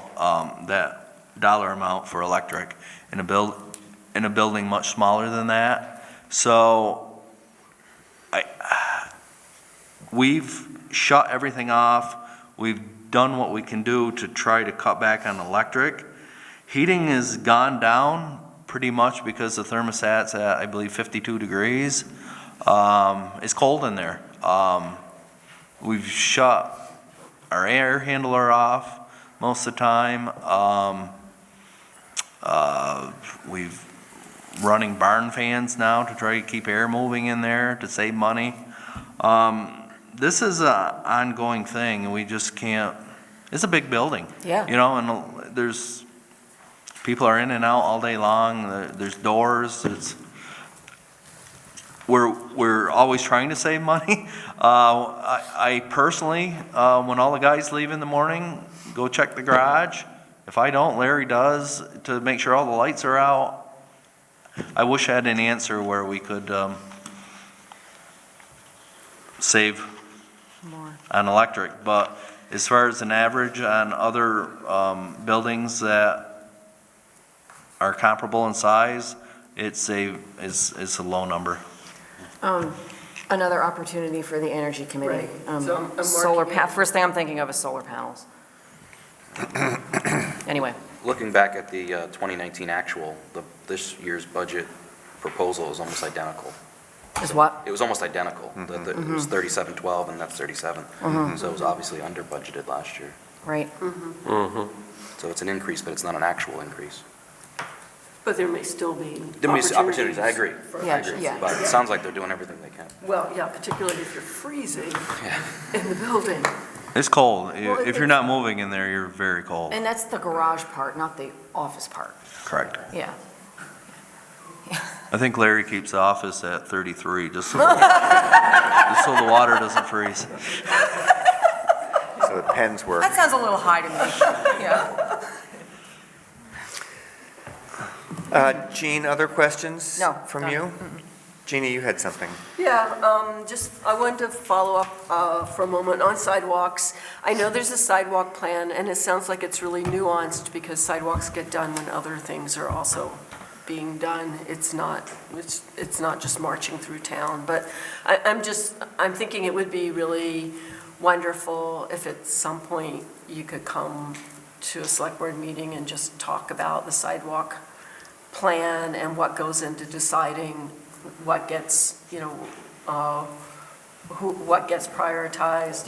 that dollar amount for electric in a building much smaller than that. So we've shut everything off. We've done what we can do to try to cut back on electric. Heating has gone down pretty much because the thermostat's at, I believe, 52 degrees. It's cold in there. We've shut our air handler off most of the time. We've running barn fans now to try to keep air moving in there to save money. This is a ongoing thing, and we just can't, it's a big building.
Yeah.
You know, and there's, people are in and out all day long, there's doors, we're always trying to save money. I personally, when all the guys leave in the morning, go check the garage. If I don't, Larry does, to make sure all the lights are out. I wish I had an answer where we could save
More.
on electric, but as far as an average on other buildings that are comparable in size, it's a low number.
Another opportunity for the Energy Committee.
Right. So I'm marking
Solar
it.
first thing I'm thinking of is solar panels. Anyway,
Looking back at the 2019 actual, this year's budget proposal is almost identical.
is what?
It was almost identical. It was 3712 and that's 37. So it was obviously under budgeted last year.
Right.
So it's an increase, but it's not an actual increase.
But there may still be
There may be opportunities, I agree.
for
Yeah,
I agree.
yeah.
But it sounds like they're doing everything they can.
Well, yeah, particularly if you're freezing in the building.
It's cold.
Well,
If you're not moving in there, you're very cold.
And that's the garage part, not the office part.
Correct.
Yeah.
I think Larry keeps the office at 33, just so the water doesn't freeze.
So the pens work.
That sounds a little high to me. Yeah.
Jean, other questions
No,
from
done.
you? Jeannie, you had something.
Yeah, I wanted to follow up for a moment on sidewalks. I know there's a sidewalk plan, and it sounds like it's really nuanced because sidewalks get done when other things are also being done. It's not just marching through town. But I'm thinking it would be really wonderful if at some point you could come to a select board meeting and just talk about the sidewalk plan and what goes into deciding what gets, what gets prioritized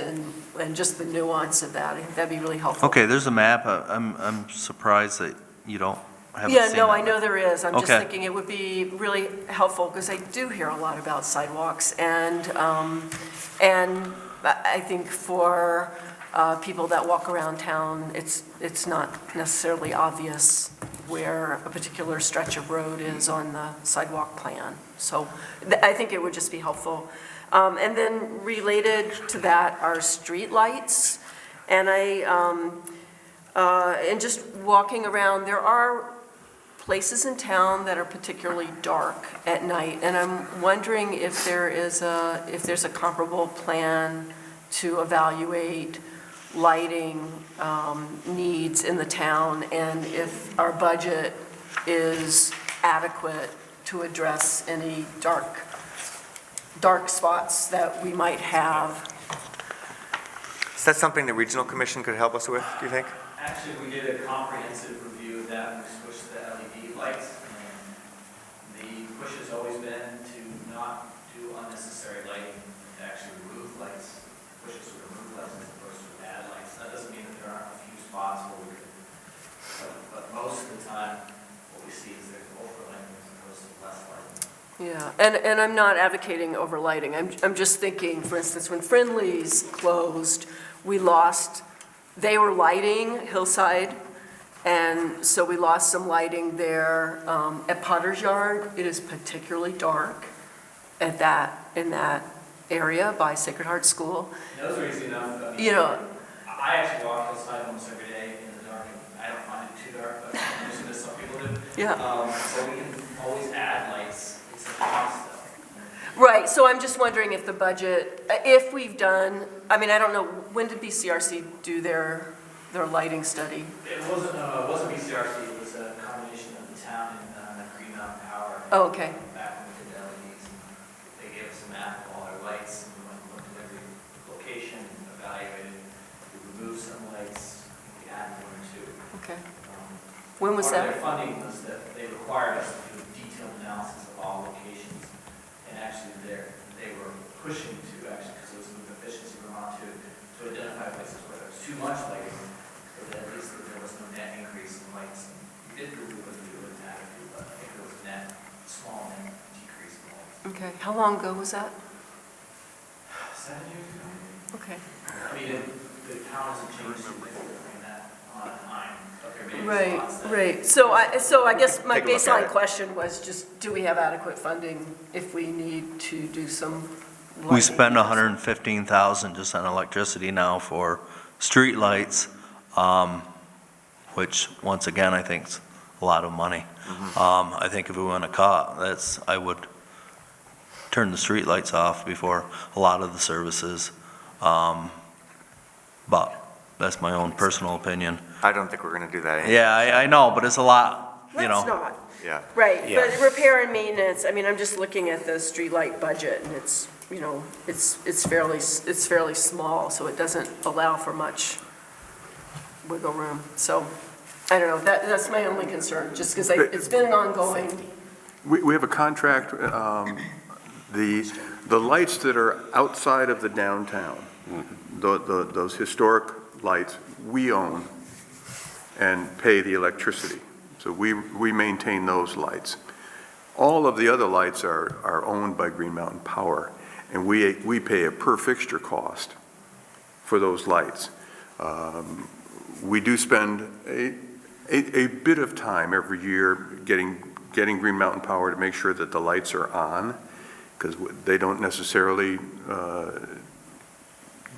and just the nuance of that. I think that'd be really helpful.
Okay, there's a map. I'm surprised that you don't have
Yeah,
seen
no,
that.
I know there is. I'm just
Okay.
thinking it would be really helpful because I do hear a lot about sidewalks and I think for people that walk around town, it's not necessarily obvious where a particular stretch of road is on the sidewalk plan. So I think it would just be helpful. And then related to that are streetlights. And and just walking around, there are places in town that are particularly dark at night. And I'm wondering if there's a comparable plan to evaluate lighting needs in the town, and if our budget is adequate to address any dark spots that we might have.
Is that something the Regional Commission could help us with, do you think?
Actually, we did a comprehensive review of that, and we switched to LED lights. And the push has always been to not do unnecessary lighting, to actually remove lights. Push is to remove lights as opposed to add lights. That doesn't mean that there aren't a few spots where we could, but most of the time, what we see is there's overlighting as opposed to less lighting.
Yeah, and I'm not advocating overlighting. I'm just thinking, for instance, when Friendly's closed, they were lighting Hillside, and so we lost some lighting there. At Potter's Yard, it is particularly dark in that area by Sacred Heart School.
Those are easy enough. I mean,
You know,
I actually walk outside almost every day in the dark, and I don't find it too dark, but I'm used to this, some people do.
Yeah.
So we can always add lights. It's a cost though.
Right, so I'm just wondering if the budget, if we've done, I mean, I don't know, when did BCRC do their lighting study?
It wasn't BCRC, it was a combination of the town and Green Mountain Power.
Oh, okay.
Back when we did the LEDs, and they gave us a map of all our lights, and we went and looked at every location, and evaluated. We removed some lights, we added one or two.
Okay. When was
Part of
that?
their funding was that they required us to do a detailed analysis of all locations. And actually, they were pushing to, actually, because it was an efficiency Vermont, to identify places where there was too much lighting, so that at least there was no net increase in lights. We did really what we would have to, but I think there was a net, small net decrease in lights.
Okay, how long ago was that?
7 years ago, maybe?
Okay.
I mean, the town hasn't changed significantly in that amount of time, but there may be
Right,
spots that.
right. So I guess my
Take a look at
baseline
it.
question was just, do we have adequate funding if we need to do some
We
lighting?
spend 115,000 just on electricity now for streetlights, which, once again, I think is a lot of money. I think if we want to cut, I would turn the streetlights off before a lot of the services. But that's my own personal opinion.
I don't think we're gonna do that.
Yeah, I know, but it's a lot, you
It's
know.
not.
Yeah.
Right,
Yeah.
but repair and maintenance, I mean, I'm just looking at the streetlight budget, and it's, you know, it's fairly small, so it doesn't allow for much wiggle room. So, I don't know, that's my only concern, just because it's been an ongoing.
We have a contract, the lights that are outside of the downtown, those historic lights, we own and pay the electricity. So we maintain those lights. All of the other lights are owned by Green Mountain Power, and we pay a per fixture cost for those lights. We do spend a bit of time every year getting Green Mountain Power to make sure that the lights are on, because they don't necessarily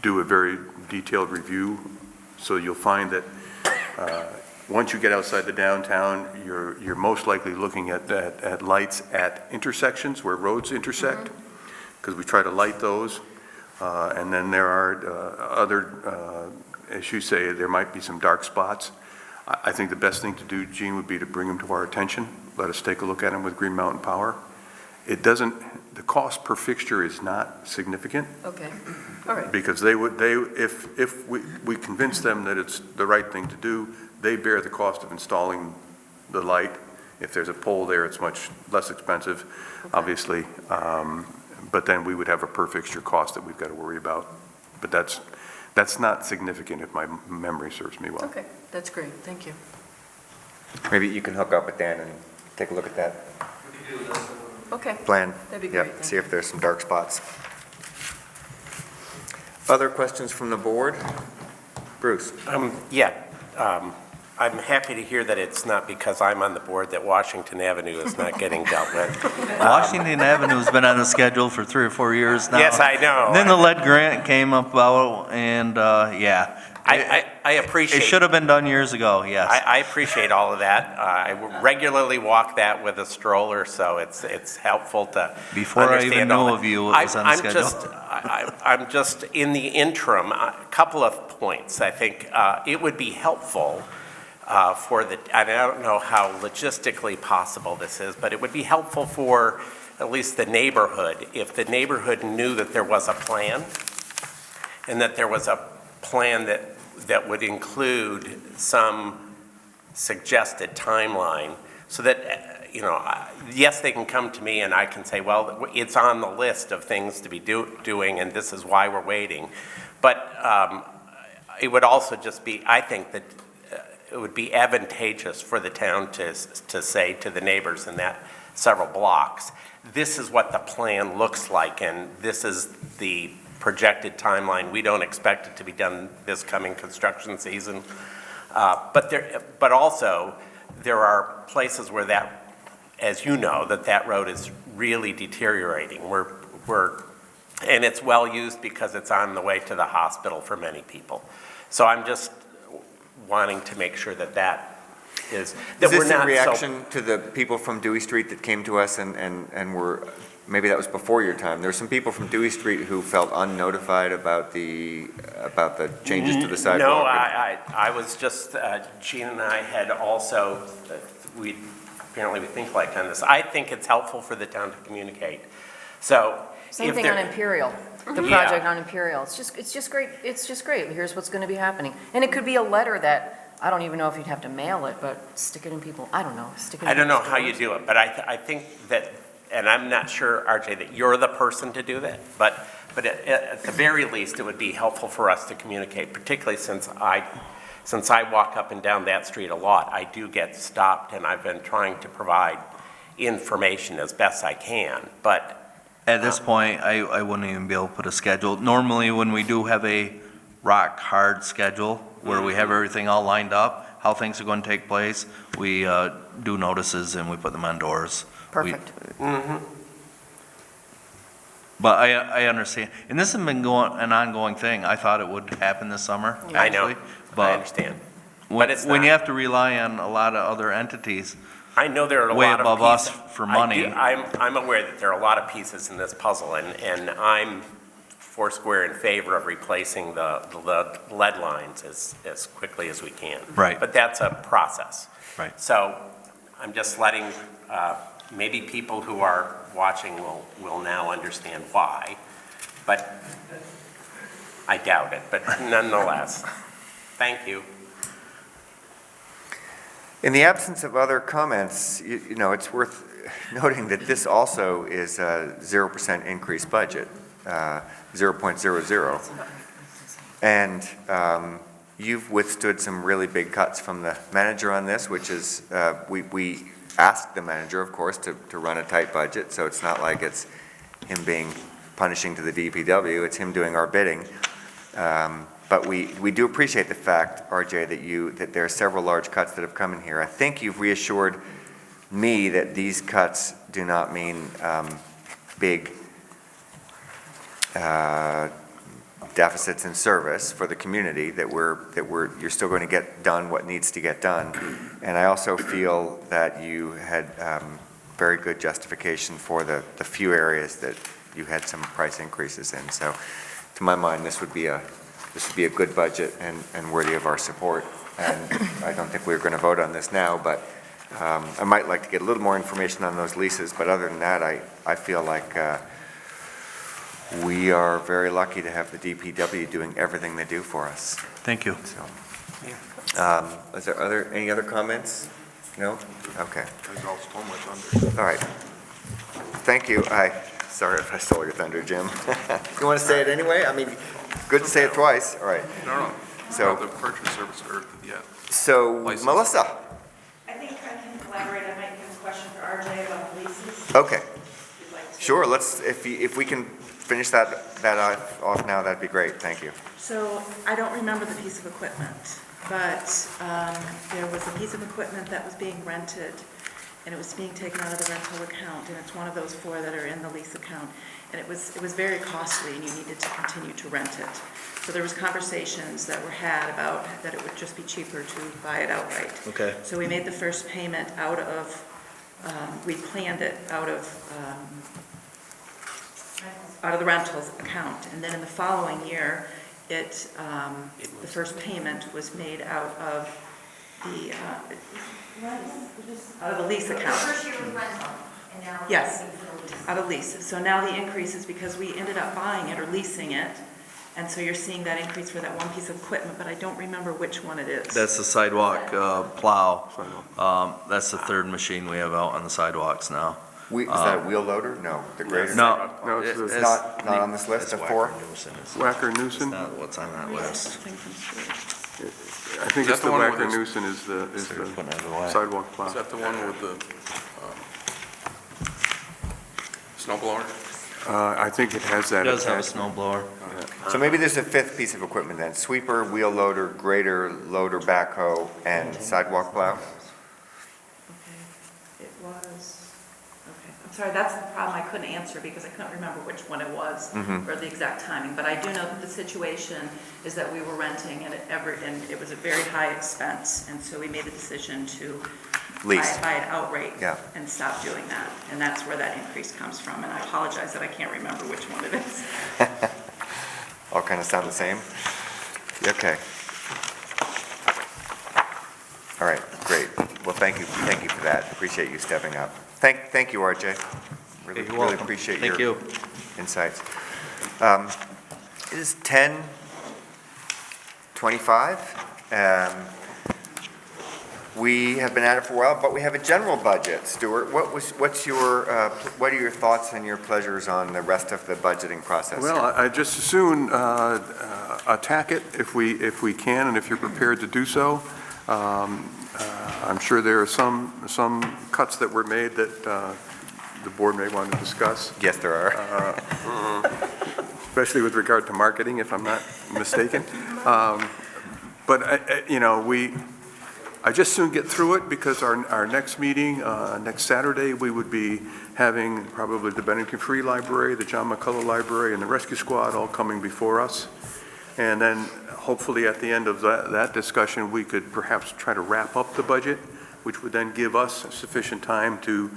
do a very detailed review. So you'll find that once you get outside the downtown, you're most likely looking at lights at intersections where roads intersect, because we try to light those. And then there are other, as you say, there might be some dark spots. I think the best thing to do, Gene, would be to bring them to our attention. Let us take a look at them with Green Mountain Power. The cost per fixture is not significant.
Okay, all right.
Because if we convince them that it's the right thing to do, they bear the cost of installing the light. If there's a pole there, it's much less expensive, obviously. But then we would have a per fixture cost that we've got to worry about. But that's not significant if my memory serves me well.
Okay, that's great, thank you.
Maybe you can hook up with Dan and take a look at that
We could do this.
Okay,
plan.
that'd be
Yep,
great.
see if there's some dark spots. Other questions from the board? Bruce?
I'm happy to hear that it's not because I'm on the board that Washington Avenue is not getting dealt with.
Washington Avenue's been on the schedule for 3 or 4 years now.
Yes, I know.
And then the lead grant came about, and, yeah.
I appreciate.
It should have been done years ago, yes.
I appreciate all of that. I regularly walk that with a stroller, so it's helpful to
Before I even
understand all
knew
that.
of you, it was on the schedule.
I'm just, in the interim, a couple of points. I think it would be helpful and I don't know how logistically possible this is, but it would be helpful for at least the neighborhood, if the neighborhood knew that there was a plan, and that there was a plan that would include some suggested timeline, so that, yes, they can come to me and I can say, well, it's on the list of things to be doing, and this is why we're waiting. But it would also just be, I think that it would be advantageous for the town to say to the neighbors in that several blocks, this is what the plan looks like, and this is the projected timeline. We don't expect it to be done this coming construction season. But also, there are places where that, as you know, that road is really deteriorating. And it's well used because it's on the way to the hospital for many people. So I'm just wanting to make sure that
Is
we're
this
not
in reaction to the people from Dewey Street that came to us and were, maybe that was before your time, there were some people from Dewey Street who felt unnotified about the changes to the sidewalk?
No, I was just, Gene and I had also, apparently we think like on this. I think it's helpful for the town to communicate. So
Same
if
thing
there-
on Imperial, the
Yeah.
project on Imperial. It's just great. Here's what's going to be happening. And it could be a letter that I don't even know if you'd have to mail it, but stick it in people, I don't know, stick it in.
I don't know
people's
how you
doors.
do it, but I think that, and I'm not sure, RJ, that you're the person to do that, but at the very least, it would be helpful for us to communicate, particularly since I walk up and down that street a lot. I do get stopped, and I've been trying to provide information as best I can, but
At this point, I wouldn't even be able to put a schedule. Normally, when we do have a rock-hard schedule, where we have everything all lined up, how things are going to take place, we do notices and we put them on doors.
Perfect.
But I understand, and this has been an ongoing thing. I thought it would happen this summer,
I know,
actually.
I
But
understand.
when
it's
when you
not.
have to rely on a lot of other entities,
I know there are a
way
lot of
above us
pieces.
for money.
I'm aware that there are a lot of pieces in this puzzle, and I'm foursquare in favor of replacing the lead lines as quickly as we can.
Right.
But that's a process.
Right.
So I'm just letting, maybe people who are watching will now understand why, but I doubt it, but nonetheless, thank you.
In the absence of other comments, you know, it's worth noting that this also is a 0% increase budget, 0.00. And you've withstood some really big cuts from the manager on this, which is, we asked the manager, of course, to run a tight budget, so it's not like it's him being punishing to the DPW, it's him doing our bidding. But we do appreciate the fact, RJ, that there are several large cuts that have come in here. I think you've reassured me that these cuts do not mean big deficits in service for the community, that you're still going to get done what needs to get done. And I also feel that you had very good justification for the few areas that you had some price increases in. So to my mind, this would be a good budget and worthy of our support. And I don't think we're going to vote on this now, but I might like to get a little more information on those leases. But other than that, I feel like we are very lucky to have the DPW doing everything they do for us.
Thank you.
So, is there any other comments? No? Okay. All right. Thank you. Sorry if I stole your thunder, Jim. You want to say it anyway? I mean, good to say it twice. All right.
No.
So
The purchase service or yet.
So,
License.
Melissa.
I think I can collaborate. I might have a question for RJ about leases.
Okay.
If you'd like to.
Sure. If we can finish that off now, that'd be great. Thank you.
So I don't remember the piece of equipment, but there was a piece of equipment that was being rented, and it was being taken out of the rental account, and it's one of those four that are in the lease account. And it was very costly, and you needed to continue to rent it. So there was conversations that were had about that it would just be cheaper to buy it outright.
Okay.
So we made the first payment out of, we planned it out of the rentals account. And then in the following year, the first payment was made out of the lease account.
First year was rental, and now it's
Yes,
for the lease.
out of lease. So now the increase is because we ended up buying it or leasing it, and so you're seeing that increase for that one piece of equipment, but I don't remember which one it is.
That's the sidewalk plow. That's the third machine we have out on the sidewalks now.
Is that a wheel loader? No, the grader.
No.
No, it's
It's not on this list of four?
Wacker
It's
Newson.
not what's on that list.
Something from Seward.
I think
Is
it's
that
the
the one
Wacker
with the-
Newson is
They're
the
putting it away.
sidewalk plow.
Is that the one with the snow blower?
I think it has
It
that.
does have a
attached.
snow blower.
So maybe there's a fifth piece of equipment then. Sweeper, wheel loader, grader, loader, backhoe, and sidewalk plow?
Okay, it was, okay, I'm sorry, that's the problem I couldn't answer because I couldn't remember which one it was or the exact timing, but I do know that the situation is that we were renting and it was a very high expense, and so we made the decision to
Lease.
buy it outright
Yeah.
and stop doing that, and that's where that increase comes from, and I apologize that I can't remember which one it is.
All kind of sound the same? Okay. All right, great. Well, thank you for that. Appreciate you stepping up. Thank you, RJ. Really,
You're
really
welcome.
appreciate
Thank
your
you.
insights. It is 10:25. we have been at it for a while, but we have a general budget. Stuart, what are your thoughts and your pleasures on the rest of the budgeting process?
Well, I just as soon attack it if we can, and if you're prepared to do so. I'm sure there are some cuts that were made that the board may want to discuss.
Yes, there are.
Especially with regard to marketing, if I'm not mistaken. But I just soon get through it, because our next meeting, next Saturday, we would be having probably the Bennington Free Library, the John McCullough Library, and the Rescue Squad all coming before us. And then hopefully at the end of that discussion, we could perhaps try to wrap up the budget, which would then give us sufficient time to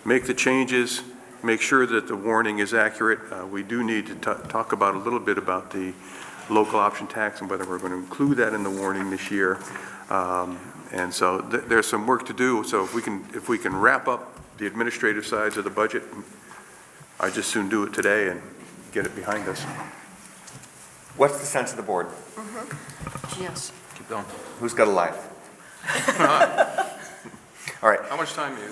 make the changes, make sure that the warning is accurate. We do need to talk about a little bit about the local option tax and whether we're going to include that in the warning this year. And so there's some work to do. So if we can wrap up the administrative sides of the budget, I just soon do it today and get it behind us.
What's the sense of the board?
Yes.
Keep going.
Who's got a life? All right.
How much time do you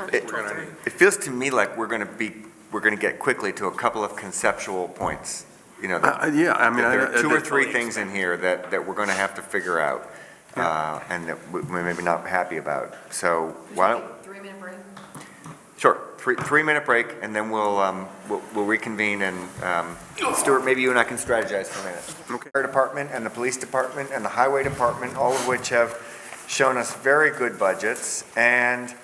think we're going to need?
It feels to me like we're going to get quickly to a couple of conceptual points.
Yeah, I mean,
there are two or three things in here that we're going to have to figure out, and that we're maybe not happy about. So why don't?
3-minute break?
Sure, three-minute break, and then we'll reconvene, and Stuart, maybe you and I can strategize for a minute.
Okay.
Fire department and the police department and the highway department, all of which have shown us very good budgets. And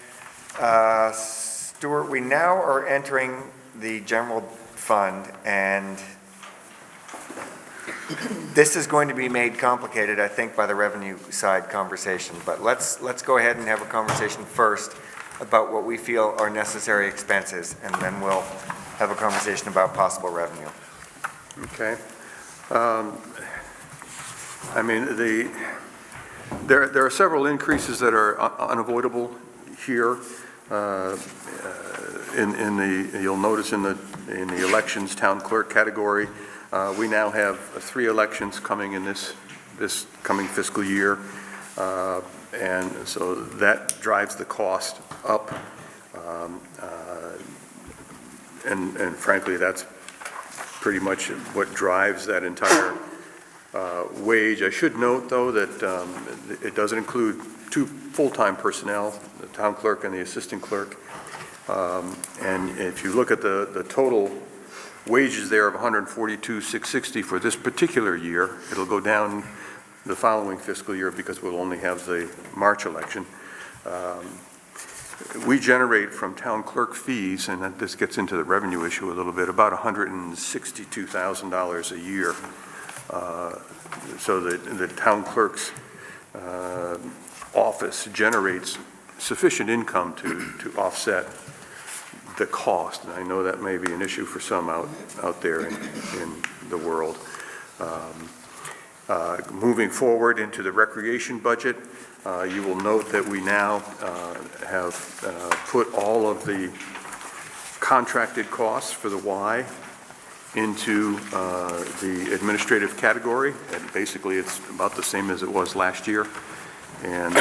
Stuart, we now are entering the general fund, and this is going to be made complicated, I think, by the revenue side conversation. But let's go ahead and have a conversation first about what we feel are necessary expenses, and then we'll have a conversation about possible revenue.
Okay. I mean, there are several increases that are unavoidable here. You'll notice in the elections town clerk category, we now have 3 elections coming in this coming fiscal year. And so that drives the cost up, and frankly, that's pretty much what drives that entire wage. I should note, though, that it doesn't include 2 full-time personnel, the town clerk and the assistant clerk. And if you look at the total wages there of $142,660 for this particular year, it'll go down the following fiscal year because we'll only have the March election. We generate from town clerk fees, and this gets into the revenue issue a little bit, about $162,000 a year. So the town clerk's office generates sufficient income to offset the cost. And I know that may be an issue for some out there in the world. Moving forward into the recreation budget, you will note that we now have put all of the contracted costs for the Y into the administrative category, and basically it's about the same as it was last year. And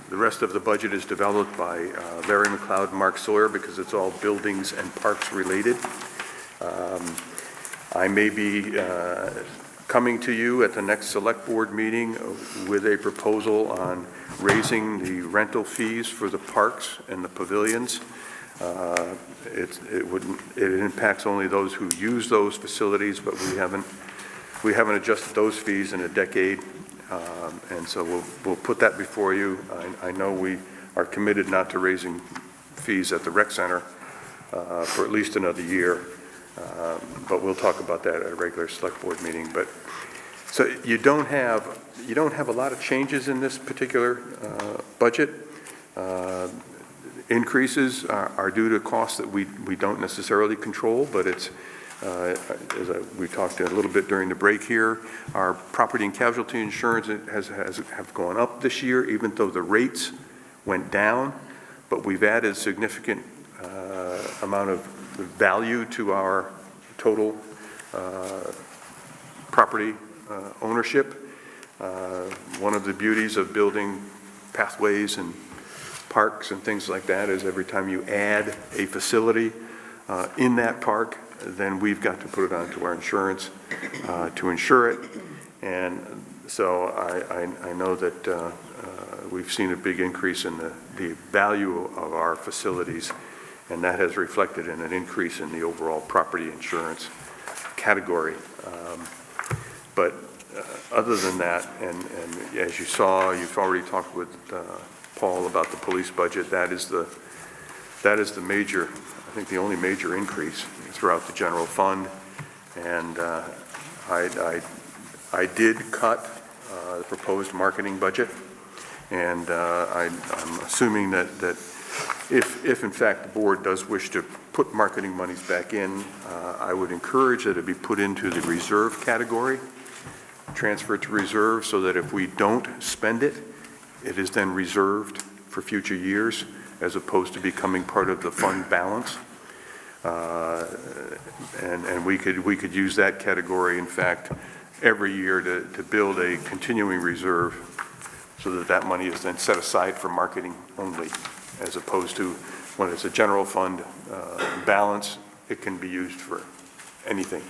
the rest of the budget is developed by Larry McLeod and Mark Sawyer, because it's all buildings and parks related. I may be coming to you at the next select board meeting with a proposal on raising the rental fees for the parks and the pavilions. It impacts only those who use those facilities, but we haven't adjusted those fees in a decade. And so we'll put that before you. I know we are committed not to raising fees at the rec center for at least another year. But we'll talk about that at a regular select board meeting. But so you don't have a lot of changes in this particular budget. Increases are due to costs that we don't necessarily control, but it's we talked a little bit during the break here. Our property and casualty insurance have gone up this year, even though the rates went down. But we've added significant amount of value to our total property ownership. One of the beauties of building pathways and parks and things like that, is every time you add a facility in that park, then we've got to put it onto our insurance to insure it. And so I know that we've seen a big increase in the value of our facilities, and that has reflected in an increase in the overall property insurance category. But other than that, and as you saw, you've already talked with Paul about the police budget. That is the major, I think the only major increase throughout the general fund. And I did cut the proposed marketing budget, and I'm assuming that if in fact the board does wish to put marketing monies back in, I would encourage that it be put into the reserve category, transfer to reserve, so that if we don't spend it, it is then reserved for future years, as opposed to becoming part of the fund balance. And we could use that category, in fact, every year to build a continuing reserve, so that that money is then set aside for marketing only, as opposed to when it's a general fund balance, it can be used for anything.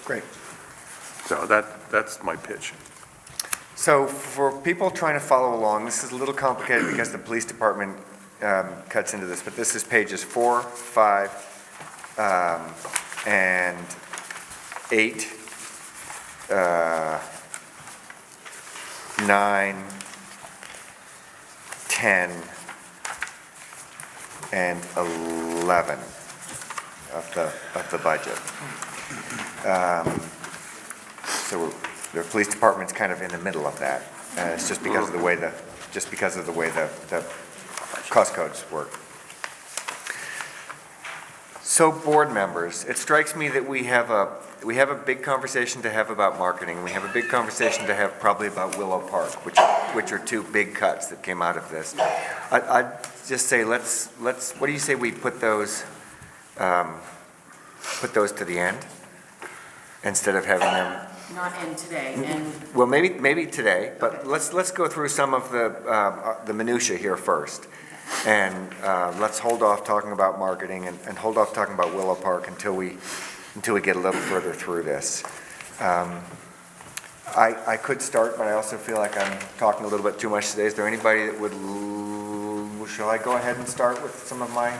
Great.
So that's my pitch.
So for people trying to follow along, this is a little complicated because the police department cuts into this, but this is pages 4, 5, and 8, 9, 10, and 11 of the budget. So the police department's kind of in the middle of that. It's just because of the way the cost codes work. So board members, it strikes me that we have a big conversation to have about marketing. We have a big conversation to have probably about Willow Park, which are two big cuts that came out of this. I'd just say let's what do you say we put those to the end instead of having them.
Not in today, and
Well, maybe today, but let's go through some of the minutia here first, and let's hold off talking about marketing and hold off talking about Willow Park until we get a little further through this. I could start, but I also feel like I'm talking a little bit too much today. Is there anybody that would? Shall I go ahead and start with some of my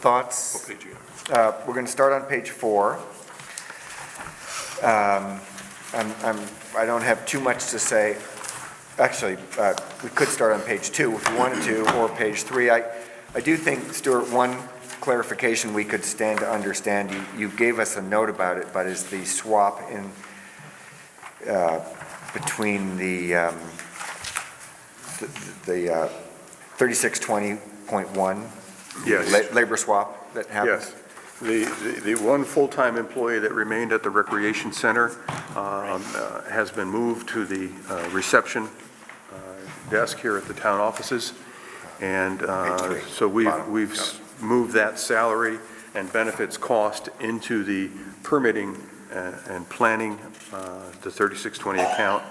thoughts?
What page are you on?
We're going to start on page 4. I don't have too much to say. Actually, we could start on page 2 if you wanted to, or page 3. I do think, Stuart, one clarification we could stand to understand, you gave us a note about it, but is the swap in between the 3620.1
Yes.
labor swap that happened?
Yes. The one full-time employee that remained at the recreation center has been moved to the reception desk here at the town offices. And so we've moved that salary and benefits cost into the permitting and planning, the 3620 account,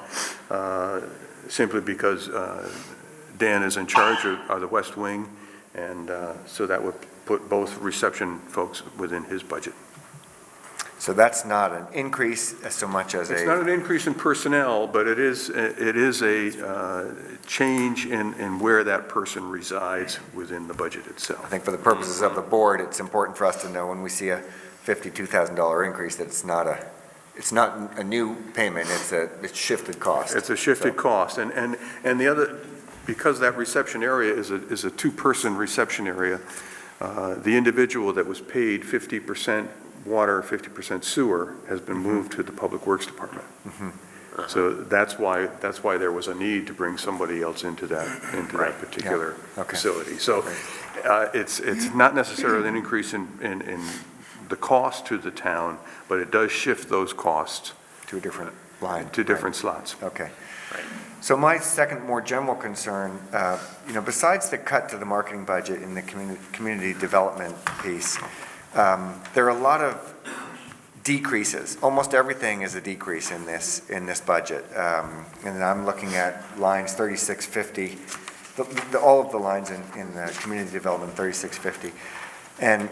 simply because Dan is in charge of the West Wing, and so that would put both reception folks within his budget.
So that's not an increase so much as
It's not an increase in personnel, but it is a change in where that person resides within the budget itself.
I think for the purposes of the board, it's important for us to know when we see a $52,000 increase that it's not a new payment, it's shifted cost.
It's a shifted cost, and the other, because that reception area is a two-person reception area, the individual that was paid 50% water, 50% sewer has been moved to the Public Works Department. So that's why there was a need to bring somebody else into that particular facility. So it's not necessarily an increase in the cost to the town, but it does shift those costs
to a different line.
To different slots.
Okay. So my second more general concern, besides the cut to the marketing budget in the community development piece, there are a lot of decreases. Almost everything is a decrease in this budget. And I'm looking at lines 3650, all of the lines in the community development, 3650. And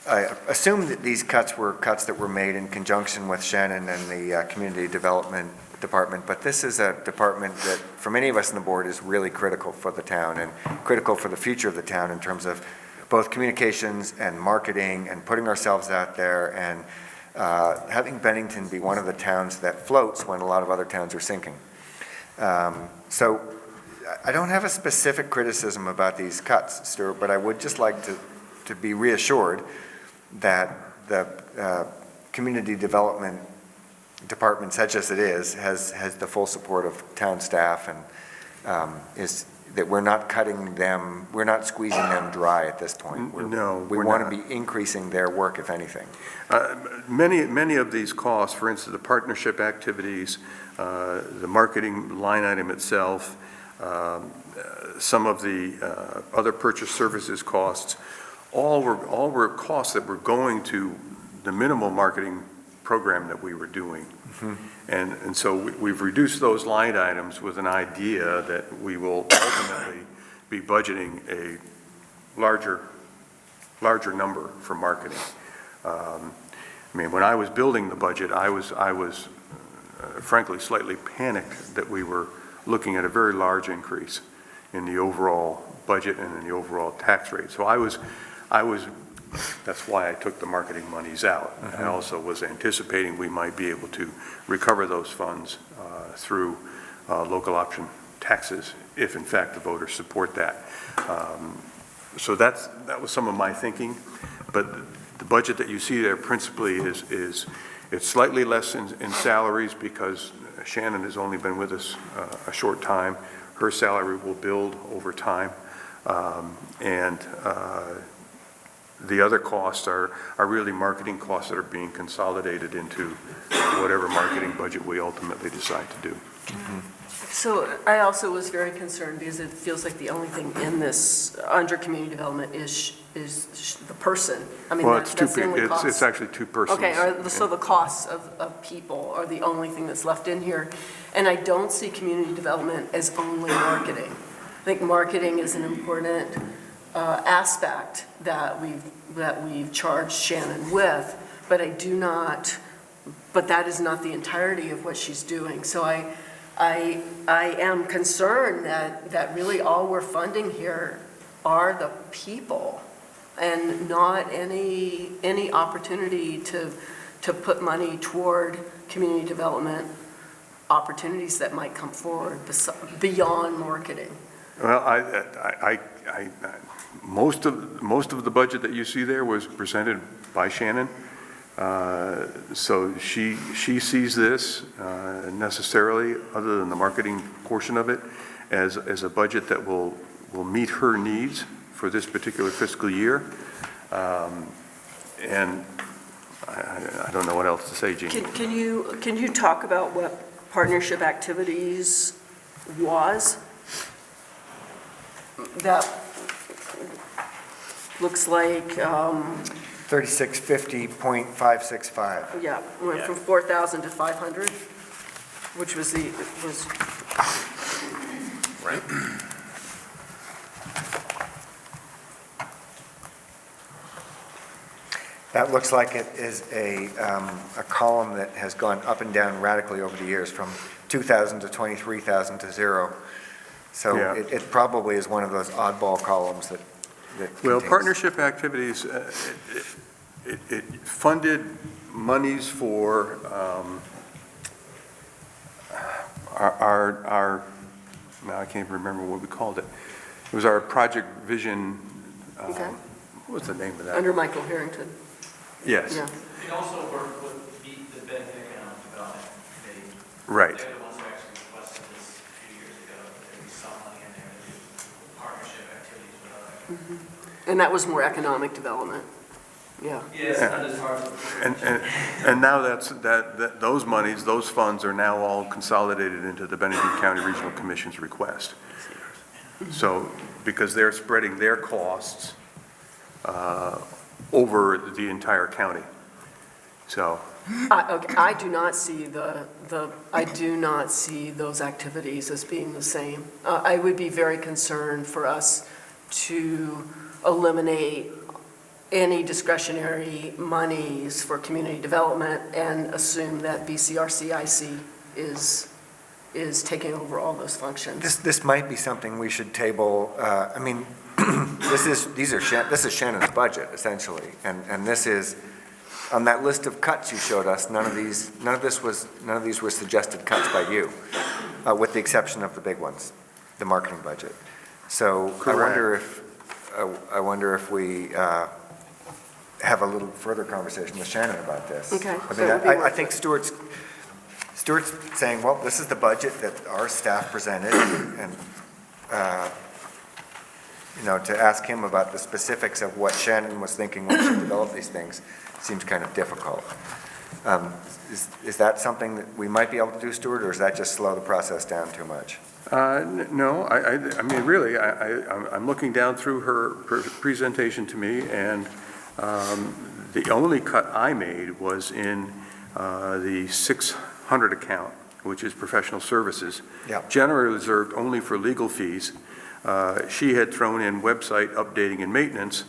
I assume that these cuts were cuts that were made in conjunction with Shannon and the community development department, but this is a department that, for many of us on the board, is really critical for the town and critical for the future of the town in terms of both communications and marketing and putting ourselves out there and having Bennington be one of the towns that floats when a lot of other towns are sinking. So I don't have a specific criticism about these cuts, Stuart, but I would just like to be reassured that the community development department, such as it is, has the full support of town staff and is that we're not cutting them, we're not squeezing them dry at this point. We want to be increasing their work, if anything.
Many of these costs, for instance, the partnership activities, the marketing line item itself, some of the other purchase services costs, all were costs that were going to the minimal marketing program that we were doing. Mm-hmm. And so we've reduced those line items with an idea that we will ultimately be budgeting a larger number for marketing. I mean, when I was building the budget, I was frankly slightly panicked that we were looking at a very large increase in the overall budget and in the overall tax rate. So I was that's why I took the marketing monies out. I also was anticipating we might be able to recover those funds through local option taxes, if in fact the voters support that. So that was some of my thinking, but the budget that you see there principally is it's slightly less in salaries because Shannon has only been with us a short time. Her salary will build over time, and the other costs are really marketing costs that are being consolidated into whatever marketing budget we ultimately decide to do.
Mm-hmm. So I also was very concerned because it feels like the only thing in this, under community development, is the person. I mean,
well,
that's the only cost.
It's actually two persons.
Okay, so the costs of people are the only thing that's left in here. And I don't see community development as only marketing. I think marketing is an important aspect that we've charged Shannon with, but but that is not the entirety of what she's doing. So I am concerned that really all we're funding here are the people and not any opportunity to put money toward community development opportunities that might come forward beyond marketing.
Well, most of the budget that you see there was presented by Shannon. So she sees this necessarily, other than the marketing portion of it, as a budget that will meet her needs for this particular fiscal year. And I don't know what else to say, Jean.
Can you talk about what partnership activities was? That looks like
3650.565.
yeah, went from 4,000 to 500, which was
Right.
That looks like it is a column that has gone up and down radically over the years, from 2,000 to 23,000 to 0. So
yeah.
it probably is one of those oddball columns that
Well,
contains.
partnership activities, it funded monies for our, now I can't remember what we called it. It was our Project Vision,
okay.
What was the name of that?
Under Michael Harrington.
Yes.
Yeah.
We also work with the Bennington Economic Development Committee.
Right.
They're the ones who actually requested this a few years ago. There was some money in there to do partnership activities with other.
Mm-hmm. And that was more economic development. Yeah.
Yes, not as hard to.
And now those monies, those funds are now all consolidated into the Bennington County Regional Commission's request. So, because they're spreading their costs over the entire county. So,
Okay, I do not see I do not see those activities as being the same. I would be very concerned for us to eliminate any discretionary monies for community development and assume that BCRCIC is taking over all those functions.
This might be something we should table. I mean, this is Shannon's budget essentially, and this is, on that list of cuts you showed us, none of these were suggested cuts by you, with the exception of the big ones, the marketing budget. So I wonder if we have a little further conversation with Shannon about this.
Okay,
I
so
mean,
it would be
I
worth
think
it.
Stuart's saying, well, this is the budget that our staff presented, and to ask him about the specifics of what Shannon was thinking when she developed these things seems kind of difficult. Is that something that we might be able to do, Stuart, or does that just slow the process down too much?
No, I mean, really, I'm looking down through her presentation to me, and the only cut I made was in the 600 account, which is professional services, generally reserved only for legal fees. She had thrown in website updating and maintenance,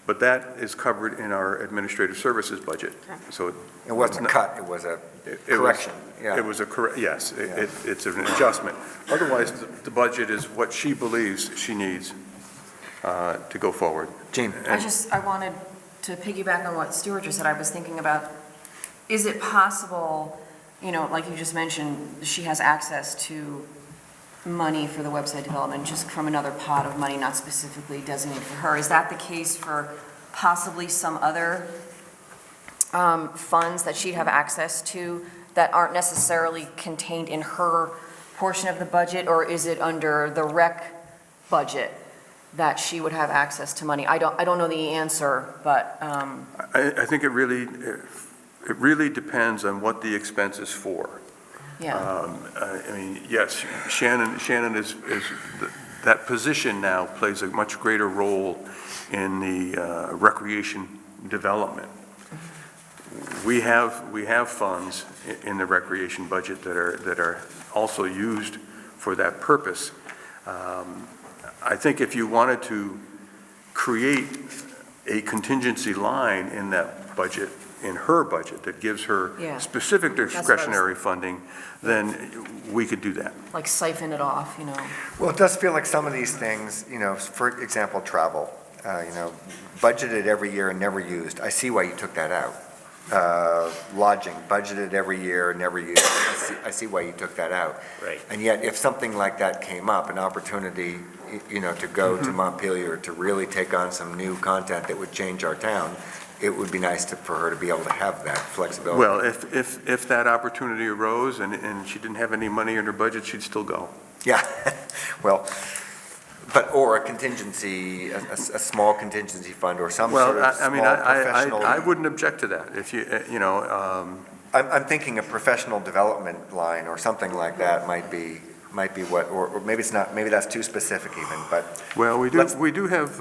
but that is covered in our administrative services budget. So
it wasn't a cut, it was a correction.
It was a yes, it's an adjustment. Otherwise, the budget is what she believes she needs to go forward.
Jean?
I wanted to piggyback on what Stuart just said. I was thinking about, is it possible, like you just mentioned, she has access to money for the website development just from another pot of money, not specifically designated for her. Is that the case for possibly some other funds that she'd have access to that aren't necessarily contained in her portion of the budget, or is it under the rec budget that she would have access to money? I don't know the answer, but
I think it really depends on what the expense is for.
yeah.
I mean, yes, Shannon is that position now plays a much greater role in the recreation development. We have funds in the recreation budget that are also used for that purpose. I think if you wanted to create a contingency line in that budget, in her budget, that gives her specific discretionary funding, then we could do that.
Like siphon it off,
Well, it does feel like some of these things, for example, travel, budgeted every year and never used. I see why you took that out. Lodging, budgeted every year, never used. I see why you took that out.
Right.
And yet, if something like that came up, an opportunity, to go to Montpelier to really take on some new content that would change our town, it would be nice for her to be able to have that flexibility.
Well, if that opportunity arose and she didn't have any money in her budget, she'd still go.
Yeah, well, or a contingency, a small contingency fund or some sort of small professional.
I wouldn't object to that. If
I'm thinking a professional development line or something like that might be what, or maybe it's not, maybe that's too specific even, but.
Well, we do have,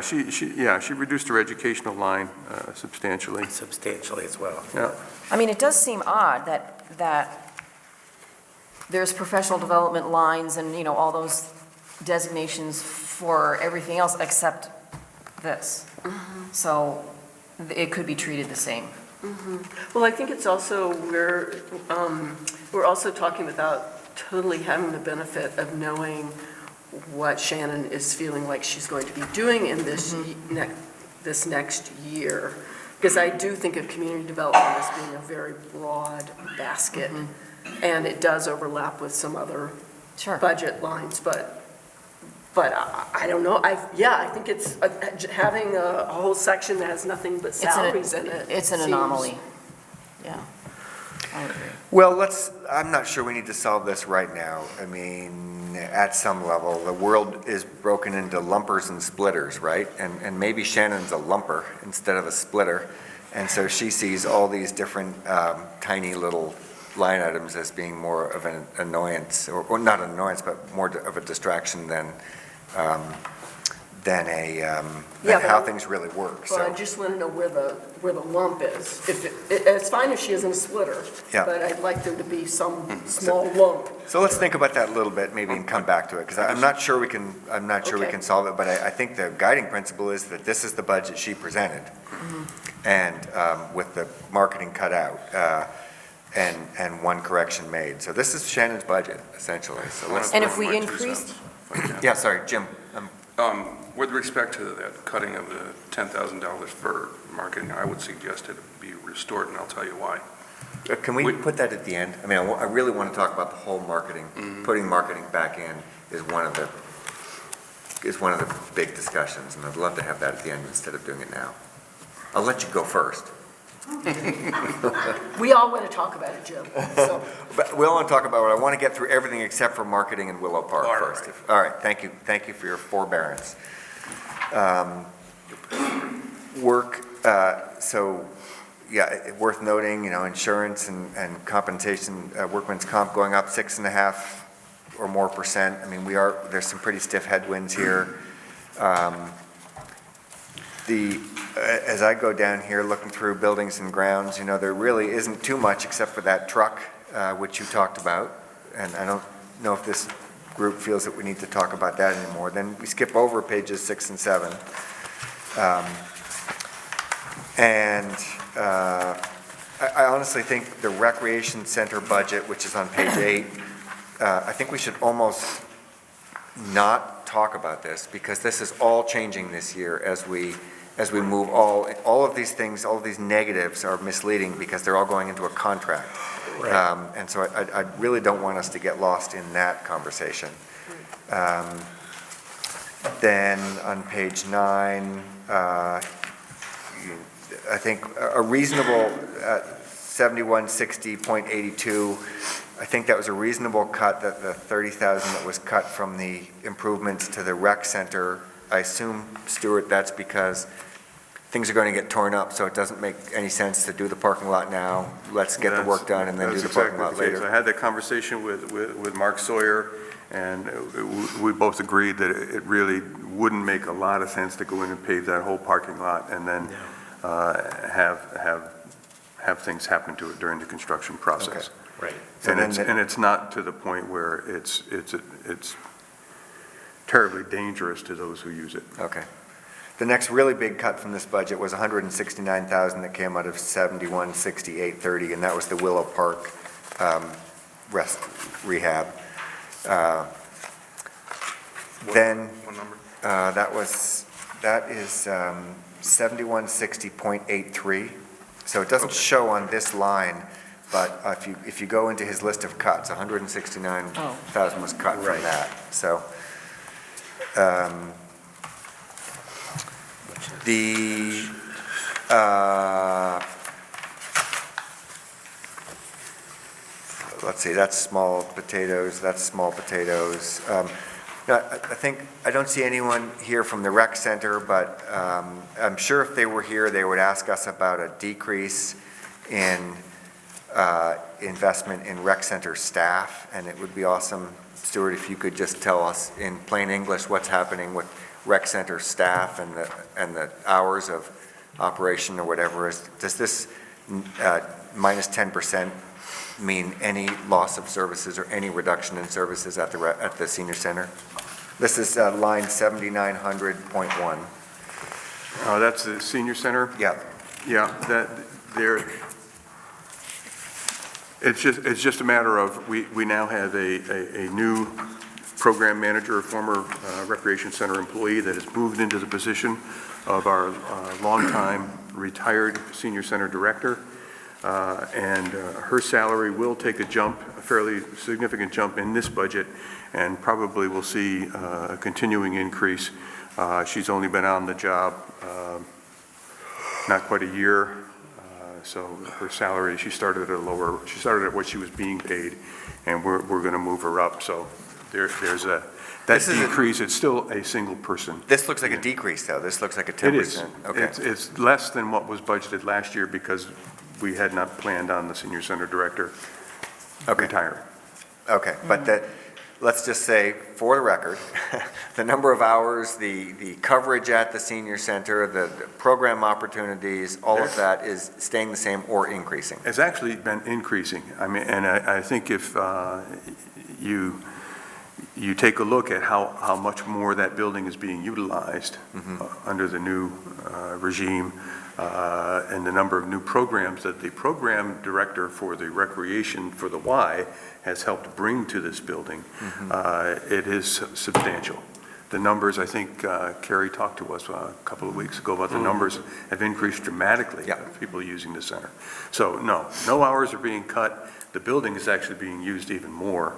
she reduced her educational line substantially.
Substantially as well.
Yeah.
I mean, it does seem odd that there's professional development lines and, all those designations for everything else except this. So it could be treated the same.
Well, I think it's also, we're also talking without totally having the benefit of knowing what Shannon is feeling like she's going to be doing in this this next year. Because I do think of community development as being a very broad basket, and it does overlap with some other budget lines, but I don't know. I think it's having a whole section that has nothing but salaries in it.
It's an anomaly. Yeah, I agree.
Well, I'm not sure we need to solve this right now. I mean, at some level, the world is broken into lumpers and splitters, right? And maybe Shannon's a lumper instead of a splitter. And so she sees all these different tiny little line items as being more of an annoyance, or not an annoyance, but more of a distraction than
Yeah,
how
but
things really work,
Well, I
so.
just want to know where the lump is. It's fine if she isn't a splitter,
Yeah.
but I'd like there to be some small lump.
So let's think about that a little bit, maybe, and come back to it, because I'm not sure we can,
Okay.
solve it, but I think the guiding principle is that this is the budget she presented, and with the marketing cut out, and one correction made. So this is Shannon's budget, essentially, so let's.
And if we
My 2
increase-
cents, if I can.
Yeah, sorry, Jim.
With respect to that cutting of the $10,000 for marketing, I would suggest it be restored, and I'll tell you why.
Can we put that at the end? I mean, I really want to talk about the whole marketing. Putting marketing back in is one of the big discussions, and I'd love to have that at the end instead of doing it now. I'll let you go first.
We all want to talk about it, Jim, so.
But we all want to talk about it. I want to get through everything except for marketing in Willow Park
All right.
first. All right, thank you for your forbearance. So, yeah, worth noting, insurance and compensation, workman's comp going up 6.5% or more. I mean, there's some pretty stiff headwinds here. As I go down here looking through buildings and grounds, there really isn't too much except for that truck, which you talked about. And I don't know if this group feels that we need to talk about that anymore. Then we skip over pages 6 and 7. I honestly think the recreation center budget, which is on page 8, I think we should almost not talk about this, because this is all changing this year as we move all of these things, all of these negatives are misleading because they're all going into a contract.
Right.
And so I really don't want us to get lost in that conversation. Then on page 9, I think a reasonable 7160.82, I think that was a reasonable cut, that the 30,000 that was cut from the improvements to the rec center. I assume, Stuart, that's because things are going to get torn up, so it doesn't make any sense to do the parking lot now. Let's get the work done and then do the parking lot later.
I had that conversation with Mark Sawyer, and we both agreed that it really wouldn't make a lot of sense to go in and pave that whole parking lot and then have things happen to it during the construction process.
Okay.
Right.
And it's not to the point where it's terribly dangerous to those who use it.
Okay. The next really big cut from this budget was 169,000 that came out of 716830, and that was the Willow Park rehab. Then
What number?
that is 7160.83. So it doesn't show on this line, but if you go into his list of cuts, 169,000 was cut from that. So let's see, that's small potatoes. I don't see anyone here from the rec center, but I'm sure if they were here, they would ask us about a decrease in investment in rec center staff, and it would be awesome, Stuart, if you could just tell us in plain English what's happening with rec center staff and the hours of operation or whatever. Does this minus 10% mean any loss of services or any reduction in services at the senior center? This is line 7900.1.
That's the senior center?
Yeah.
Yeah, it's just a matter of, we now have a new program manager, a former recreation center employee that has moved into the position of our longtime retired senior center director. And her salary will take a jump, a fairly significant jump in this budget, and probably will see a continuing increase. She's only been on the job not quite a year, so her salary, she started at what she was being paid, and we're going to move her up. So there's that decrease. It's still a single person.
This looks like a decrease, though. This looks like a 10%.
It is.
Okay.
It's less than what was budgeted last year because we had not planned on the senior center director retiring.
Okay, but let's just say, for the record, the number of hours, the coverage at the senior center, the program opportunities, all of that is staying the same or increasing?
It's actually been increasing. I mean, and I think if you take a look at how much more that building is being utilized under the new regime, and the number of new programs that the program director for the recreation for the Y has helped bring to this building, it is substantial. The numbers, I think Carrie talked to us a couple of weeks ago about the numbers have increased dramatically of people using the center. So no hours are being cut. The building is actually being used even more,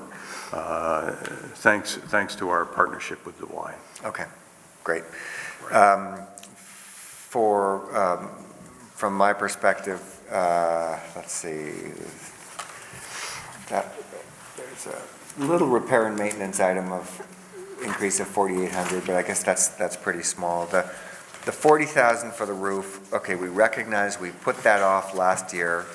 thanks to our partnership with the Y. Okay, great. From my perspective, let's see, there's a little repair and maintenance item of increase of 4,800, but I guess that's pretty small. The 40,000 for the roof, okay, we recognize we put that off last year.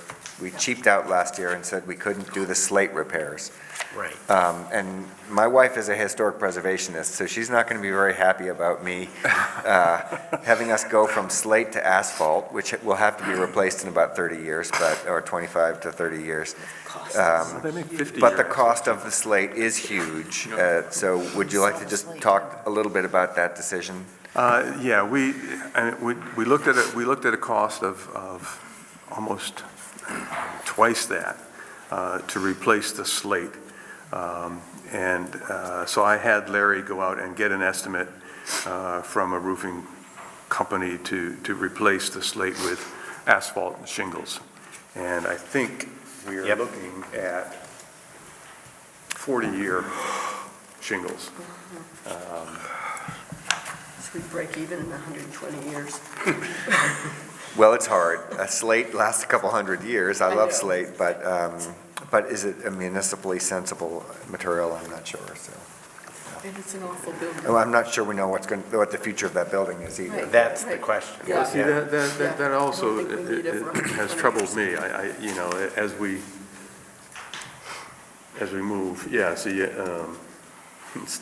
We cheaped out last year and said we couldn't do the slate repairs.
Right.
And my wife is a historic preservationist, so she's not going to be very happy about me having us go from slate to asphalt, which will have to be replaced in about 30 years, or 25 to 30 years.
They make 50
But the
years.
cost of the slate is huge. So would you like to just talk a little bit about that decision?
Yeah, we looked at it. We looked at a cost of almost twice that to replace the slate. So I had Larry go out and get an estimate from a roofing company to replace the slate with asphalt and shingles. And I think we are looking at 40-year shingles.
So we break even in 120 years.
Well, it's hard. A slate lasts a couple hundred years. I love slate, but is it a municipally sensible material? I'm not sure, so.
And it's an awful building.
Oh, I'm not sure we know what the future of that building is either.
Right.
That's the question.
Yeah.
See, that also
I don't think we need it for
it has
120
troubled
years.
me. You know, as we move, see,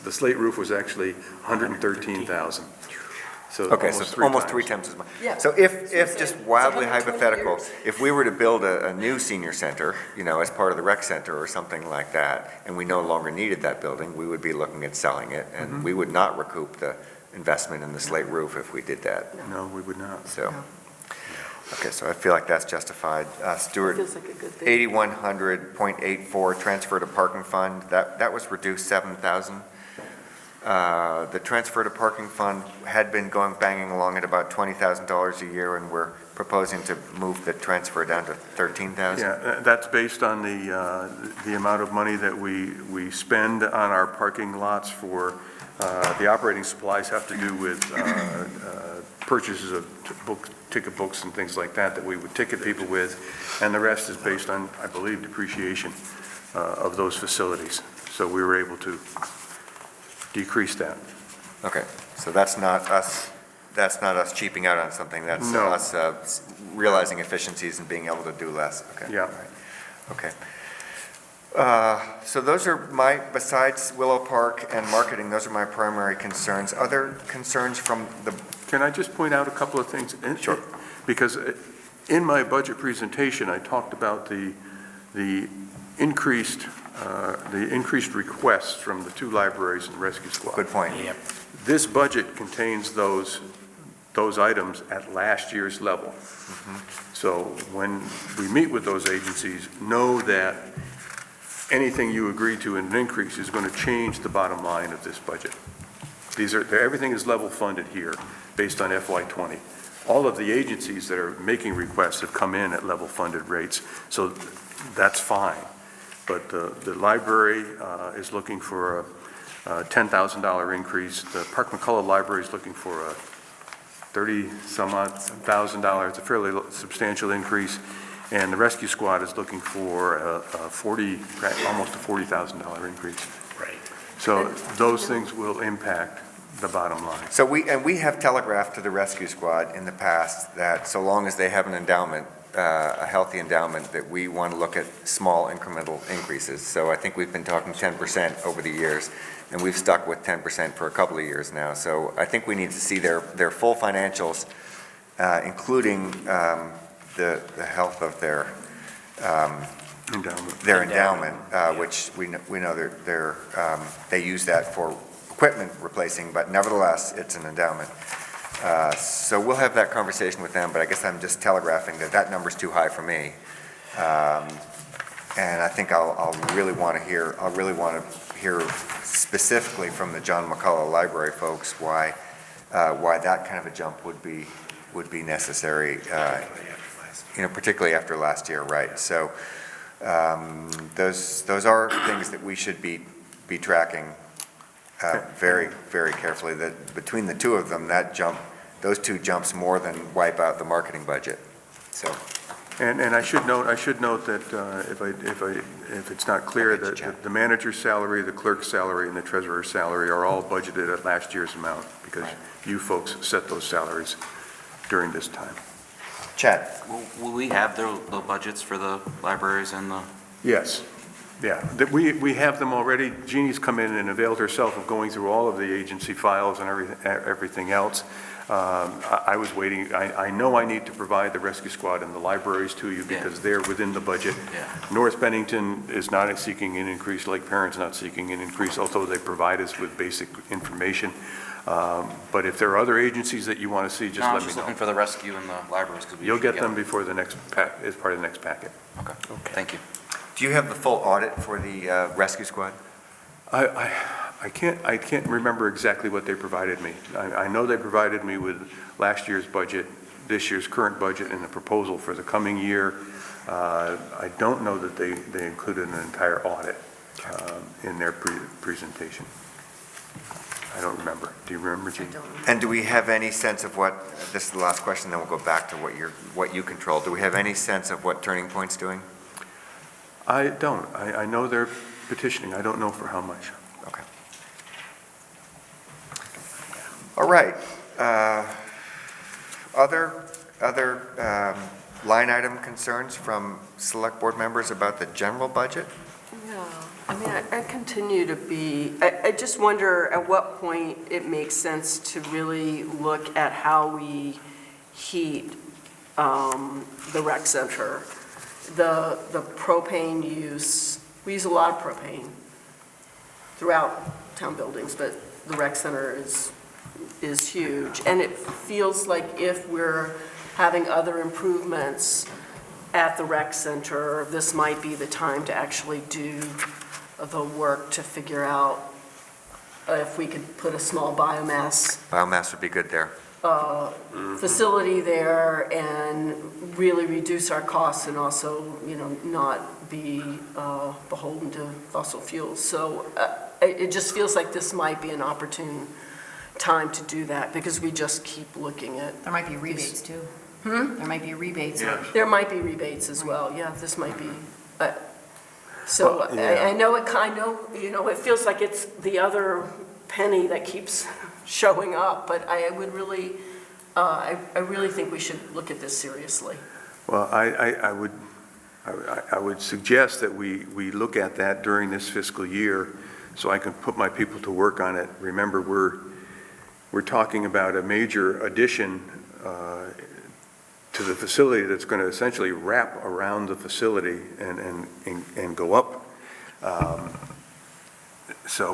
the slate roof was actually 113,000. So
Okay, so it's almost three times as much.
Yeah.
So if
It's
just
like-
wildly
it's 120
hypothetical,
years.
if we were to build a new senior center, as part of the rec center or something like that, and we no longer needed that building, we would be looking at selling it, and we would not recoup the investment in the slate roof if we did that.
No, we would not.
So, okay, so I feel like that's justified. Stuart,
Feels like a good thing.
8100.84 transfer to parking fund, that was reduced 7,000. The transfer to parking fund had been banging along at about $20,000 a year, and we're proposing to move the transfer down to 13,000.
Yeah, that's based on the amount of money that we spend on our parking lots for, the operating supplies have to do with purchases of ticket books and things like that we would ticket people with, and the rest is based on, I believe, depreciation of those facilities. So we were able to decrease that.
Okay, so that's not us cheaping out on something, that's
No.
us realizing efficiencies and being able to do less. Okay.
Yeah.
All right. Okay. So those are besides Willow Park and marketing, those are my primary concerns. Other concerns from the.
Can I just point out a couple of things?
Sure.
Because in my budget presentation, I talked about the increased requests from the two libraries and rescue squad.
Good point.
Yep.
This budget contains those items at last year's level. So when we meet with those agencies, know that anything you agree to in an increase is going to change the bottom line of this budget. Everything is level funded here based on FY20. All of the agencies that are making requests have come in at level funded rates, so that's fine. But the library is looking for a $10,000 increase. The Park McCullough Library is looking for a $30,000. It's a fairly substantial increase. And the Rescue Squad is looking for almost a $40,000 increase.
Right.
So those things will impact the bottom line.
So we have telegraphed to the rescue squad in the past that so long as they have an endowment, a healthy endowment, that we want to look at small incremental increases. So I think we've been talking 10% over the years, and we've stuck with 10% for a couple of years now. So I think we need to see their full financials, including the health of their endowment, which we know they use that for equipment replacing, but nevertheless, it's an endowment. So we'll have that conversation with them, but I guess I'm just telegraphing that number's too high for me. And I think I'll really want to hear specifically from the John McCullough Library folks why that kind of a jump would be necessary, particularly after last year, right? So those are things that we should be tracking very, very carefully. That between the two of them, those two jumps more than wipe out the marketing budget. So.
And I should note that if it's not clear, that the manager's salary, the clerk's salary, and the treasurer's salary are all budgeted at last year's amount, because you folks set those salaries during this time.
Chad?
Will we have the budgets for the libraries and the?
Yes. Yeah, we have them already. Jeannie's come in and availed herself of going through all of the agency files and everything else. I was waiting. I know I need to provide the rescue squad and the libraries to you because they're within the budget.
Yeah.
North Bennington is not seeking an increase. Lake Parent's not seeking an increase, although they provide us with basic information. But if there are other agencies that you want to see, just let me know.
I'm just looking for the rescue and the libraries.
You'll get them before the next as part of the next packet.
Okay. Thank you.
Do you have the full audit for the rescue squad?
I can't remember exactly what they provided me. I know they provided me with last year's budget, this year's current budget, and the proposal for the coming year. I don't know that they included an entire audit in their presentation. I don't remember. Do you remember, Gene?
And do we have any sense of this is the last question, then we'll go back to what you control. Do we have any sense of what Turning Point's doing?
I don't. I know they're petitioning. I don't know for how much.
Okay. All right. Other line item concerns from select board members about the general budget?
Yeah, I mean, I continue to be, I just wonder at what point it makes sense to really look at how we heat the rec center. The propane use, we use a lot of propane throughout town buildings, but the rec center is huge. And it feels like if we're having other improvements at the rec center, this might be the time to actually do the work to figure out if we could put a small biomass.
Biomass would be good there.
Facility there and really reduce our costs and also, not be beholden to fossil fuels. So it just feels like this might be an opportune time to do that because we just keep looking at.
There might be rebates too. There might be rebates.
Yeah.
There might be rebates as well. Yeah, this might be. So
yeah.
I know it feels like it's the other penny that keeps showing up, but I would really, I really think we should look at this seriously.
Well, I would suggest that we look at that during this fiscal year so I can put my people to work on it. Remember, we're talking about a major addition to the facility that's going to essentially wrap around the facility and go up. So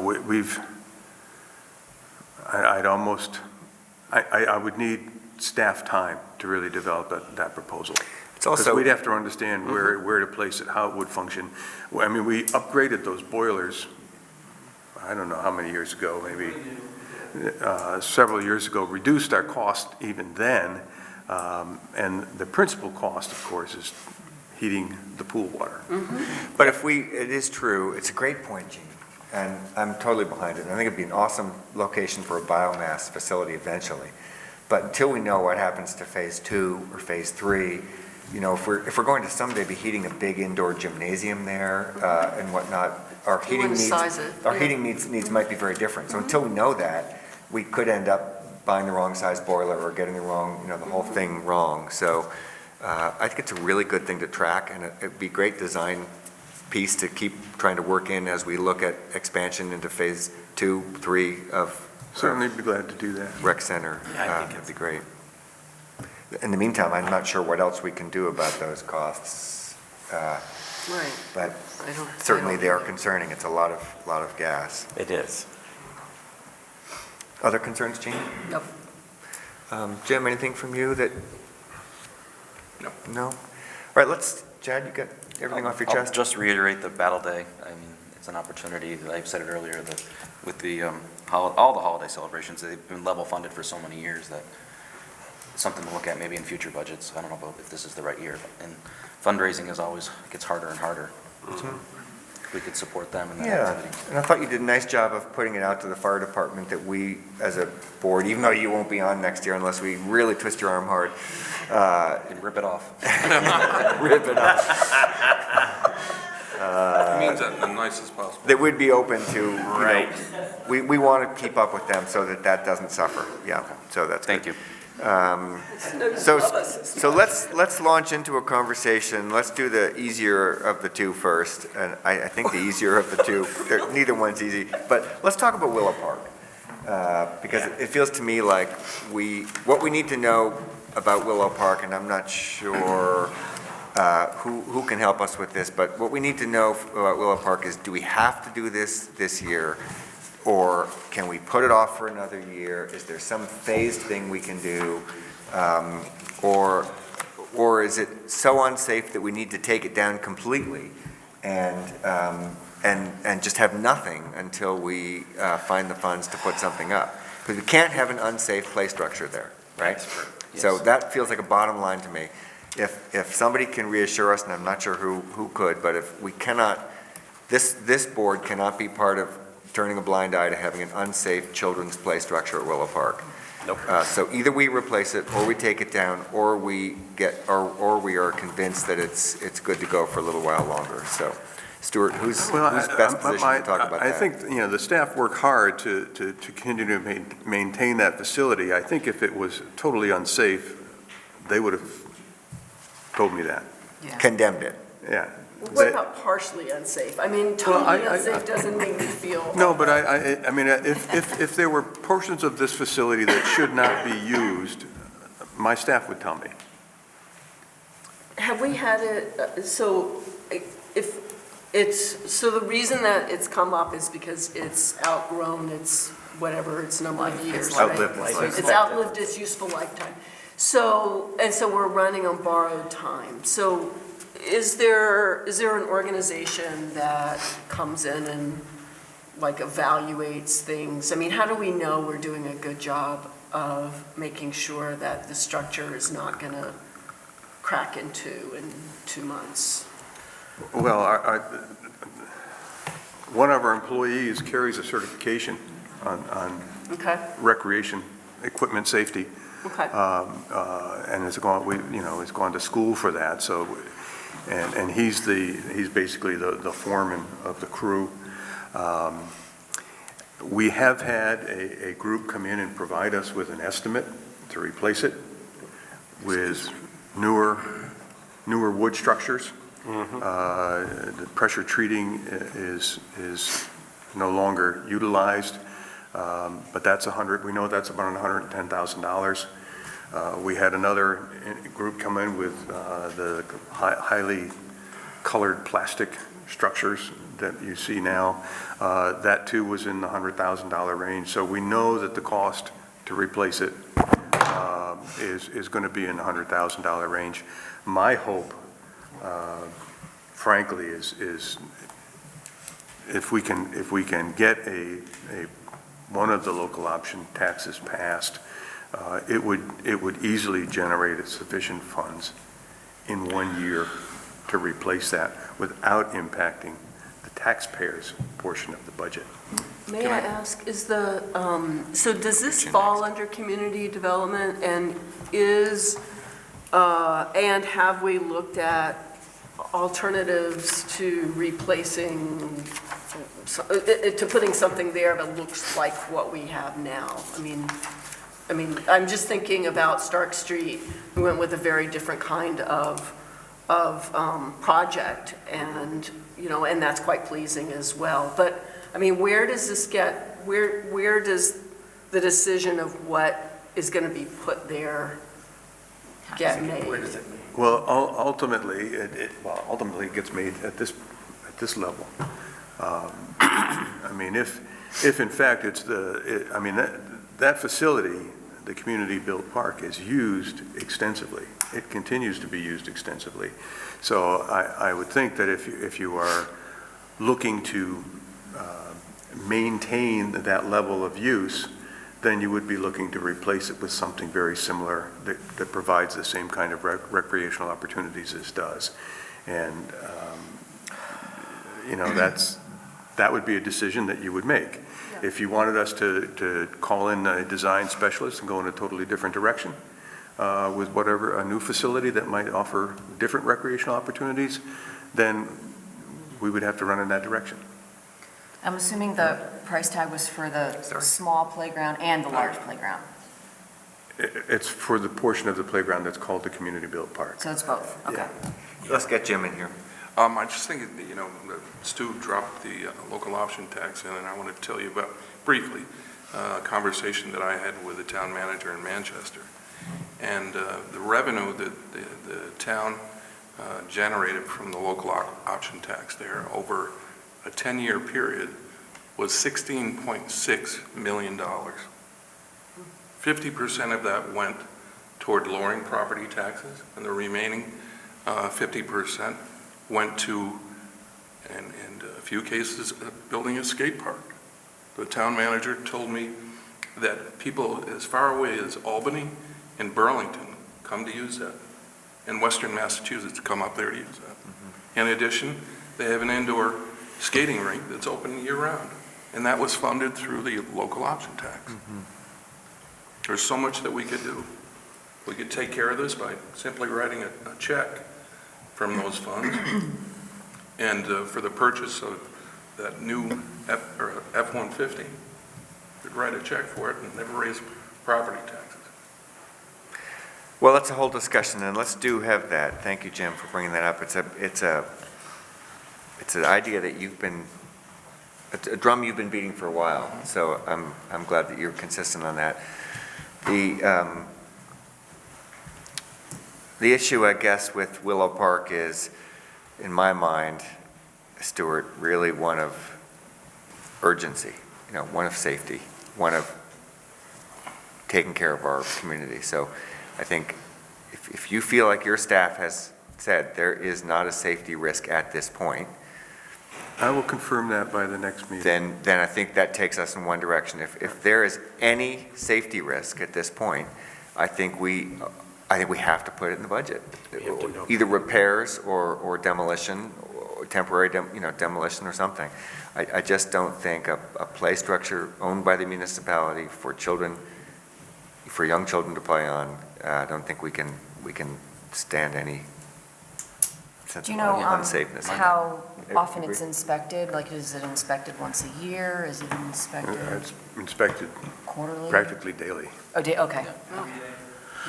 I would need staff time to really develop that proposal.
It's also,
because we'd have to understand where to place it, how it would function. I mean, we upgraded those boilers, I don't know how many years ago, maybe several years ago, reduced our cost even then. And the principal cost, of course, is heating the pool water.
but it is true, it's a great point, Gene, and I'm totally behind it. I think it'd be an awesome location for a biomass facility eventually. But until we know what happens to phase 2 or phase 3, if we're going to someday be heating a big indoor gymnasium there and whatnot, our heating needs might be very different. So until we know that, we could end up buying the wrong size boiler or getting the whole thing wrong. So I think it's a really good thing to track, and it'd be a great design piece to keep trying to work in as we look at expansion into phase 2, 3 of
Certainly be glad to do that.
rec center. That'd be great. In the meantime, I'm not sure what else we can do about those costs.
Right.
But
I don't-
certainly
I don't
they are
either.
concerning. It's a lot of gas.
It is.
Other concerns, Jean?
Nope.
Jim, anything from you that?
No.
No? All right, Chad, you got everything off your
I'll
chest?
just reiterate the Battle Day. I mean, it's an opportunity, I've said it earlier, that with the, all the holiday celebrations, they've been level funded for so many years that it's something to look at maybe in future budgets. I don't know about if this is the right year. And fundraising is always, gets harder and harder. We could support them in that
Yeah,
activity.
and I thought you did a nice job of putting it out to the fire department that we, as a board, even though you won't be on next year unless we really twist your arm hard,
And rip it off.
rip it up,
Means that in the nicest possible.
that would be open to, you know, we want to keep up with them so that doesn't suffer. Yeah, so that's good.
Thank you.
So let's launch into a conversation. Let's do the easier of the two first. And I think the easier of the two, neither one's easy. But let's talk about Willow Park. Because it feels to me like what we need to know about Willow Park, and I'm not sure who can help us with this, but what we need to know about Willow Park is, do we have to do this year? Or can we put it off for another year? Is there some phased thing we can do? Or is it so unsafe that we need to take it down completely and just have nothing until we find the funds to put something up? Because we can't have an unsafe play structure there, right?
Yes.
So that feels like a bottom line to me. If somebody can reassure us, and I'm not sure who could, but if we cannot, this board cannot be part of turning a blind eye to having an unsafe children's play structure at Willow Park.
Nope.
So either we replace it, or we take it down, or we are convinced that it's good to go for a little while longer. So, Stuart, who's best positioned to talk about that?
I think, the staff work hard to continue to maintain that facility. I think if it was totally unsafe, they would have told me that.
Condemned it.
Yeah.
What about partially unsafe? I mean, totally unsafe doesn't make me feel.
No, but I mean, if there were portions of this facility that should not be used, my staff would tell me.
Have we had it, so the reason that it's come up is because it's outgrown its whatever, its number of years,
It's
right?
outlived its life.
It's outlived its useful lifetime. So we're running on borrowed time. So is there an organization that comes in and like evaluates things? I mean, how do we know we're doing a good job of making sure that the structure is not going to crack into in 2 months?
Well, one of our employees carries a certification on
Okay,
recreation equipment safety.
okay.
And has gone to school for that, so, and he's basically the foreman of the crew. We have had a group come in and provide us with an estimate to replace it with newer wood structures. The pressure treating is no longer utilized, but we know that's about $110,000. We had another group come in with the highly colored plastic structures that you see now. That too was in the $100,000 range. So we know that the cost to replace it is going to be in the $100,000 range. My hope, frankly, is if we can get one of the local option taxes passed, it would easily generate sufficient funds in 1 year to replace that without impacting the taxpayers' portion of the budget.
May I ask, so does this fall under community development, and and have we looked at alternatives to replacing, to putting something there that looks like what we have now? I mean, I mean, I'm just thinking about Stark Street. We went with a very different kind of project, and, and that's quite pleasing as well. But, I mean, where does this get, where does the decision of what is going to be put there get made?
Well, ultimately, it gets made at this level. I mean, if in fact it's that facility, the community-built park, is used extensively. It continues to be used extensively. So I would think that if you are looking to maintain that level of use, then you would be looking to replace it with something very similar that provides the same kind of recreational opportunities as does. And, that would be a decision that you would make. Yeah. If you wanted us to call in a design specialist and go in a totally different direction with whatever, a new facility that might offer different recreational opportunities, then we would have to run in that direction.
I'm assuming the price tag was for the small playground and the large playground.
It's for the portion of the playground that's called the community-built park.
So it's both, okay.
Yeah. Let's get Jim in here.
I just think, Stu dropped the local option tax in, and I want to tell you about, briefly, a conversation that I had with the town manager in Manchester. And the revenue that the town generated from the local option tax there over a 10-year period was $16.6 million. 50% of that went toward lowering property taxes, and the remaining 50% went to, in a few cases, building a skate park. The town manager told me that people as far away as Albany and Burlington come to use that, and Western Massachusetts come up there to use that. Mm-hmm. In addition, they have an indoor skating rink that's open year-round, and that was funded through the local option tax. Mm-hmm. There's so much that we could do. We could take care of this by simply writing a check from those funds, and for the purchase of that new F-150, we'd write a check for it and never raise property taxes.
Well, that's a whole discussion, and let's have that. Thank you, Jim, for bringing that up. It's an idea that it's a drum you've been beating for a while. So I'm glad that you're consistent on that. The issue, I guess, with Willow Park is, in my mind, Stuart, really one of urgency, one of safety, one of taking care of our community. So I think if you feel like your staff has said there is not a safety risk at this point,
I will confirm that by the next meeting.
Then I think that takes us in one direction. If there is any safety risk at this point, I think we have to put it in the budget. Either repairs or demolition, or temporary demolition or something. I just don't think a play structure owned by the municipality for young children to play on, I don't think we can stand any sense of unsafeness.
How often it's inspected? Like, is it inspected once a year? Is it inspected?
It's inspected
quarterly?
Practically daily.
Oh, okay.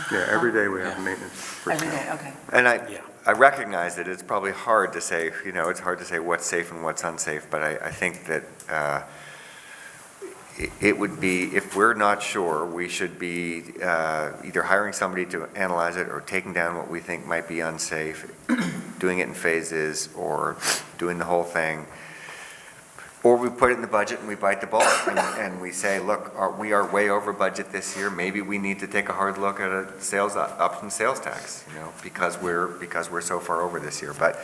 Yeah, every day we have maintenance.
Every day, okay.
And I recognize that it's probably hard to say, it's hard to say what's safe and what's unsafe, but I think that it would be, if we're not sure, we should be either hiring somebody to analyze it or taking down what we think might be unsafe, doing it in phases, or doing the whole thing. Or we put it in the budget and we bite the bullet and we say, look, we are way over budget this year. Maybe we need to take a hard look at a option sales tax, because we're so far over this year. But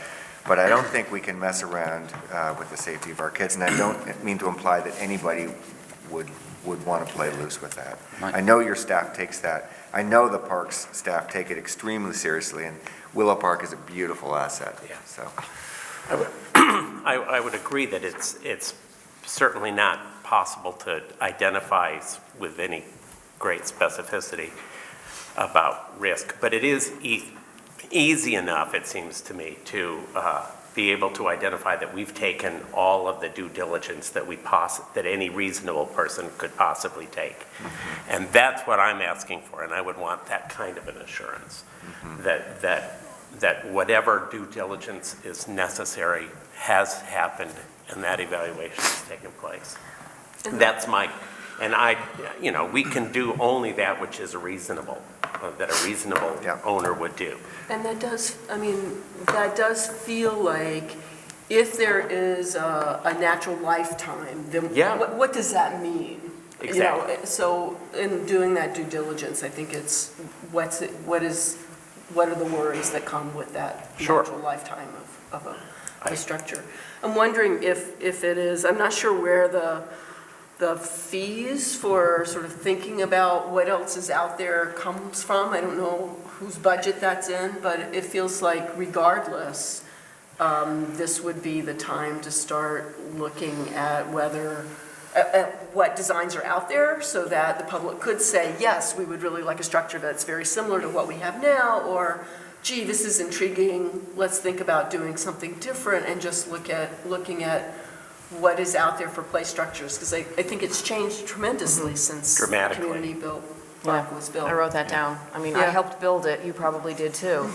I don't think we can mess around with the safety of our kids, and I don't mean to imply that anybody would want to play loose with that. I know your staff takes that. I know the parks staff take it extremely seriously, and Willow Park is a beautiful asset. Yeah. So.
I would agree that it's certainly not possible to identify with any great specificity about risk, but it is easy enough, it seems to me, to be able to identify that we've taken all of the due diligence that that any reasonable person could possibly take. And that's what I'm asking for, and I would want that kind of an assurance, that whatever due diligence is necessary has happened and that evaluation has taken place. That's and we can do only that which is reasonable, that a reasonable owner would do.
And that does feel like if there is a natural lifetime, then what does that mean?
Exactly.
So in doing that due diligence, I think it's what are the worries that come with that natural lifetime of a structure. I'm wondering if it is, I'm not sure where the fees for sort of thinking about what else is out there comes from. I don't know whose budget that's in, but it feels like regardless, this would be the time to start looking at what designs are out there so that the public could say, yes, we would really like a structure that's very similar to what we have now, or gee, this is intriguing, let's think about doing something different and just looking at what is out there for play structures, because I think it's changed tremendously since the community park was built.
I wrote that down. I mean, I helped build it, you probably did too.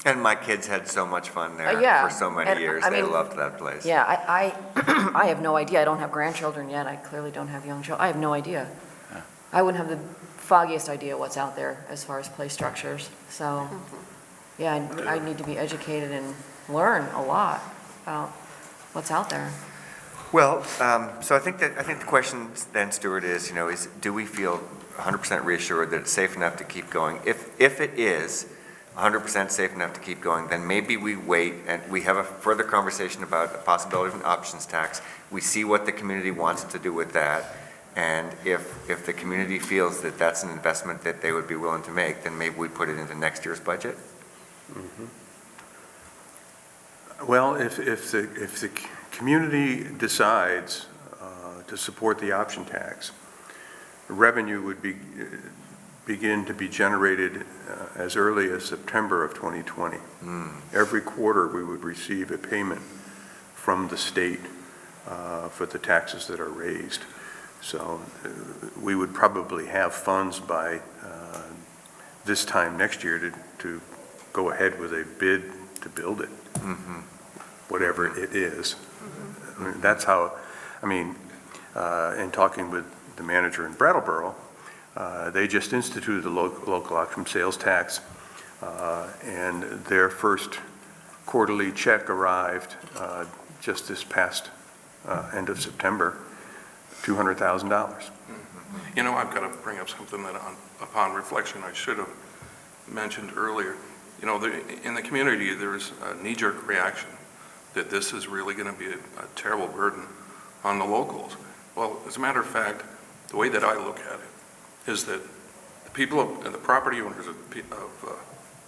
And my kids had so much fun there for so many years. They loved that place.
Yeah, I have no idea. I don't have grandchildren yet. I clearly don't have young children. I have no idea. I wouldn't have the foggiest idea what's out there as far as play structures. So, yeah, I need to be educated and learn a lot about what's out there.
Well, so I think the question then, Stuart, is do we feel 100% reassured that it's safe enough to keep going? If it is 100% safe enough to keep going, then maybe we wait and we have a further conversation about the possibility of an options tax. We see what the community wants to do with that. And if the community feels that that's an investment that they would be willing to make, then maybe we put it into next year's budget.
Well, if the community decides to support the option tax, revenue would begin to be generated as early as September of 2020. Every quarter we would receive a payment from the state for the taxes that are raised. So we would probably have funds by this time next year to go ahead with a bid to build it, whatever it is. I mean, that's how, in talking with the manager in Brattleboro, they just instituted a local option sales tax, and their first quarterly check arrived just this past end of September, $200,000.
I've got to bring up something that upon reflection I should have mentioned earlier. In the community, there's a knee-jerk reaction that this is really going to be a terrible burden on the locals. Well, as a matter of fact, the way that I look at it is that the people and the property owners of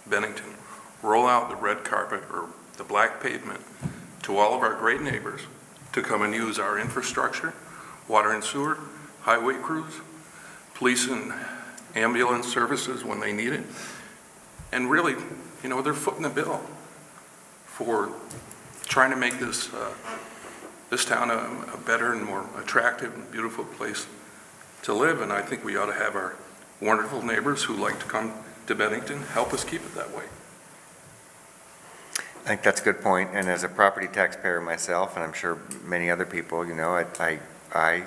Bennington roll out the red carpet or the black pavement to all of our great neighbors to come and use our infrastructure, water and sewer, highway crews, police and ambulance services when they need it. And really, they're footing the bill for trying to make this town a better and more attractive and beautiful place to live. And I think we ought to have our wonderful neighbors who like to come to Bennington help us keep it that way.
I think that's a good point. And as a property taxpayer myself, and I'm sure many other people, I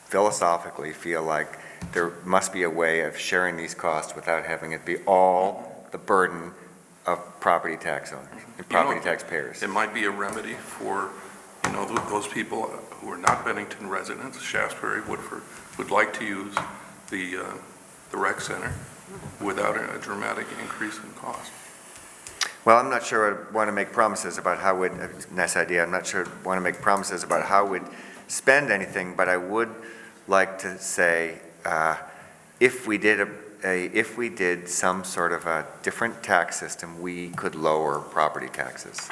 philosophically feel like there must be a way of sharing these costs without having it be all the burden of property tax owners and property taxpayers.
It might be a remedy for, those people who are not Bennington residents, Shaftesbury, Woodford, would like to use the rec center without a dramatic increase in cost.
Well, I'm not sure I want to make promises about how we'd, nice idea, I'm not sure I want to make promises about how we'd spend anything, but I would like to say, if we did some sort of a different tax system, we could lower property taxes.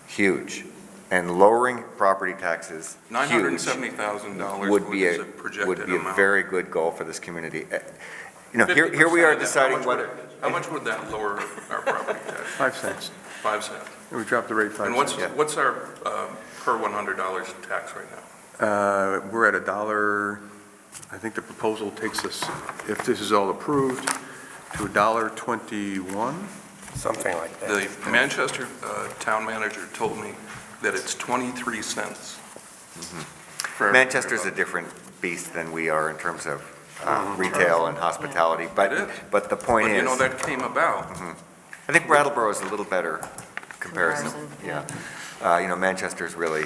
Huge. And lowering property taxes,
$970,000
would be a very good goal for this community. Here we are deciding whether.
How much would that lower our property taxes?
5 cents.
5 cents.
We dropped the rate 5
And
cents.
what's our per $100 tax right now?
We're at $1, I think the proposal takes us, if this is all approved, to $1.21.
Something like that.
The Manchester town manager told me that it's 23 cents. for every
Manchester's a
$100.
different beast than we are in terms of retail and hospitality,
It
but,
is.
but the point
But
is.
you know, that came about.
I think Brattleboro is a little better comparison.
Comparison,
Yeah. Manchester's really,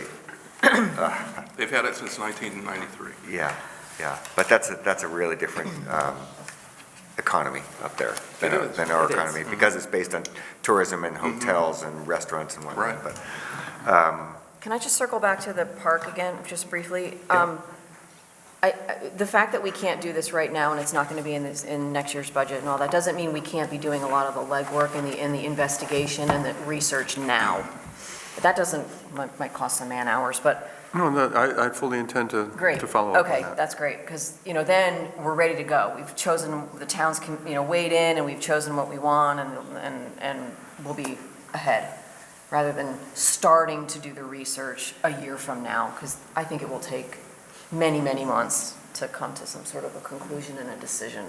They've had it since 1993.
yeah, but that's a really different economy up there
It is.
than our
It is.
economy, because it's based on tourism and hotels and restaurants and whatnot.
Right.
But
Can I just circle back to the park again, just briefly? The fact that we can't do this right now, and it's not going to be in next year's budget and all that, doesn't mean we can't be doing a lot of the legwork and the investigation and the research now. That might cost some man-hours, but
No, I fully intend to
great.
follow up on
Okay,
that.
that's great, because, then we're ready to go. We've chosen, the town's, weighed in, and we've chosen what we want, and we'll be ahead, rather than starting to do the research a year from now, because I think it will take many, many months to come to some sort of a conclusion and a decision.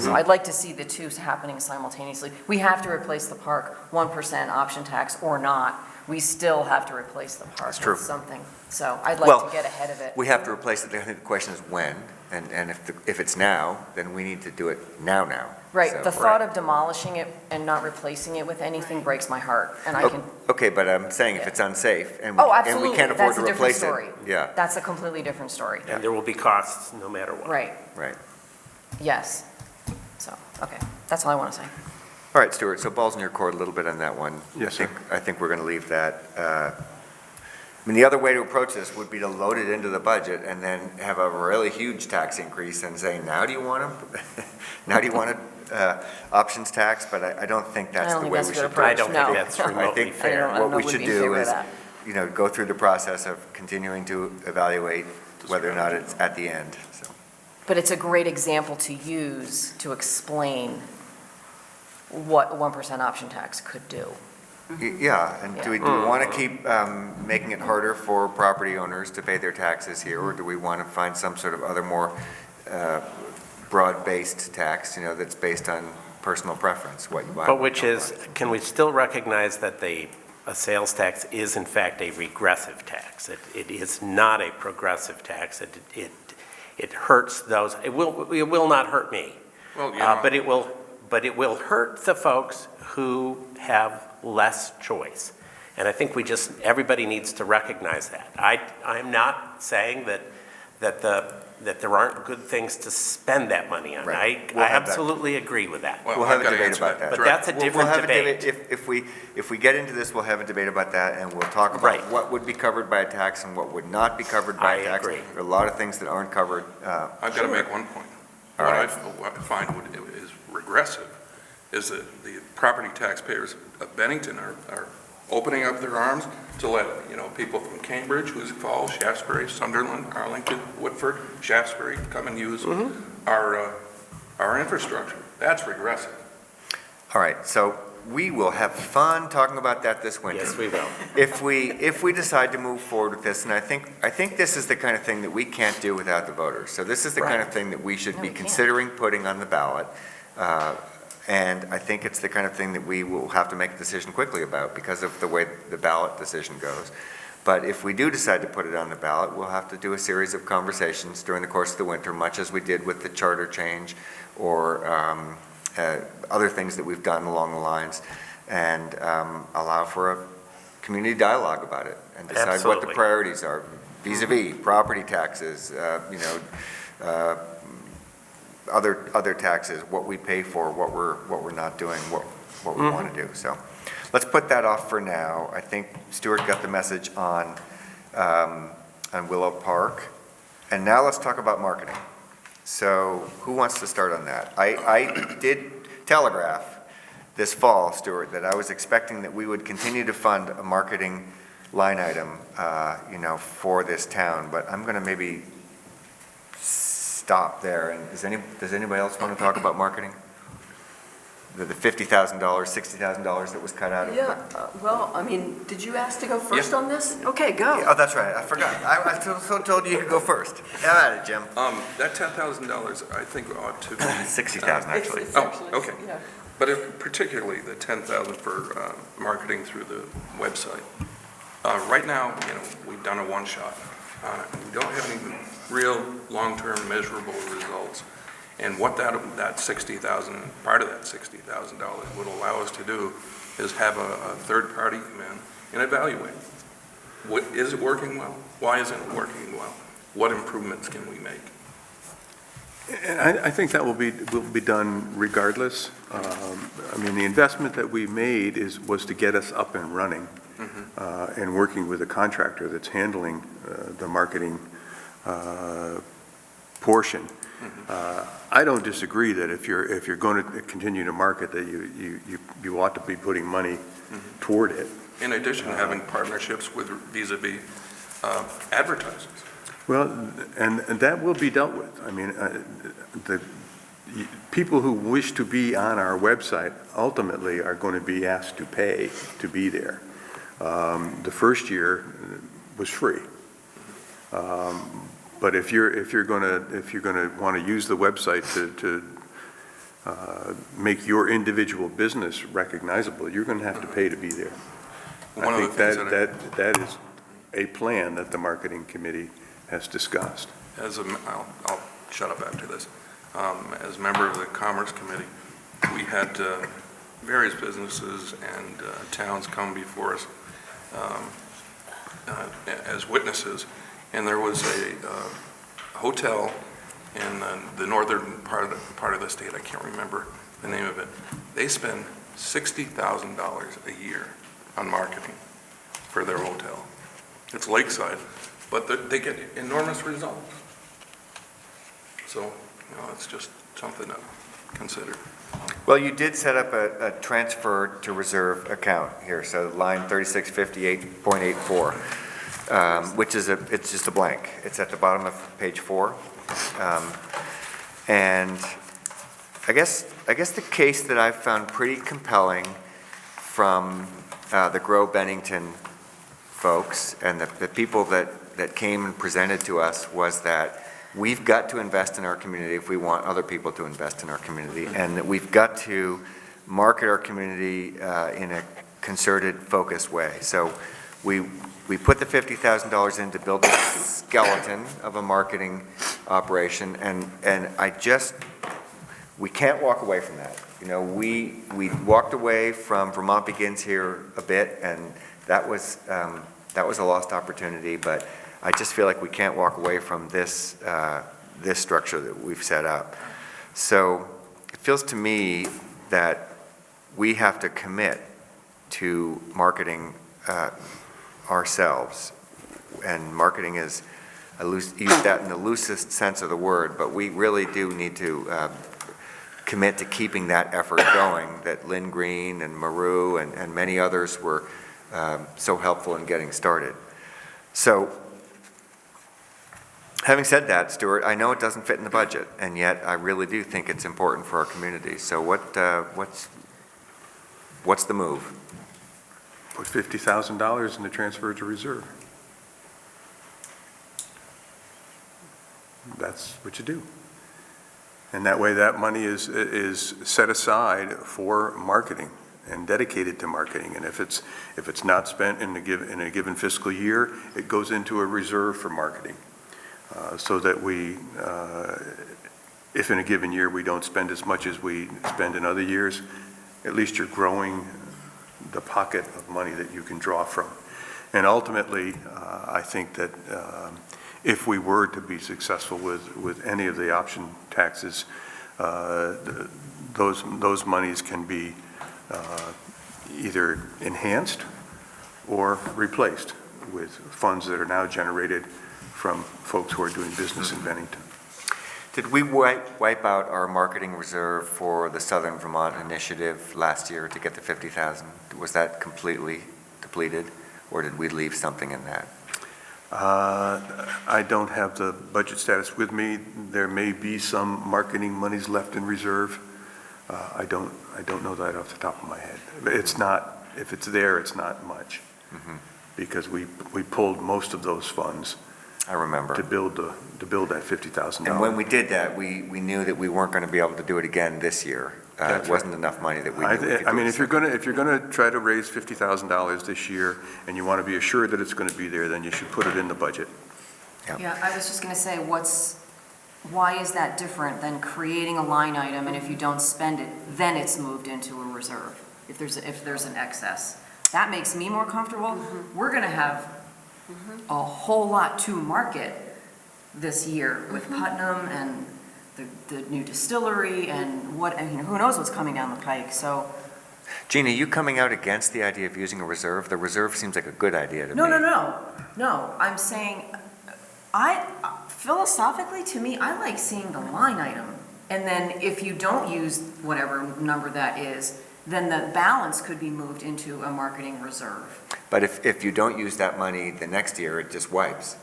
So I'd like to see the two happening simultaneously. We have to replace the park, 1% option tax or not. We still have to replace the park
That's true.
with something. So I'd like
Well,
to get ahead of it.
we have to replace it. I think the question is when, and if it's now, then we need to do it now.
Right,
So-
the thought of demolishing it and not replacing it with anything breaks my heart, and I can,
Okay, but I'm saying if it's unsafe and
oh,
we
absolutely,
can't afford
that's
to
a different
replace it.
story.
Yeah,
That's a completely different story.
And there will be costs no matter what.
Right,
right.
yes. So, okay, that's all I want to say.
All right, Stuart, so ball's in your court a little bit on that one.
Yes, sir.
I think we're going to leave that. The other way to approach this would be to load it into the budget and then have a really huge tax increase and say, now do you want a options tax? But I don't think that's the way we should do it.
I don't
No.
think that's
I
remotely
think
fair.
I don't
what we
know,
should
would be in
do
favor of
is,
that.
go through the process of continuing to evaluate whether or not it's at the end, so.
But it's a great example to use to explain what a 1% option tax could do.
Yeah, and do we want to keep making it harder for property owners to pay their taxes here, or do we want to find some sort of other more broad-based tax, that's based on personal preference, what you buy?
But which is, can we still recognize that a sales tax is in fact a regressive tax? It is not a progressive tax. It hurts those, it will not hurt me.
Well,
But it will hurt the folks who have less choice. And I think everybody needs to recognize that. I'm not saying that there aren't good things to spend that money on.
Right.
I absolutely agree with that.
We'll have a debate about that.
But that's a different
We'll have a
debate.
If we get into this, we'll have a debate about that, and we'll talk about
Right.
what would be covered by a tax and what would not be covered by a tax.
agree.
There are a lot of things that aren't covered.
I've got to make one point.
All
What
right.
I find is regressive is that the property taxpayers of Bennington are opening up their arms to let, people from Cambridge, Hoosick Falls, Shaftesbury, Sunderland, Arlington, Woodford, Shaftesbury come and use our infrastructure. That's regressive.
All right, so we will have fun talking about that this winter.
Yes, we will.
If we decide to move forward with this, and I think this is the kind of thing that we can't do without the voters. So this is the kind of thing that we should
No,
be
we can't.
considering putting on the ballot. And I think it's the kind of thing that we will have to make a decision quickly about because of the way the ballot decision goes. But if we do decide to put it on the ballot, we'll have to do a series of conversations during the course of the winter, much as we did with the charter change or other things that we've done along the lines, and allow for a community dialogue about it and decide what the
Absolutely.
priorities are vis-a-vis property taxes, other taxes, what we pay for, what we're not doing, what we want to do. So let's put that off for now. I think Stuart got the message on Willow Park. And now let's talk about marketing. So who wants to start on that? I did telegraph this fall, Stuart, that I was expecting that we would continue to fund a marketing line item, for this town, but I'm going to maybe stop there. And does anybody else want to talk about marketing? the $50,000, $60,000 that was cut out of it.
Yeah, well, I mean, did you ask to go first on this? Okay, go.
Oh, that's right, I forgot. I told you you could go first. Have at it, Jim.
That $10,000, I think ought to be.
60,000, actually.
It's
Oh,
actually,
okay.
yeah.
But particularly the 10,000 for marketing through the website. Right now, we've done a one-shot on it. We don't have any real long-term measurable results. And what that 60,000, part of that $60,000 would allow us to do is have a third party come in and evaluate. Is it working well? Why isn't it working well? What improvements can we make?
And I think that will be done regardless. I mean, the investment that we made was to get us up and running, and working with a contractor that's handling the marketing portion. I don't disagree that if you're going to continue to market, that you ought to be putting money toward it.
In addition, having partnerships with vis-a-vis advertisers.
Well, and that will be dealt with. I mean, the people who wish to be on our website ultimately are going to be asked to pay to be there. The first year was free. But if you're going to want to use the website to make your individual business recognizable, you're going to have to pay to be there. I think that is a plan that the marketing committee has discussed.
I'll shut up after this. As a member of the Commerce Committee, we had various businesses and towns come before us as witnesses, and there was a hotel in the northern part of the state. I can't remember the name of it. They spend $60,000 a year on marketing for their hotel. It's lakeside, but they get enormous results. So, it's just something to consider.
Well, you did set up a transfer to reserve account here, so line 3658.84, which is it's just a blank. It's at the bottom of page 4. And I guess the case that I've found pretty compelling from the Grow Bennington folks and the people that came and presented to us was that we've got to invest in our community if we want other people to invest in our community, and that we've got to market our community in a concerted, focused way. So we put the $50,000 in to build a skeleton of a marketing operation, and we can't walk away from that. We walked away from Vermont Begins here a bit, and that was a lost opportunity, but I just feel like we can't walk away from this structure that we've set up. So it feels to me that we have to commit to marketing ourselves. And marketing is, I use that in the loosest sense of the word, but we really do need to commit to keeping that effort going that Lynn Green and Maru and many others were so helpful in getting started. So, having said that, Stuart, I know it doesn't fit in the budget, and yet I really do think it's important for our community. So what's the move?
Put $50,000 in the transfer to reserve. That's what you do. And that way that money is set aside for marketing and dedicated to marketing. And if it's not spent in a given fiscal year, it goes into a reserve for marketing. So that if in a given year we don't spend as much as we spend in other years, at least you're growing the pocket of money that you can draw from. And ultimately, I think that if we were to be successful with any of the option taxes, those monies can be either enhanced or replaced with funds that are now generated from folks who are doing business in Bennington.
Did we wipe out our marketing reserve for the Southern Vermont Initiative last year to get the $50,000? Was that completely depleted, or did we leave something in that?
I don't have the budget status with me. There may be some marketing monies left in reserve. I don't know that off the top of my head. It's not, if it's there, it's not much, because we pulled most of those funds
I remember.
to build that $50,000.
And when we did that, we knew that we weren't going to be able to do it again this year.
That's
It wasn't enough money that we knew we could do.
I mean,
it
if you're gonna try to raise $50,000 this year, and you want to be assured that it's going to be there, then you should put it in the budget.
Yep.
Yeah, I was just going to say, why is that different than creating a line item, and if you don't spend it, then it's moved into a reserve, if there's an excess? That makes me more comfortable. We're going to have a whole lot to market this year with Putnam and the new distillery and who knows what's coming down the pike, so.
Gina, you coming out against the idea of using a reserve? The reserve seems like a good idea to me.
No, I'm saying, philosophically, to me, I like seeing the line item. And then if you don't use whatever number that is, then the balance could be moved into a marketing reserve.
But if you don't use that money the next year, it just wipes.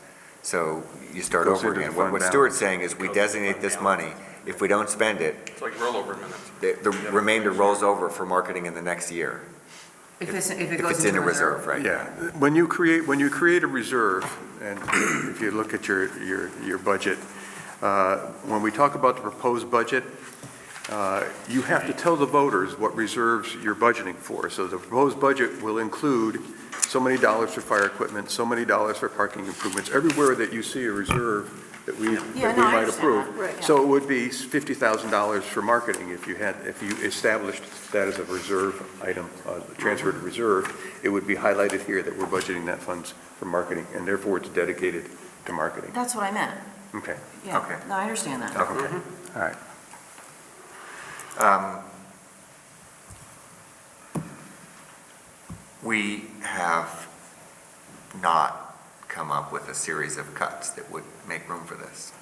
So you start
Goes
over
into the
again.
fund
What Stuart's saying is we designate this money. If we don't spend it,
It's like rollover minutes.
the remainder rolls over for marketing in the next year.
If it
If
goes
it's
into
in a reserve, right?
Yeah, when you create a reserve, and if you look at your budget, when we talk about the proposed budget, you have to tell the voters what reserves you're budgeting for. So the proposed budget will include so many dollars for fire equipment, so many dollars for parking improvements, everywhere that you see a reserve that we
I
might
understand
approve.
that. Right.
So it would be $50,000 for marketing if you established that as a reserve item, transferred to reserve. It would be highlighted here that we're budgeting that funds for marketing, and therefore it's dedicated to marketing.
That's what I meant.
Okay,
Yeah.
Okay.
No, I understand that.
Okay.
all right.
We have not come up with a series of cuts that would make room for this.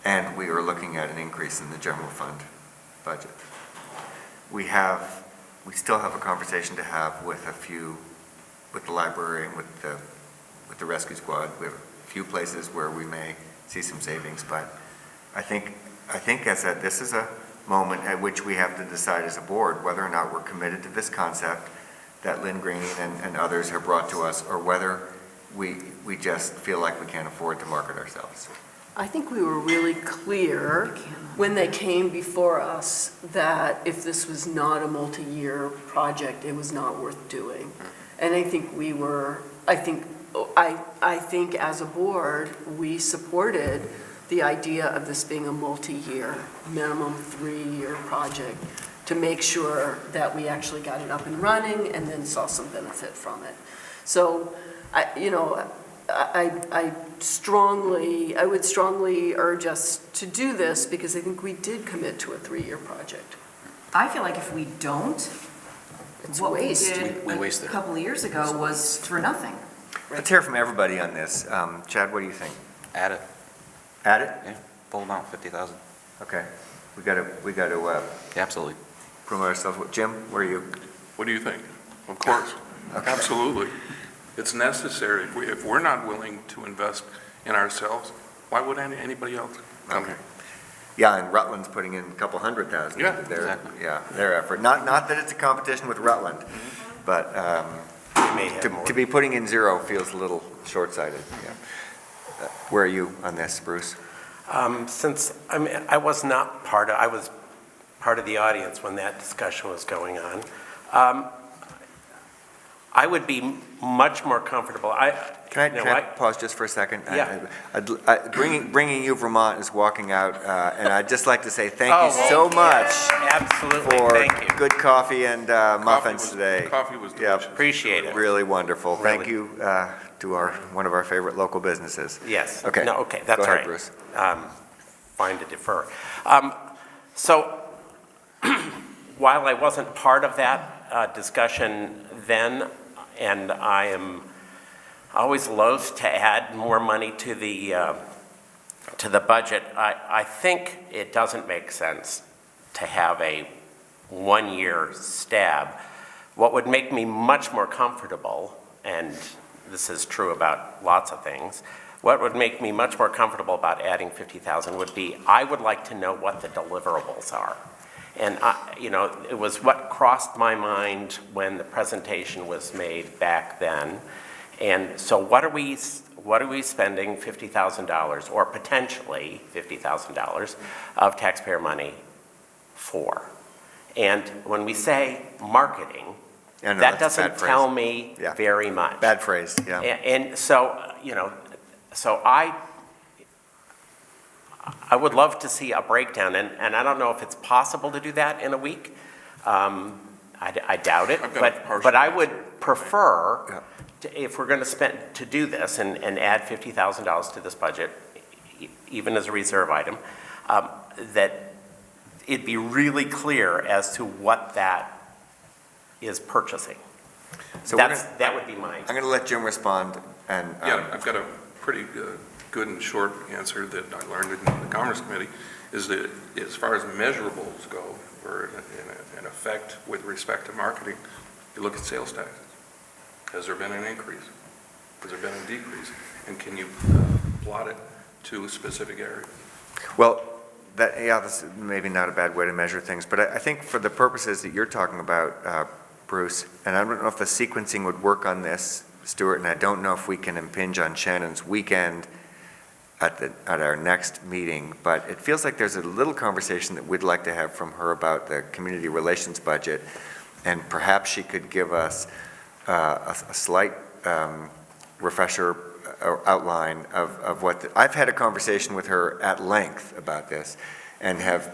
And we are looking at an increase in the general fund budget. We still have a conversation to have with the library and with the rescue squad. We have a few places where we may see some savings, but I think this is a moment at which we have to decide as a board whether or not we're committed to this concept that Lynn Greening and others have brought to us, or whether we just feel like we can't afford to market ourselves.
I think we were really clear when they came before us that if this was not a multi-year project, it was not worth doing. And I think I think as a board, we supported the idea of this being a multi-year, minimum 3-year project, to make sure that we actually got it up and running and then saw some benefit from it. So, I would strongly urge us to do this because I think we did commit to a 3-year project.
I feel like if we don't,
It's
what
waste.
we did
We
a
wasted it.
couple of years ago was for nothing.
Let's hear from everybody on this. Chad, what do you think?
Add it,
Add it?
yeah, full amount, 50,000.
Okay. We got to
Yeah, absolutely.
promote ourselves. Jim, where are you?
What do you think? Of course, absolutely. It's necessary. If we're not willing to invest in ourselves, why would anybody else come here?
Yeah, and Rutland's putting in a couple $100,000
Yeah,
into their,
exactly.
their effort. Not that it's a competition with Rutland, but to be putting in zero feels a little short-sighted. Yeah. Where are you on this, Bruce?
Since I was part of the audience when that discussion was going on, I would be much more comfortable.
Can I pause just for a second?
Yeah.
Bringing you Vermont is walking out, and I'd just like to say thank you so much
Absolutely,
for
thank you.
good coffee and muffins today.
Coffee was
Yeah,
delicious.
Appreciate it.
really wonderful. Thank
Really.
you to one of our favorite local businesses.
Yes.
Okay.
No, okay, that's
Go
all
ahead,
right.
Bruce.
Fine to defer. So while I wasn't part of that discussion then, and I am always loath to add more money to the budget, I think it doesn't make sense to have a 1-year stab. What would make me much more comfortable, and this is true about lots of things, what would make me much more comfortable about adding 50,000 would be, I would like to know what the deliverables are. And it was what crossed my mind when the presentation was made back then. And so what are we spending $50,000 or potentially $50,000 of taxpayer money for? And when we say marketing, that doesn't tell me very much.
Bad phrase, yeah.
And so, so I would love to see a breakdown, and I don't know if it's possible to do that in a week. I doubt it, but I would prefer, if we're going to do this and add $50,000 to this budget, even as a reserve item, that it'd be really clear as to what that is purchasing.
So
that would be mine.
I'm going to let Jim respond. And
Yeah, I've got a pretty good and short answer that I learned in the Commerce Committee, is that as far as measurables go, or in effect with respect to marketing, you look at sales taxes. Has there been an increase? Has there been a decrease? And can you plot it to a specific area?
Well, this is maybe not a bad way to measure things, but I think for the purposes that you're talking about, Bruce, and I don't know if the sequencing would work on this, Stuart, and I don't know if we can impinge on Shannon's weekend at our next meeting, but it feels like there's a little conversation that we'd like to have from her about the community relations budget, and perhaps she could give us a slight refresher or outline of what I've had a conversation with her at length about this, and have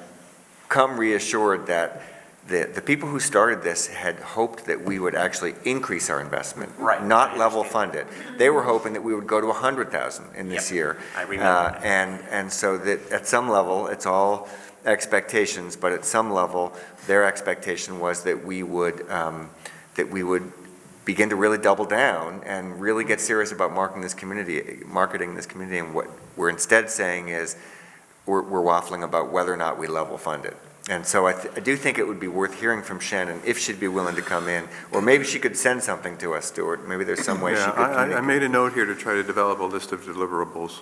come reassured that the people who started this had hoped that we would actually increase our investment, not level fund it. They were hoping that we would go to 100,000 in this year.
I remember that.
And so that at some level, it's all expectations, but at some level, their expectation was that we would begin to really double down and really get serious about marketing this community, and what we're instead saying is we're waffling about whether or not we level fund it. And so I do think it would be worth hearing from Shannon if she'd be willing to come in, or maybe she could send something to us, Stuart. Maybe there's some way she could communicate.
I made a note here to try to develop a list of deliverables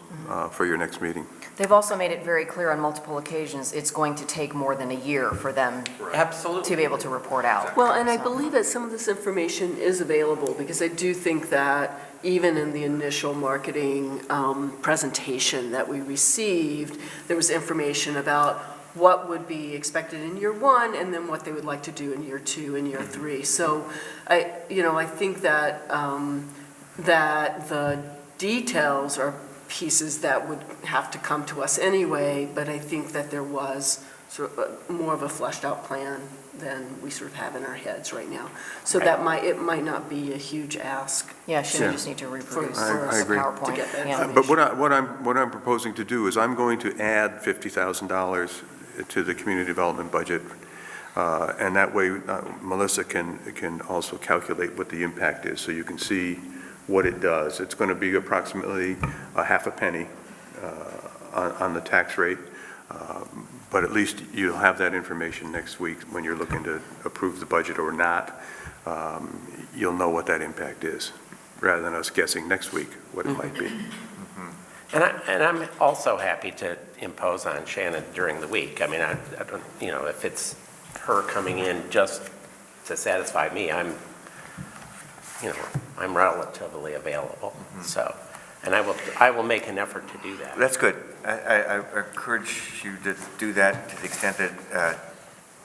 for your next meeting.
They've also made it very clear on multiple occasions, it's going to take more than a year for them to be able to report out.
Well, and I believe that some of this information is available, because I do think that even in the initial marketing presentation that we received, there was information about what would be expected in year one, and then what they would like to do in year two and year three. So I think that that the details are pieces that would have to come to us anyway, but I think that there was sort of more of a fleshed out plan than we sort of have in our heads right now. So it might not be a huge ask.
Yeah, should we just need to reproduce
I
a
agree.
PowerPoint?
To get that
Yeah.
But what I'm proposing to do is I'm going to add $50,000 to the community development budget, and that way Melissa can also calculate what the impact is, so you can see what it does. It's going to be approximately a half a penny on the tax rate, but at least you'll have that information next week when you're looking to approve the budget or not. You'll know what that impact is, rather than us guessing next week what it might be.
And I'm also happy to impose on Shannon during the week. I mean, I don't, if it's her coming in just to satisfy me, I'm relatively available. So, and I will make an effort to do that.
That's good. I encourage you to do that to the extent that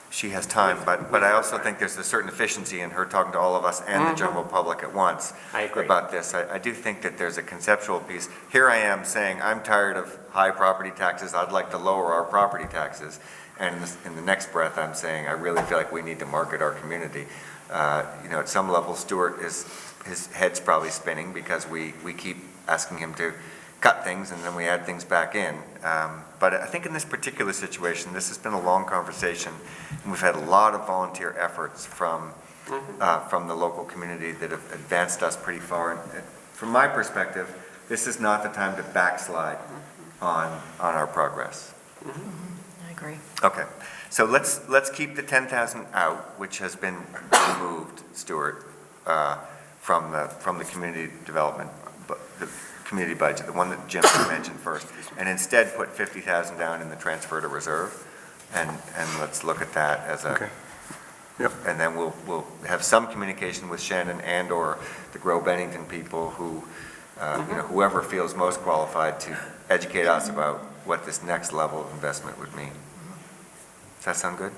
she has time, but I also think there's a certain efficiency in her talking to all of us and the general public at once about this. I do think that there's a conceptual piece. Here I am saying I'm tired of high property taxes. I'd like to lower our property taxes. And in the next breath, I'm saying I really feel like we need to market our community. At some level, Stuart his head's probably spinning because we keep asking him to cut things and then we add things back in. But I think in this particular situation, this has been a long conversation, and we've had a lot of volunteer efforts from the local community that have advanced us pretty far. And from my perspective, this is not the time to backslide on our progress.
I agree.
Okay, so let's keep the 10,000 out, which has been removed, Stuart, from the community development, the community budget, the one that Jim mentioned first, and instead put 50,000 down in the transfer to reserve. and let's look at that as a.
Okay. Yep.
And then we'll have some communication with Shannon and/or the Grow Bennington people who, whoever feels most qualified to educate us about what this next level of investment would mean. Does that sound good?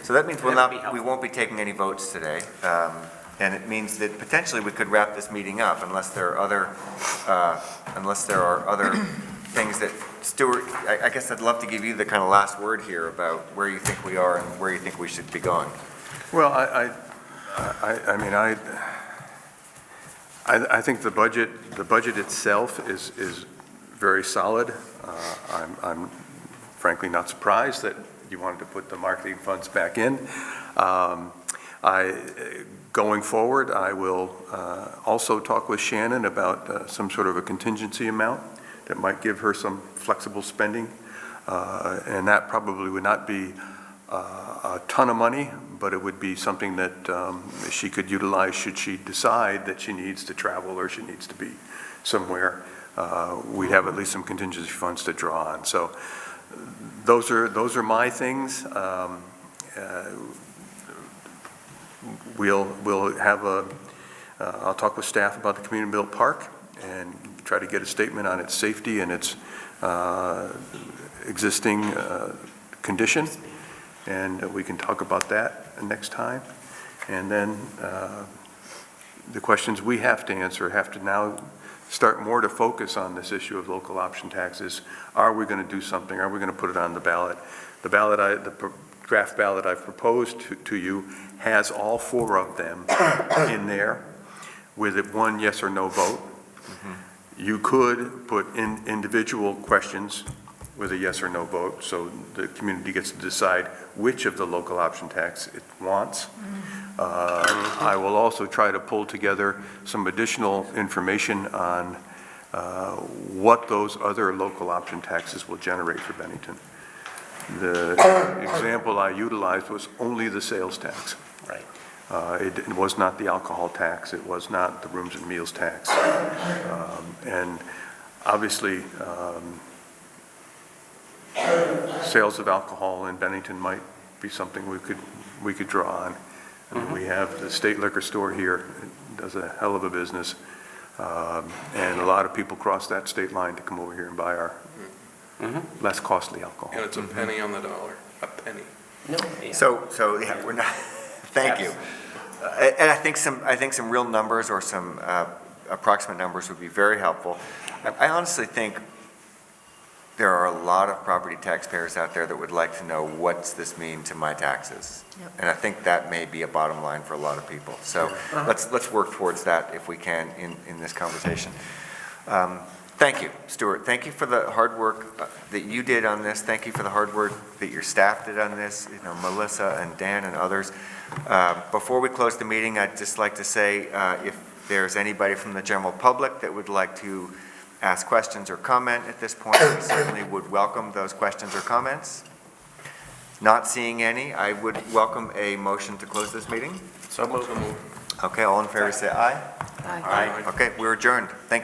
So that means we won't be taking any votes today. And it means that potentially we could wrap this meeting up unless there are other things that, Stuart, I guess I'd love to give you the kind of last word here about where you think we are and where you think we should be going.
Well, I think the budget itself is very solid. I'm frankly not surprised that you wanted to put the marketing funds back in. Going forward, I will also talk with Shannon about some sort of a contingency amount that might give her some flexible spending. And that probably would not be a ton of money, but it would be something that she could utilize should she decide that she needs to travel or she needs to be somewhere. We'd have at least some contingency funds to draw on. So those are my things. We'll have I'll talk with staff about the community-built park and try to get a statement on its safety and its existing condition, and we can talk about that next time. And then the questions we have to answer have to now start more to focus on this issue of local option taxes. Are we going to do something? Are we going to put it on the ballot? The draft ballot I've proposed to you has all 4 of them in there with it 1 yes or no vote. You could put in individual questions with a yes or no vote, so the community gets to decide which of the local option tax it wants. I will also try to pull together some additional information on what those other local option taxes will generate for Bennington. The example I utilized was only the sales tax.
Right.
It was not the alcohol tax. It was not the rooms and meals tax. And obviously, sales of alcohol in Bennington might be something we could draw on. We have the state liquor store here. It does a hell of a business. And a lot of people cross that state line to come over here and buy our less costly alcohol.
And it's a penny on the dollar, a penny.
No. Yeah.
So yeah, we're not, thank you. And I think some real numbers or some approximate numbers would be very helpful. I honestly think there are a lot of property taxpayers out there that would like to know, what's this mean to my taxes? Yep. And I think that may be a bottom line for a lot of people. So let's work towards that if we can in this conversation. Thank you, Stuart. Thank you for the hard work that you did on this. Thank you for the hard work that your staff did on this, Melissa and Dan and others. Before we close the meeting, I'd just like to say if there's anybody from the general public that would like to ask questions or comment at this point, we certainly would welcome those questions or comments. Not seeing any, I would welcome a motion to close this meeting.
So moved.
Okay, all in favor say aye.
Aye.
Aye. Okay, we're adjourned. Thank you.